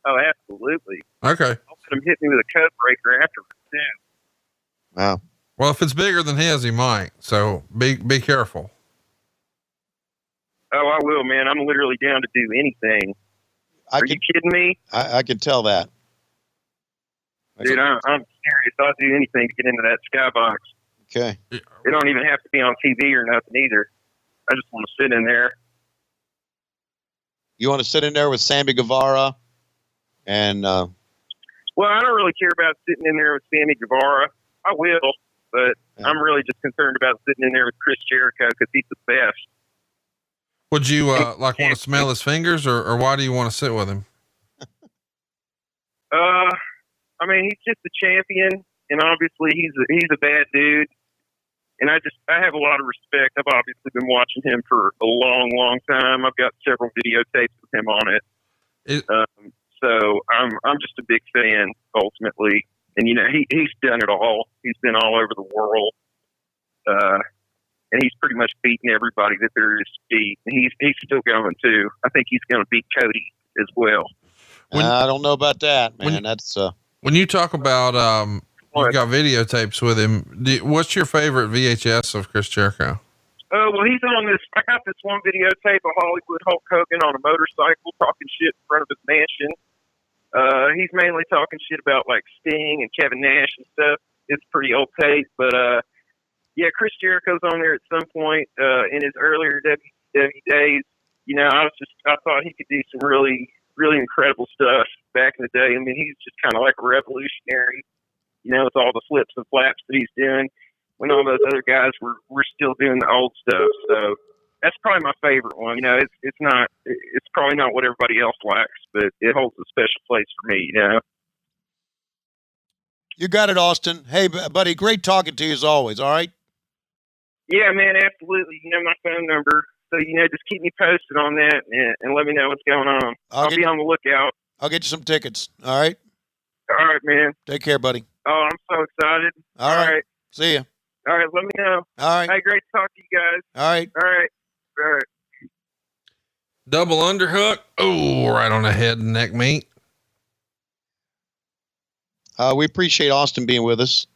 Oh, absolutely. Okay. I'll let him hit me with a code breaker afterwards, too. Wow. Well, if it's bigger than his, he might. So be careful. Oh, I will, man. I'm literally down to do anything. Are you kidding me? I can tell that. Dude, I'm serious. I'll do anything to get into that skybox. Okay. It don't even have to be on TV or nothing either. I just want to sit in there. You want to sit in there with Sammy Guevara and well, I don't really care about sitting in there with Sammy Guevara. I will, but I'm really just concerned about sitting in there with Chris Jericho because he's the best. Would you want to smell his fingers, or why do you want to sit with him? I mean, he's just a champion, and obviously he's a bad dude. And I have a lot of respect. I've obviously been watching him for a long, long time. I've got several videotapes with him on it. So I'm just a big fan ultimately. And he's done it all. He's been all over the world. And he's pretty much beaten everybody that there is to beat. And he's still going too. I think he's going to beat Cody as well. I don't know about that, man. When you talk about, you've got videotapes with him. What's your favorite VHS of Chris Jericho? Well, he's on this. I got this one videotape of Hollywood Hulk Hogan on a motorcycle talking shit in front of his mansion. He's mainly talking shit about like Sting and Kevin Nash and stuff. It's pretty old tape, but yeah, Chris Jericho's on there at some point in his earlier WWE days. I thought he could do some really, really incredible stuff back in the day. I mean, he's just kind of like a revolutionary, with all the flips and flaps that he's doing when all those other guys were still doing the old stuff. So that's probably my favorite one. It's probably not what everybody else likes, but it holds a special place for me, You got it, Austin. Hey, buddy, great talking to you as always. All right. Yeah, man, absolutely. You know my phone number. So, just keep me posted on that and let me know what's going on. I'll be on the lookout. I'll get you some tickets. All right. All right, man. Take care, buddy. Oh, I'm so excited. All right. See ya. All right. Let me know. All right. Hey, great to talk to you guys. All right. All right. All right. Double underhook. Oh, right on the head and neck meat. We appreciate Austin being with us.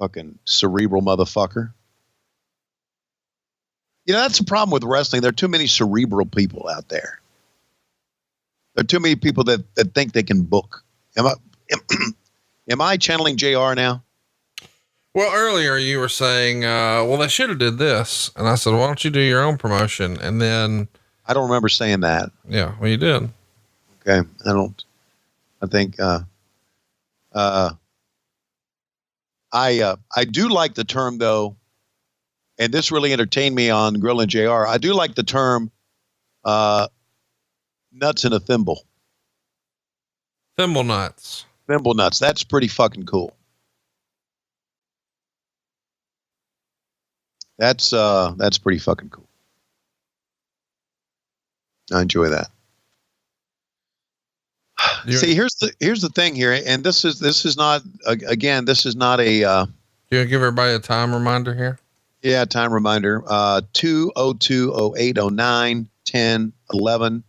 Fucking cerebral motherfucker. You know, that's the problem with wrestling. There are too many cerebral people out there. There are too many people that think they can book. Am I channeling JR now? Well, earlier you were saying, well, they should have did this. And I said, why don't you do your own promotion? And then I don't remember saying that. Yeah, well, you did. Okay. I think, I do like the term though, and this really entertained me on Grill and JR. I do like the term, nuts in a thimble. Thimble nuts. Thimble nuts. That's pretty fucking cool. That's pretty fucking cool. I enjoy that. See, here's the thing here, and this is not again. This is not a. You want to give everybody a time reminder here? Yeah, time reminder. 202-0809 10 11.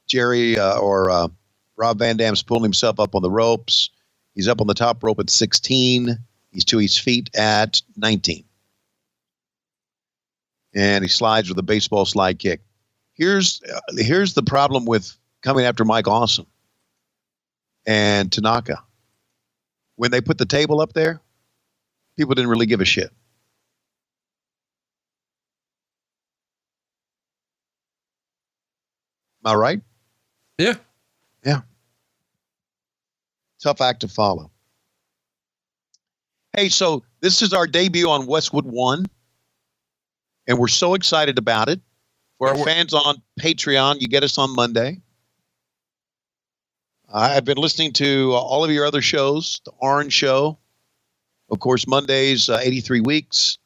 Jerry or Rob Van Dam's pulling himself up on the ropes. He's up on the top rope at 16. He's to his feet at 19. And he slides with a baseball slide kick. Here's the problem with coming after Mike Awesome and Tanaka. When they put the table up there, people didn't really give a shit. Am I right? Yeah. Yeah. Tough act to follow. Hey, so this is our debut on Westwood One, and we're so excited about it. For our fans on Patreon, you get us on Monday. I've been listening to all of your other shows, the Orange Show, of course, Mondays, 83 Weeks,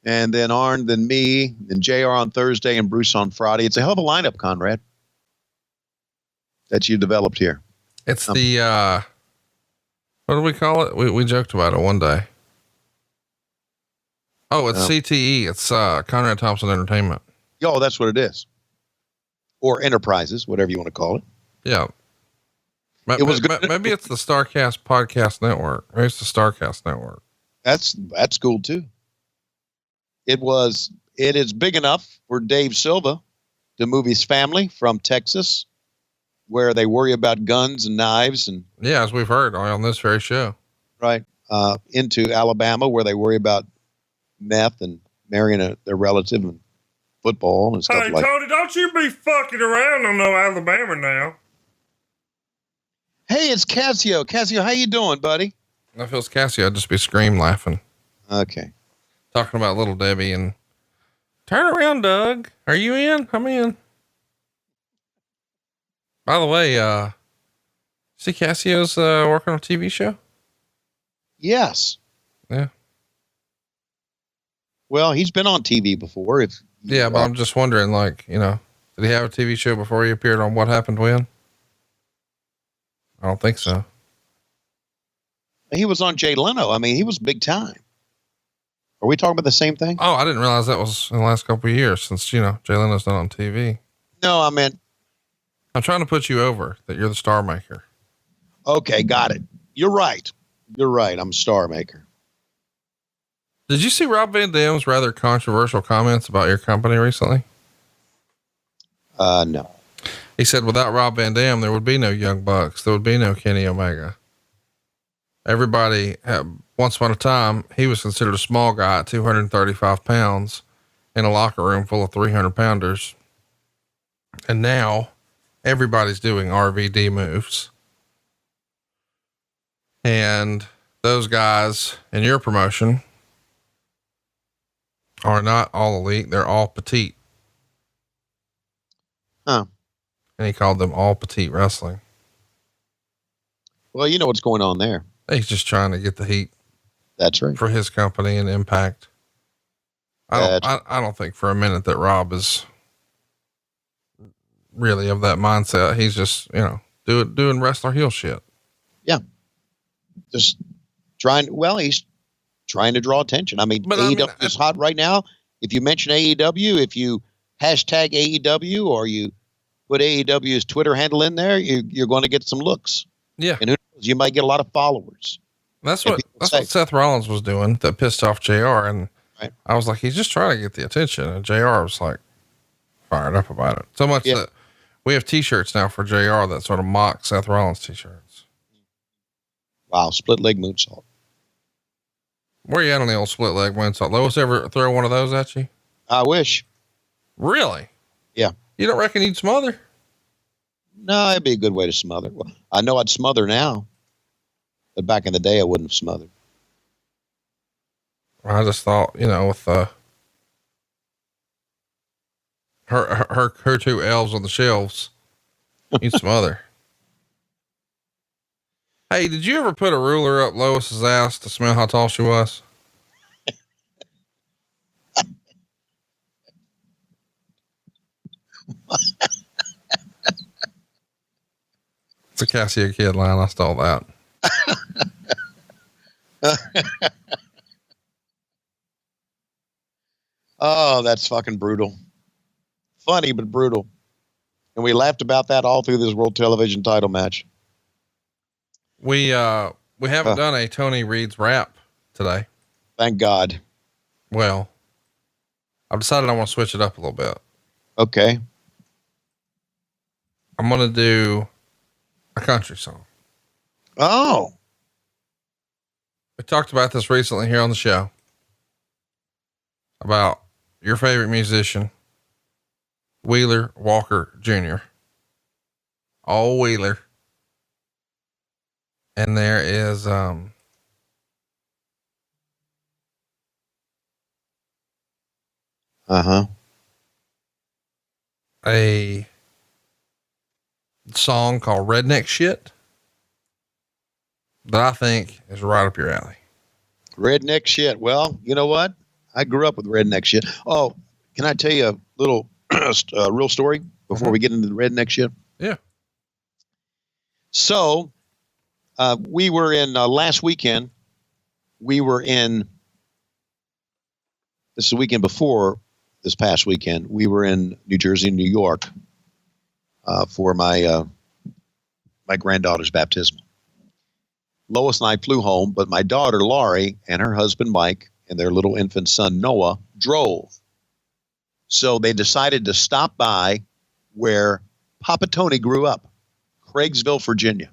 and then Arn, then me, then JR on Thursday, and Bruce on Friday. It's a hell of a lineup, Conrad, that you developed here. It's the, what do we call it? We joked about it one day. Oh, it's CTE. It's Conrad Thompson Entertainment. Oh, that's what it is. Or Enterprises, whatever you want to call it. Yeah. It was good. Maybe it's the Starcast Podcast Network. Maybe it's the Starcast Network. That's cool too. It is big enough for Dave Silva to move his family from Texas, where they worry about guns and knives and as we've heard on this very show, right, into Alabama, where they worry about meth and marrying their relative and football and stuff like that. Hey, Tony, don't you be fucking around on no Alabama now. Hey, it's Casio. Casio, how you doing, buddy? If it was Casio, I'd just be scream laughing. Okay. Talking about Little Debbie and turn around, Doug. Are you in? I'm in. By the way, see Casio's working on a TV show? Yes. Yeah. Well, he's been on TV before. But I'm just wondering, like, did he have a TV show before he appeared on What Happened When? I don't think so. He was on Jay Leno. I mean, he was big time. Are we talking about the same thing? Oh, I didn't realize that was in the last couple of years since, Jay Leno's not on TV. No, I meant. I'm trying to put you over that you're the star maker. Okay, got it. You're right. I'm a star maker. Did you see Rob Van Dam's rather controversial comments about your company recently? No. He said, without Rob Van Dam, there would be no Young Bucks. There would be no Kenny Omega. Everybody once upon a time, he was considered a small guy at 235 pounds in a locker room full of 300 pounders. And now everybody's doing RVD moves. And those guys in your promotion are not all elite. They're all petite. Huh. And he called them all petite wrestling. Well, you know what's going on there. He's just trying to get the heat. That's right. For his company and Impact. I don't think for a minute that Rob is really of that mindset. He's just, doing wrestler heel shit. Yeah. Just he's trying to draw attention. I mean, AEW is hot right now. If you mention AEW, if you hashtag AEW or you put AEW's Twitter handle in there, you're going to get some looks. Yeah. And who knows, you might get a lot of followers. That's what Seth Rollins was doing that pissed off JR. And right. I was like, he's just trying to get the attention. And JR was like fired up about it. So much that we have t-shirts now for JR that sort of mock Seth Rollins t-shirts. Wow. Split leg moonsault. Where you at on the old split leg moonsault? Lois ever throw one of those at you? I wish. Really? Yeah. You don't reckon you'd smother? No, it'd be a good way to smother. Well, I know I'd smother now, but back in the day, I wouldn't have smothered. I just thought, with her two elves on the shelves, you'd smother. Hey, did you ever put a ruler up Lois's ass to smell how tall she was? It's a Cassia Kid line. I stole that. Oh, that's fucking brutal. Funny, but brutal. And we laughed about that all through this world television title match. We haven't done a Tony Reed's rap today. Thank God. Well, I've decided I want to switch it up a little bit. Okay. I'm going to do a country song. Oh. We talked about this recently here on the show about your favorite musician, Wheeler Walker Jr. Oh, Wheeler. And there is, a song called Redneck Shit that I think is right up your alley. Redneck shit. Well, you know what? I grew up with redneck shit. Oh, can I tell you a little real story before we get into the redneck shit? Yeah. So, we were in last weekend. We were in, this is the weekend before this past weekend. We were in New Jersey and New York for my granddaughter's baptism. Lois and I flew home, but my daughter Laurie and her husband Mike and their little infant son Noah drove. So they decided to stop by where Papa Tony grew up, Craigsville, Virginia.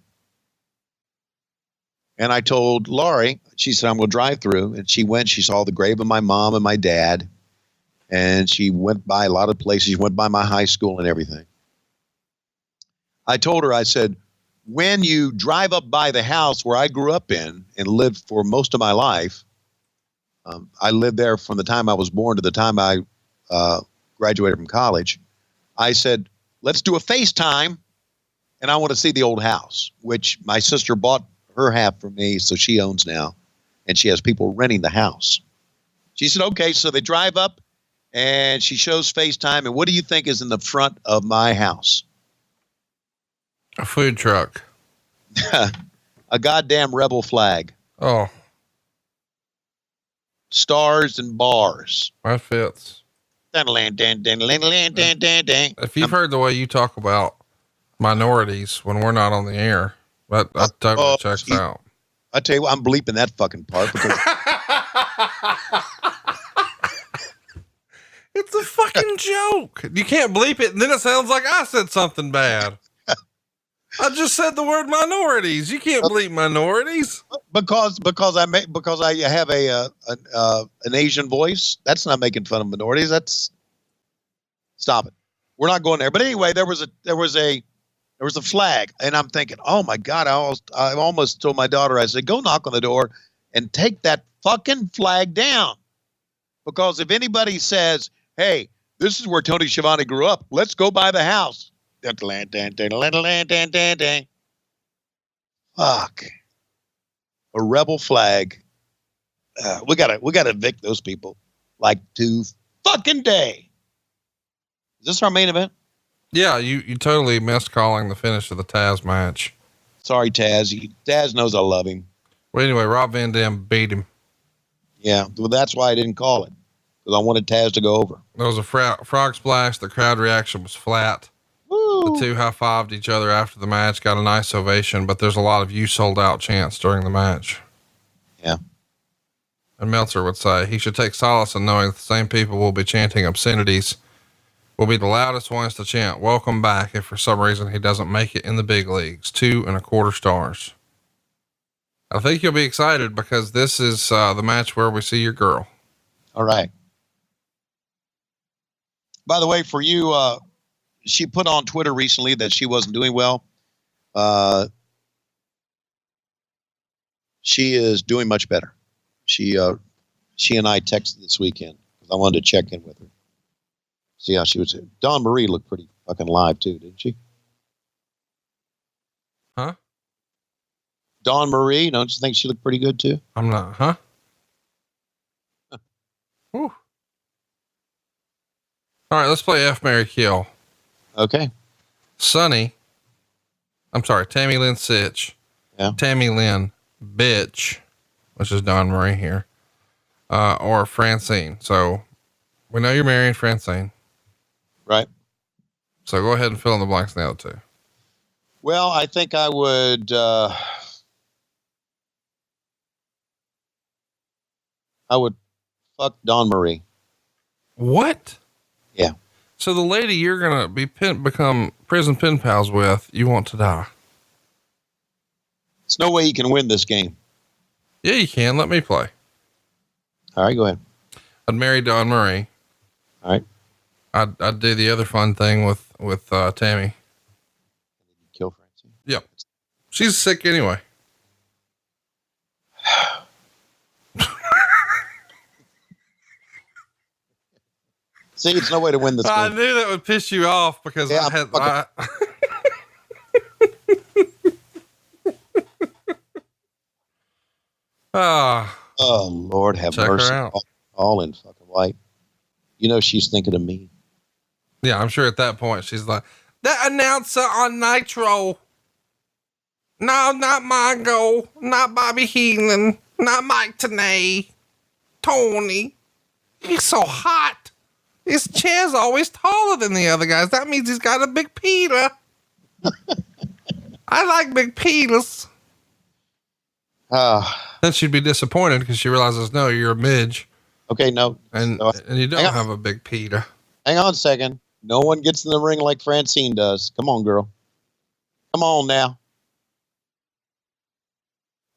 And I told Laurie, she said, I'm going to drive through. And she went, she saw the grave of my mom and my dad. And she went by a lot of places. She went by my high school and everything. I told her, I said, when you drive up by the house where I grew up in and lived for most of my life, I lived there from the time I was born to the time I graduated from college. I said, let's do a FaceTime, and I want to see the old house, which my sister bought her half for me, so she owns now, and she has people renting the house. She said, okay, so they drive up, and she shows FaceTime, and what do you think is in the front of my house? A food truck. A goddamn rebel flag. Oh. Stars and bars. That fits. If you've heard the way you talk about minorities when we're not on the air, that totally checks out. I tell you what, I'm bleeping that fucking part because it's a fucking joke. You can't bleep it, and then it sounds like I said something bad. I just said the word minorities. You can't bleep minorities because I have an Asian voice. That's not making fun of minorities. That's stop it. We're not going there. But anyway, there was a flag, and I'm thinking, oh my God! I almost told my daughter, I said, go knock on the door and take that fucking flag down, because if anybody says, hey, this is where Tony Schiavone grew up, let's go by the house. Fuck. A rebel flag. We gotta evict those people like to fucking day. Is this our main event? Yeah, you totally missed calling the finish of the Taz match. Sorry, Taz. Taz knows I love him. Well, anyway, Rob Van Dam beat him. Yeah, well, that's why I didn't call it, because I wanted Taz to go over. There was a frog splash. The crowd reaction was flat. The two high-fived each other after the match, got a nice ovation, but there's a lot of "you sold out" chants during the match. Yeah. And Meltzer would say he should take solace in knowing the same people will be chanting obscenities, will be the loudest ones to chant welcome back if for some reason he doesn't make it in the big leagues. 2.25 stars. I think you'll be excited because this is the match where we see your girl. All right. By the way, for you, she put on Twitter recently that she wasn't doing well. She is doing much better. She and I texted this weekend because I wanted to check in with her. See how she was. Dawn Marie looked pretty fucking live too, didn't she? Huh? Dawn Marie, don't you think she looked pretty good too? I'm not, huh? Whew. All right, let's play F, Marry, Kill. Okay. Tammy Lynn Sytch. Yeah. Tammy Lynn Bitch, which is Dawn Marie here. Or Francine. So we know you're marrying Francine. Right. So go ahead and fill in the blanks now too. Well, I think I would, fuck Dawn Marie. What? Yeah. So the lady you're going to become prison pen pals with, you want to die. There's no way you can win this game. Yeah, you can. Let me play. All right, go ahead. I'd marry Dawn Marie. All right. I'd do the other fun thing with Tammy. Kill Francine. Yep. She's sick anyway. See, it's no way to win this game. I knew that would piss you off because Yeah, oh Lord, have check mercy. her out. All in fucking white. You know she's thinking of me. Yeah, I'm sure at that point she's like, that announcer on Nitro. No, not Mongo, not Bobby Heenan, not Mike Tenay, Tony. He's so hot. His chair's always taller than the other guys. That means he's got a big Peter. I like big Peters. Then she'd be disappointed because she realizes, no, you're a midge. Okay, no. And you don't have a big Peter. Hang on a second. No one gets in the ring like Francine does. Come on, girl. Come on now.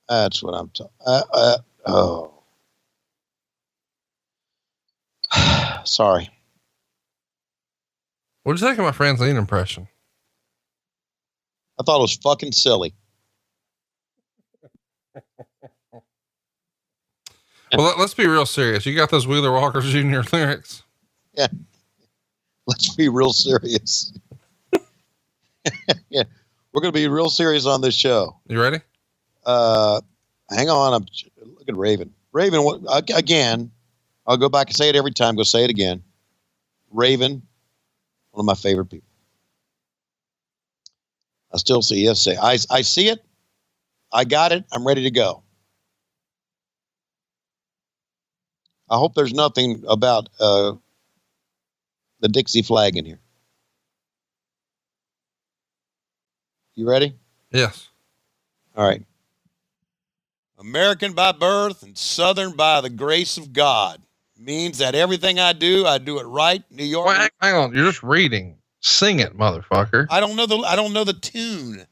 That's what I'm talking. Oh. Sorry. What'd you think of my Francine impression? I thought it was fucking silly. Well, let's be real serious. You got those Wheeler Walker Jr. lyrics? Yeah. Let's be real serious. Yeah. We're going to be real serious on this show. You ready? Hang on. Look at Raven. Raven, again, I'll go back and say it every time. Go say it again. Raven, one of my favorite people. I still see yes. Say I see it. I got it. I'm ready to go. I hope there's nothing about the Dixie flag in here. You ready? Yes. All right. American by birth and Southern by the grace of God means that everything I do it right. New York. Wait, hang on. You're just reading. Sing it, motherfucker. I don't know the tune.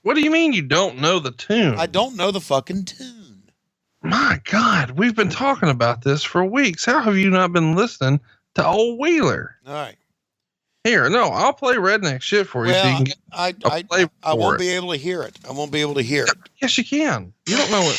What do you mean you don't know the tune? I don't know the fucking tune. My God, we've been talking about this for weeks. How have you not been listening to old Wheeler? All right. Here, no, I'll play redneck shit for you. Well, so you can get I won't be able to hear it. I won't be able to hear it. Yes, you can. You don't know it.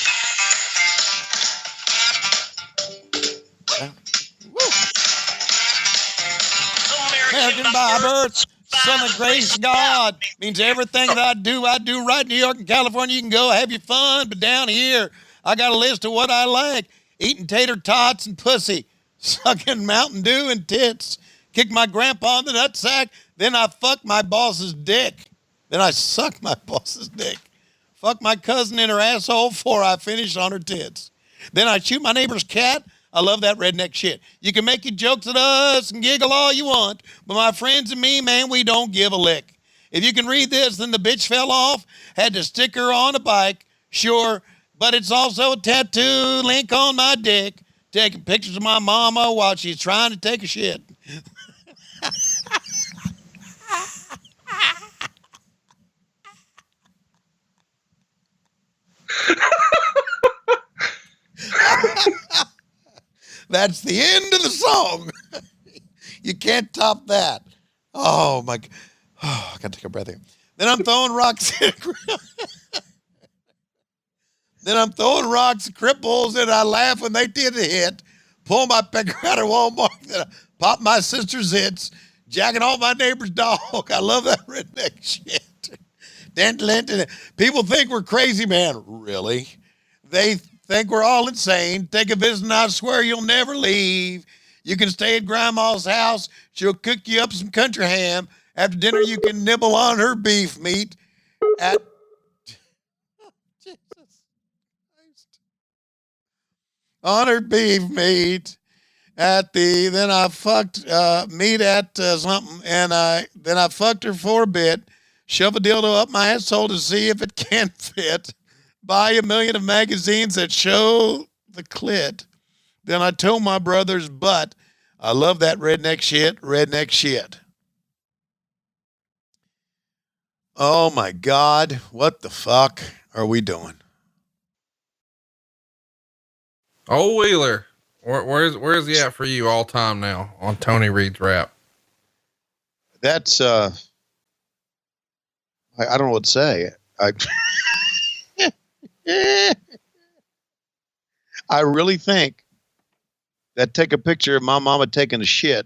American by birth, son of grace God, means everything that I do right. New York and California, you can go have your fun, but down here, I got a list of what I like. Eating tater tots and pussy, sucking Mountain Dew and tits, kick my grandpa in the nutsack, then I fuck my boss's dick. Then I suck my boss's dick. Fuck my cousin in her asshole before I finish on her tits. Then I shoot my neighbor's cat. I love that redneck shit. You can make your jokes at us and giggle all you want, but my friends and me, man, we don't give a lick. If you can read this, then the bitch fell off, had to stick her on a bike. Sure, but it's also a tattoo link on my dick, taking pictures of my mama while she's trying to take a shit. That's the end of the song. You can't top that. Oh my! Oh, I gotta take a breath here. Then I'm throwing rocks. Then I'm throwing rocks at cripples, and I laugh when they did a hit. Pull my pecker out of Walmart, then I pop my sister's hits, jacking all my neighbor's dog. I love that redneck shit. People think we're crazy, man. Really? They think we're all insane. Take a visit, and I swear you'll never leave. You can stay at Grandma's house. She'll cook you up some country ham. After dinner, you can nibble on her beef meat. On her beef meat. Then I fucked meat at something, and then I fucked her for a bit. Shove a dildo up my asshole to see if it can fit. Buy a million of magazines that show the clit. Then I told my brother's butt, I love that redneck shit. Oh my God, what the fuck are we doing? Oh, Wheeler, where's he at for you all time now on Tony Reed's rap? That's, I don't know what to say. I really think that take a picture of my mama taking a shit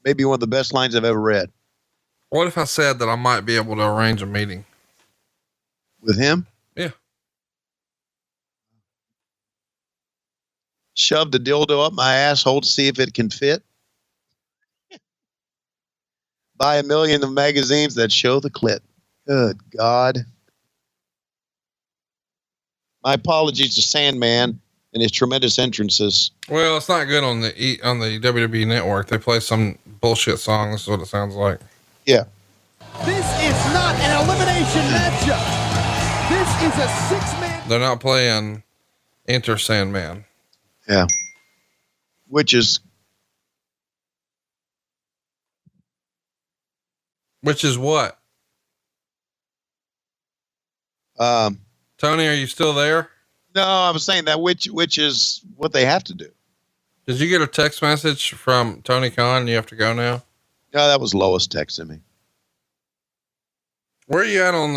may be one of the best lines I've ever read. What if I said that I might be able to arrange a meeting with him? Yeah. Shove the dildo up my asshole to see if it can fit. Buy a million of magazines that show the clit. Good God. My apologies to Sandman and his tremendous entrances. Well, it's not good on the WWE network. They play some bullshit song. This is what it sounds like. Yeah. This is not an elimination matchup. This is a 6-man. They're not playing Enter Sandman. Yeah. Which is what? Tony, are you still there? No, I was saying that which is what they have to do. Did you get a text message from Tony Khan? You have to go now? No, that was Lois texting me. Where are you at on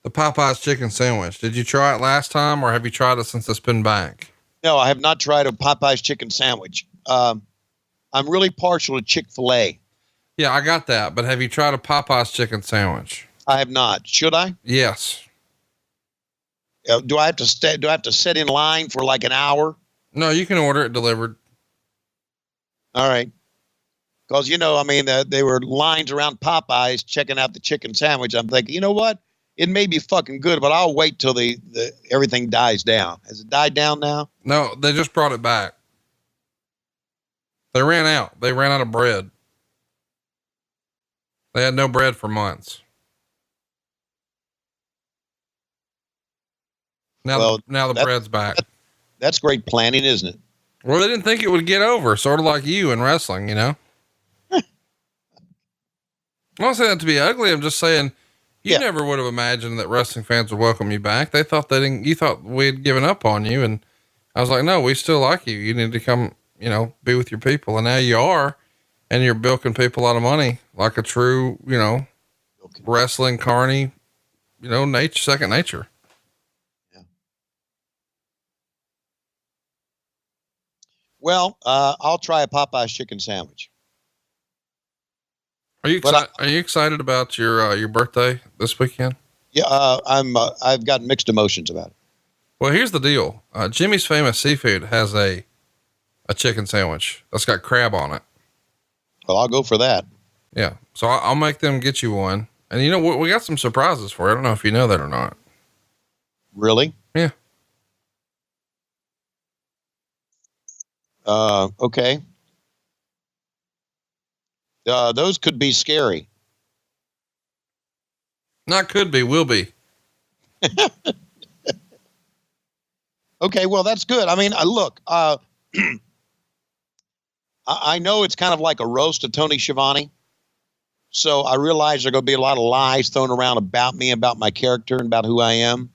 the Popeye's chicken sandwich? Did you try it last time, or have you tried it since it's been back? No, I have not tried a Popeye's chicken sandwich. I'm really partial to Chick-fil-A. Yeah, I got that. But have you tried a Popeye's chicken sandwich? I have not. Should I? Yes. Do I have to stay? Do I have to sit in line for like an hour? No, you can order it delivered. All right. Because, they were lines around Popeyes checking out the chicken sandwich. I'm thinking, you know what? It may be fucking good, but I'll wait till the everything dies down. Has it died down now? No, they just brought it back. They ran out. They ran out of bread. They had no bread for months. Now the bread's back. That's great planning, isn't it? Well, they didn't think it would get over, sort of like you in wrestling, you know? I'm not saying that to be ugly. I'm just saying you never would have imagined that wrestling fans would welcome you back. They thought you thought we'd given up on you. And I was like, no, we still like you. You need to come, be with your people. And now you are, and you're bilking people out of money like a true, wrestling carny, second nature. Well, I'll try a Popeye's chicken sandwich. Are you excited about your birthday this weekend? Yeah, I've got mixed emotions about it. Well, here's the deal. Jimmy's Famous Seafood has a chicken sandwich that's got crab on it. Well, I'll go for that. Yeah. So I'll make them get you one. And we got some surprises for you. I don't know if you know that or not. Really? Yeah. Okay. Those could be scary. Not could be, will be. Okay, well, that's good. I mean, look, I know it's kind of like a roast of Tony Schiavone. So I realize there are going to be a lot of lies thrown around about me, about my character, and about who I am.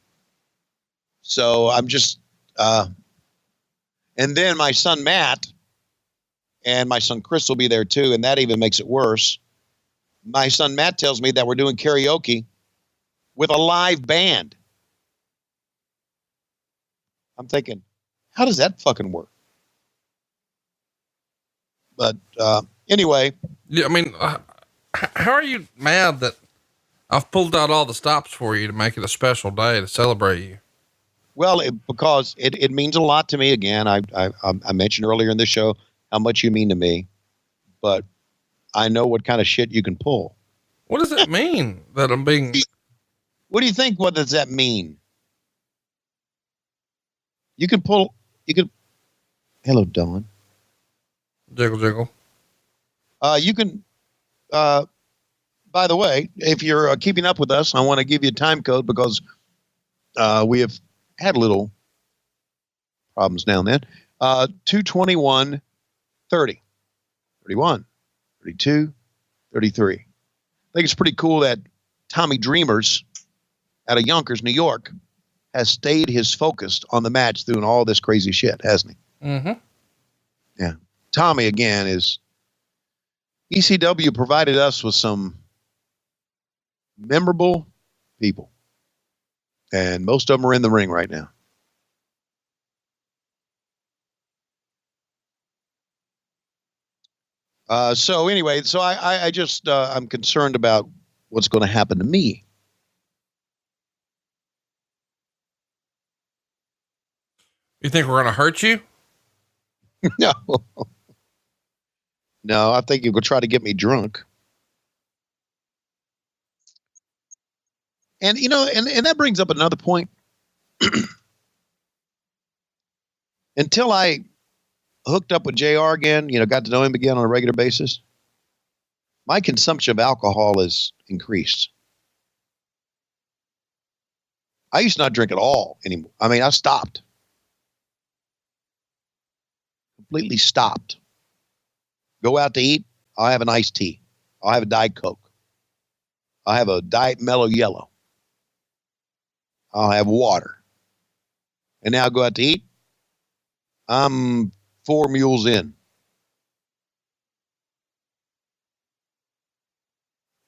So I'm just, and then my son Matt and my son Chris will be there too, and that even makes it worse. My son Matt tells me that we're doing karaoke with a live band. I'm thinking, how does that fucking work? But anyway. Yeah, I mean, how are you mad that I've pulled out all the stops for you to make it a special day to celebrate you? Well, because it means a lot to me. Again, I mentioned earlier in the show how much you mean to me, but I know what kind of shit you can pull. What does it mean that I'm being? What do you think? What does that mean? You can pull. You can. Hello, Dawn. Jiggle, jiggle. You can. By the way, if you're keeping up with us, I want to give you a time code because we have had little problems now and then. 221 30 31 32 33. I think it's pretty cool that Tommy Dreamers out of Yonkers, New York, has stayed his focused on the match doing all this crazy shit, hasn't he? Mm-hmm. Yeah. Tommy, again, is ECW provided us with some memorable people. And most of them are in the ring right now. So anyway, so I just, I'm concerned about what's going to happen to me. You think we're going to hurt you? No. No, I think you could try to get me drunk. And, you know, and that brings up another point. Until I hooked up with JR again, you know, got to know him again on a regular basis, my consumption of alcohol has increased. I used to not drink at all anymore. I mean, I stopped. Completely stopped. Go out to eat, I'll have an iced tea. I'll have a Diet Coke. I'll have a Diet Mellow Yellow. I'll have water. And now I'll go out to eat. I'm 4 mules in.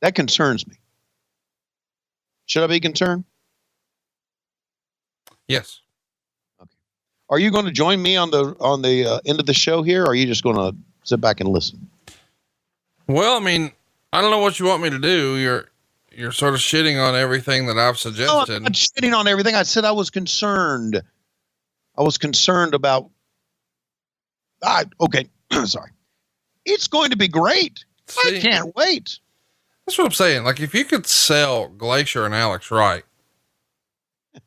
That concerns me. Should I be concerned? Yes. Okay. Are you going to join me on the end of the show here, or are you just going to sit back and listen? Well, I mean, I don't know what you want me to do. You're sort of shitting on everything that I've suggested. No, I'm not shitting on everything. I said I was concerned. I was concerned about. Okay, sorry. It's going to be great. See, I can't wait. That's what I'm saying. Like, if you could sell Glacier and Alex Wright,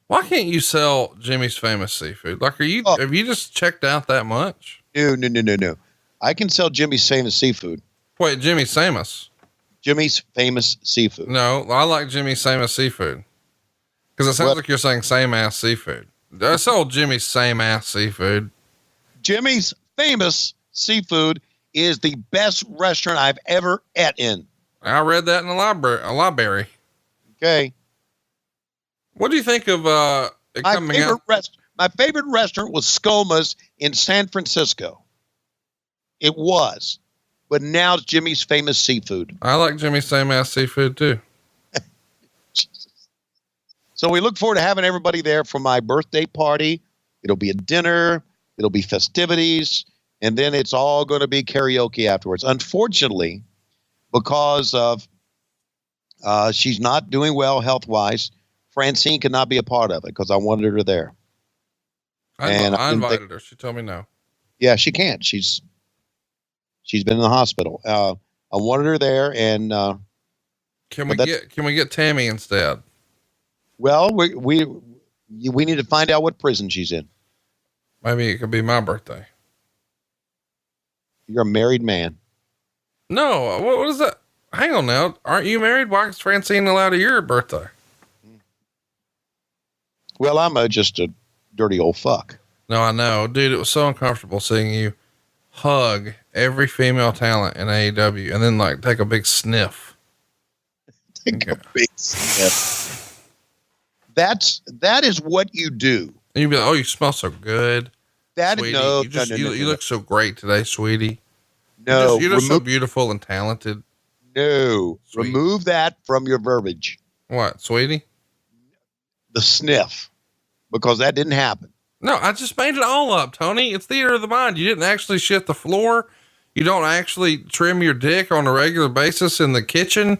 why can't you sell Jimmy's Famous Seafood? Like, have you just checked out that much? No. I can sell Jimmy's Famous Seafood. Wait, Jimmy's Famous? Jimmy's Famous Seafood. No, I like Jimmy's Famous Seafood. Because it sounds like you're saying same ass seafood. I sold Jimmy's same ass seafood. Jimmy's Famous Seafood is the best restaurant I've ever ate in. I read that in the library. Okay. What do you think of my favorite restaurant was Skoma's in San Francisco. It was. But now it's Jimmy's Famous Seafood. I like Jimmy's same ass seafood too. So we look forward to having everybody there for my birthday party. It'll be a dinner. It'll be festivities. And then it's all going to be karaoke afterwards. Unfortunately, because of she's not doing well health-wise, Francine could not be a part of it because I wanted her there. I invited her. She told me no. Yeah, she can't. She's been in the hospital. I wanted her there, and can we get Tammy instead? Well, we need to find out what prison she's in. Maybe it could be my birthday. You're a married man. No, what is that? Hang on now. Aren't you married? Why is Francine allowed to your birthday? Well, I'm just a dirty old fuck. No, I know, dude. It was so uncomfortable seeing you hug every female talent in AEW and then like take a big sniff. Take a big sniff. That is what you do. And you'd be like, "Oh, you smell so good, sweetie. You look so great today, sweetie. No, you're just so beautiful and talented." No, Sweet. Remove that from your verbiage. What, sweetie? The sniff, because that didn't happen. No, I just made it all up, Tony. It's theater of the mind. You didn't actually shit the floor. You don't actually trim your dick on a regular basis in the kitchen.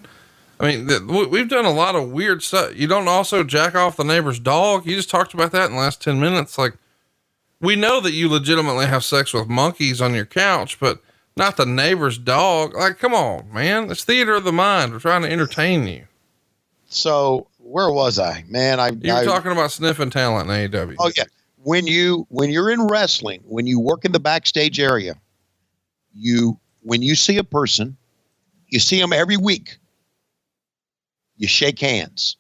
I mean, we've done a lot of weird stuff. You don't also jack off the neighbor's dog. You just talked about that in the last 10 minutes. Like, we know that you legitimately have sex with monkeys on your couch, but not the neighbor's dog. Like, come on, man. It's theater of the mind. We're trying to entertain you. So where was I, man? You were talking about sniffing talent in AEW. Oh yeah. When you're in wrestling, when you work in the backstage area, when you see a person, you see them every week. You shake hands,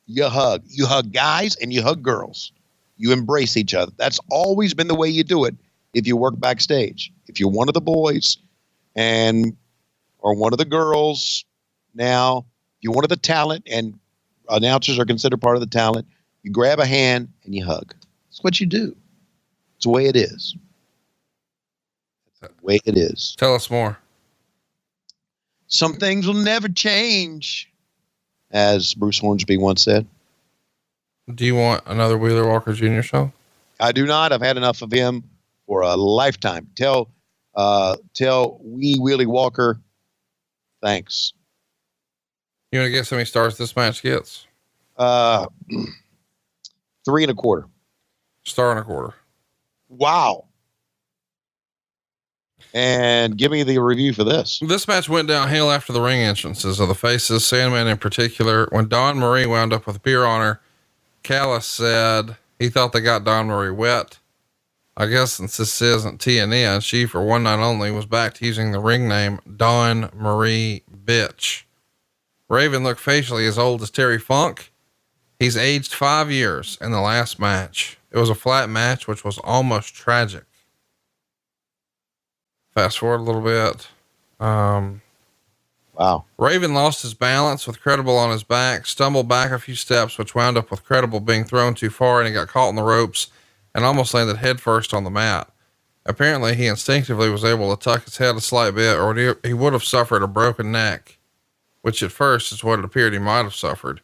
you hug guys and you hug girls. You embrace each other. That's always been the way you do it. If you work backstage, if you're one of the boys or one of the girls, now if you're one of the talent, and announcers are considered part of the talent, you grab a hand and you hug. That's what you do. It's the way it is. It's the way it is. Tell us more. Some things will never change, as Bruce Hornsby once said. Do you want another Wheeler Walker Jr. show? I do not. I've had enough of him for a lifetime. Tell Wee Willie Walker, thanks. You want to guess how many stars this match gets? 3 1/4. Star and a quarter. Wow. And give me the review for this. This match went downhill after the ring entrances of the faces, Sandman in particular. When Dawn Marie wound up with beer on her, Callis said he thought they got Dawn Marie wet. I guess since this isn't TNA, she, for one night only, was back to using the ring name Dawn Marie Bitch. Raven looked facially as old as Terry Funk. He's aged 5 years in the last match. It was a flat match, which was almost tragic. Fast forward a little bit. Wow. Raven lost his balance with Credible on his back, stumbled back a few steps, which wound up with Credible being thrown too far, and he got caught in the ropes and almost landed headfirst on the mat. Apparently he instinctively was able to tuck his head a slight bit, or he would have suffered a broken neck, which at first is what it appeared he might have suffered.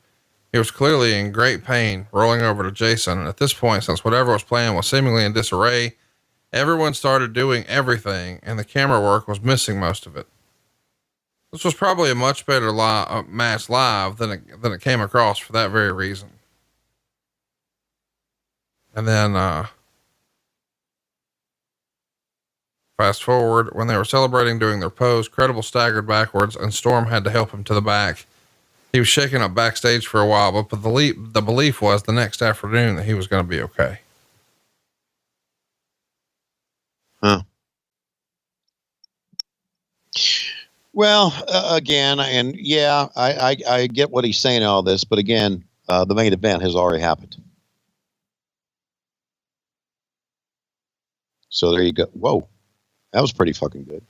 He was clearly in great pain, rolling over to Jason. And at this point, since whatever was playing was seemingly in disarray, everyone started doing everything, and the camera work was missing most of it. This was probably a much better match live than it came across for that very reason. And then, fast forward, when they were celebrating doing their pose, Credible staggered backwards and Storm had to help him to the back. He was shaking up backstage for a while, but the belief was the next afternoon that he was going to be okay. Huh. Well, again, and yeah, I get what he's saying in all this, but again, the main event has already happened. So there you go. Whoa. That was pretty fucking good.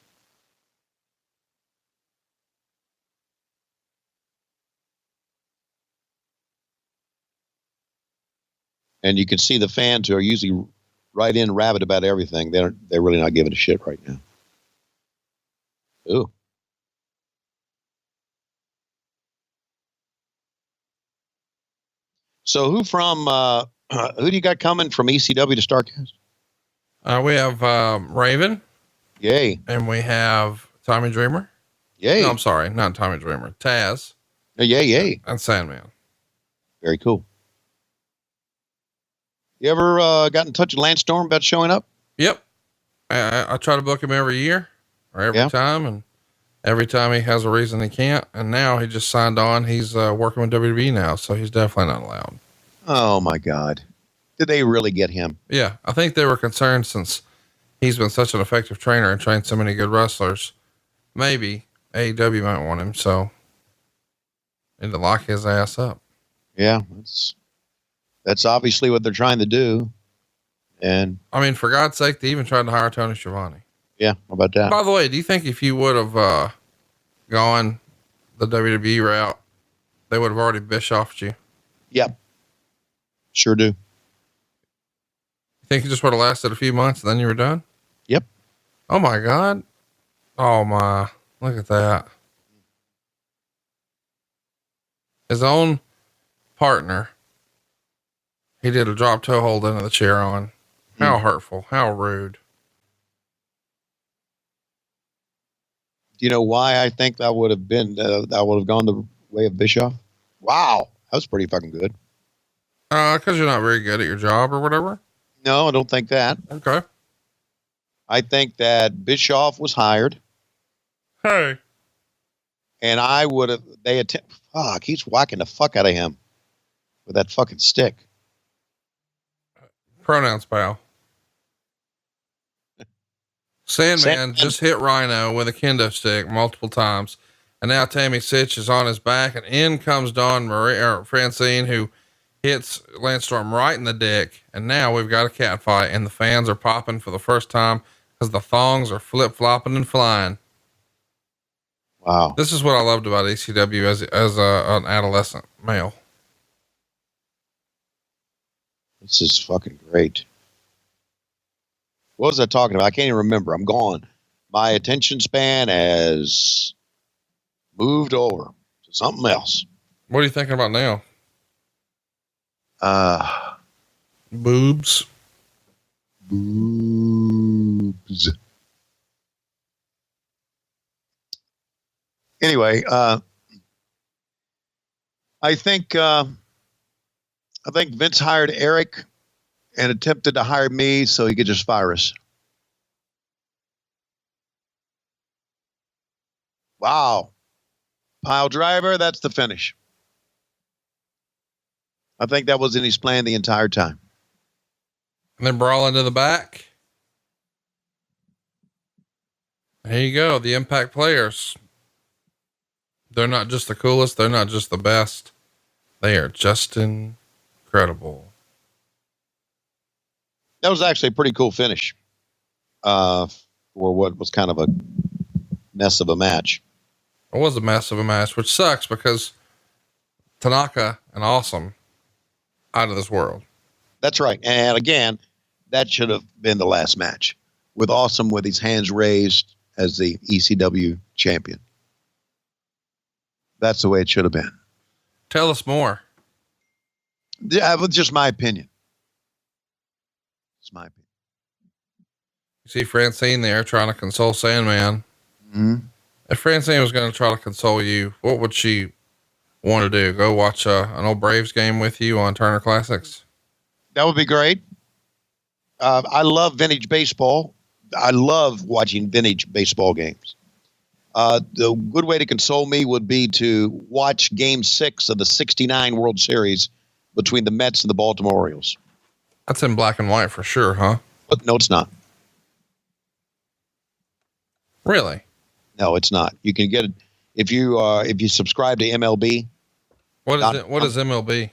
And you can see the fans who are usually right in rabid about everything. They're really not giving a shit right now. Ooh. So who do you got coming from ECW to StarCast? We have, Raven. Yay. And we have Tommy Dreamer. Yay. No, I'm sorry. Not Tommy Dreamer. Taz. Yay. And Sandman. Very cool. You ever got in touch with Lance Storm about showing up? Yep. I try to book him every year or every time. And every time he has a reason he can't. And now he just signed on. He's working with WWE now. So he's definitely not allowed. Oh my God. Did they really get him? Yeah. I think they were concerned since he's been such an effective trainer and trained so many good wrestlers. Maybe AEW might want him. So need to lock his ass up. Yeah. That's obviously what they're trying to do. And I mean, for God's sake, they even tried to hire Tony Schiavone. yeah, how about that? By the way, do you think if you would have gone the WWE route, they would have already Bischoffed you? Yep. Sure do. You think it just would have lasted a few months and then you were done? Yep. Oh my God. Oh my, look at that. His own partner, he did a drop toe hold into the chair on. How hurtful, how rude. Do you know why I think that would have been, that would have gone the way of Bischoff? Wow. That was pretty fucking good. Cause you're not very good at your job or whatever. No, I don't think that. Okay. I think that Bischoff was hired. Hey. And I would have, fuck, he's whacking the fuck out of him with that fucking stick. Pronouns, pal. Sandman just hit Rhino with a kendo stick multiple times. And now Tammy Sytch is on his back, and in comes Marie or Francine, who hits Lance Storm right in the dick. And now we've got a cat fight, and the fans are popping for the first time because the thongs are flip flopping and flying. Wow. This is what I loved about ECW as an adolescent male. This is fucking great. What was I talking about? I can't even remember. I'm gone. My attention span has moved over to something else. What are you thinking about now? Boobs. Boobs. Anyway, I think Vince hired Eric and attempted to hire me so he could just fire us. Wow. Pile driver, that's the finish. I think that was in his plan the entire time. And then brawl into the back. Here you go. The Impact players. They're not just the coolest. They're not just the best. They are just incredible. That was actually a pretty cool finish for what was kind of a mess of a match. It was a mess of a match, which sucks because Tanaka and Awesome out of this world. That's right. And again, that should have been the last match with Awesome with his hands raised as the ECW champion. That's the way it should have been. Tell us more. Yeah, it was just my opinion. It's my opinion. You see Francine there trying to console Sandman. Mm-hmm. If Francine was going to try to console you, what would she want to do? Go watch an old Braves game with you on Turner Classics? That would be great. I love vintage baseball. I love watching vintage baseball games. The good way to console me would be to watch Game 6 of the '69 World Series between the Mets and the Baltimore Orioles. That's in black and white for sure, huh? But no, it's not. Really? No, it's not. You can get it if you subscribe to MLB. What is it? What is MLB?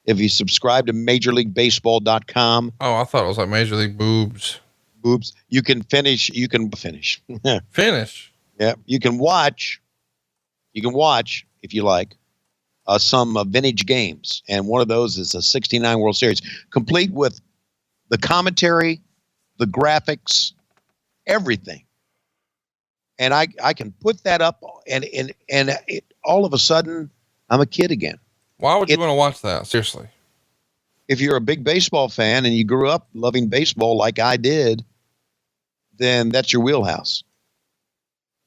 If you subscribe to MajorLeagueBaseball.com. Oh, I thought it was like Major League Boobs. Boobs. You can finish. Finish. Yeah. You can watch if you like some vintage games, and one of those is a '69 World Series, complete with the commentary, the graphics, everything. And I can put that up, and all of a sudden, I'm a kid again. Why would you want to watch that? Seriously. If you're a big baseball fan and you grew up loving baseball like I did, then that's your wheelhouse.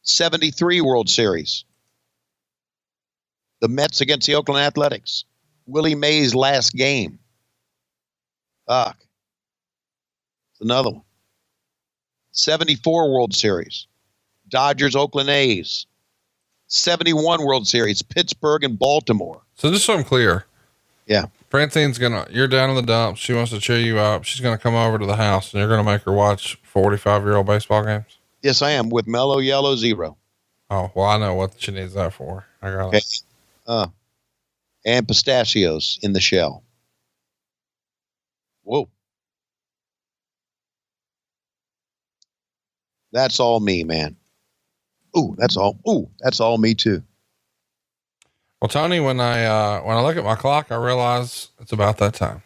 '73 World Series. The Mets against the Oakland Athletics. Willie Mays' last game. Fuck. It's another one. '74 World Series. Dodgers, Oakland A's. '71 World Series. Pittsburgh and Baltimore. So just so I'm clear. Yeah. Francine's you're down in the dumps. She wants to cheer you up. She's going to come over to the house and you're going to make her watch 45-year-old baseball games. Yes, I am, with Mellow Yellow Zero. Oh, well, I know what she needs that for. I got it. And pistachios in the shell. Whoa. That's all me, man. Ooh, that's all me too. Well, Tony, when I look at my clock, I realize it's about that time.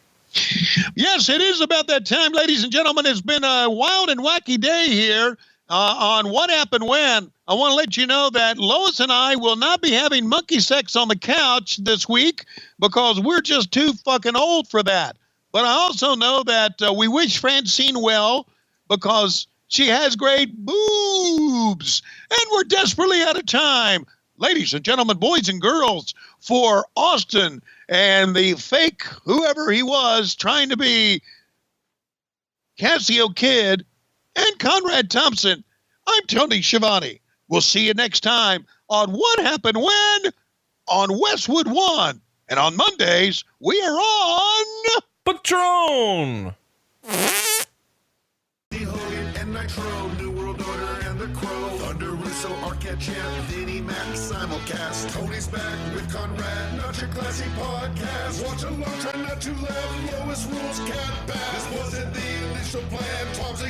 Yes, it is about that time, ladies and gentlemen. It's been a wild and wacky day here on What Happened When. I want to let you know that Lois and I will not be having monkey sex on the couch this week because we're just too fucking old for that. But I also know that we wish Francine well because she has great boobs. And we're desperately out of time. Ladies and gentlemen, boys and girls, for Austin and the fake whoever he was trying to be Casio Kid and Conrad Thompson, I'm Tony Schiavone. We'll see you next time on What Happened When on Westwood One. And on Mondays, we are on Patron. Hogan and Nitro, New World Order and the Crow, Thunder Russo, Arquette Champ, Vinnie Mac, simulcast. Tony's back with Conrad, not your classy podcast. Watch along, try not to laugh. Lowest rules, cat back. This wasn't the initial plan. Tom's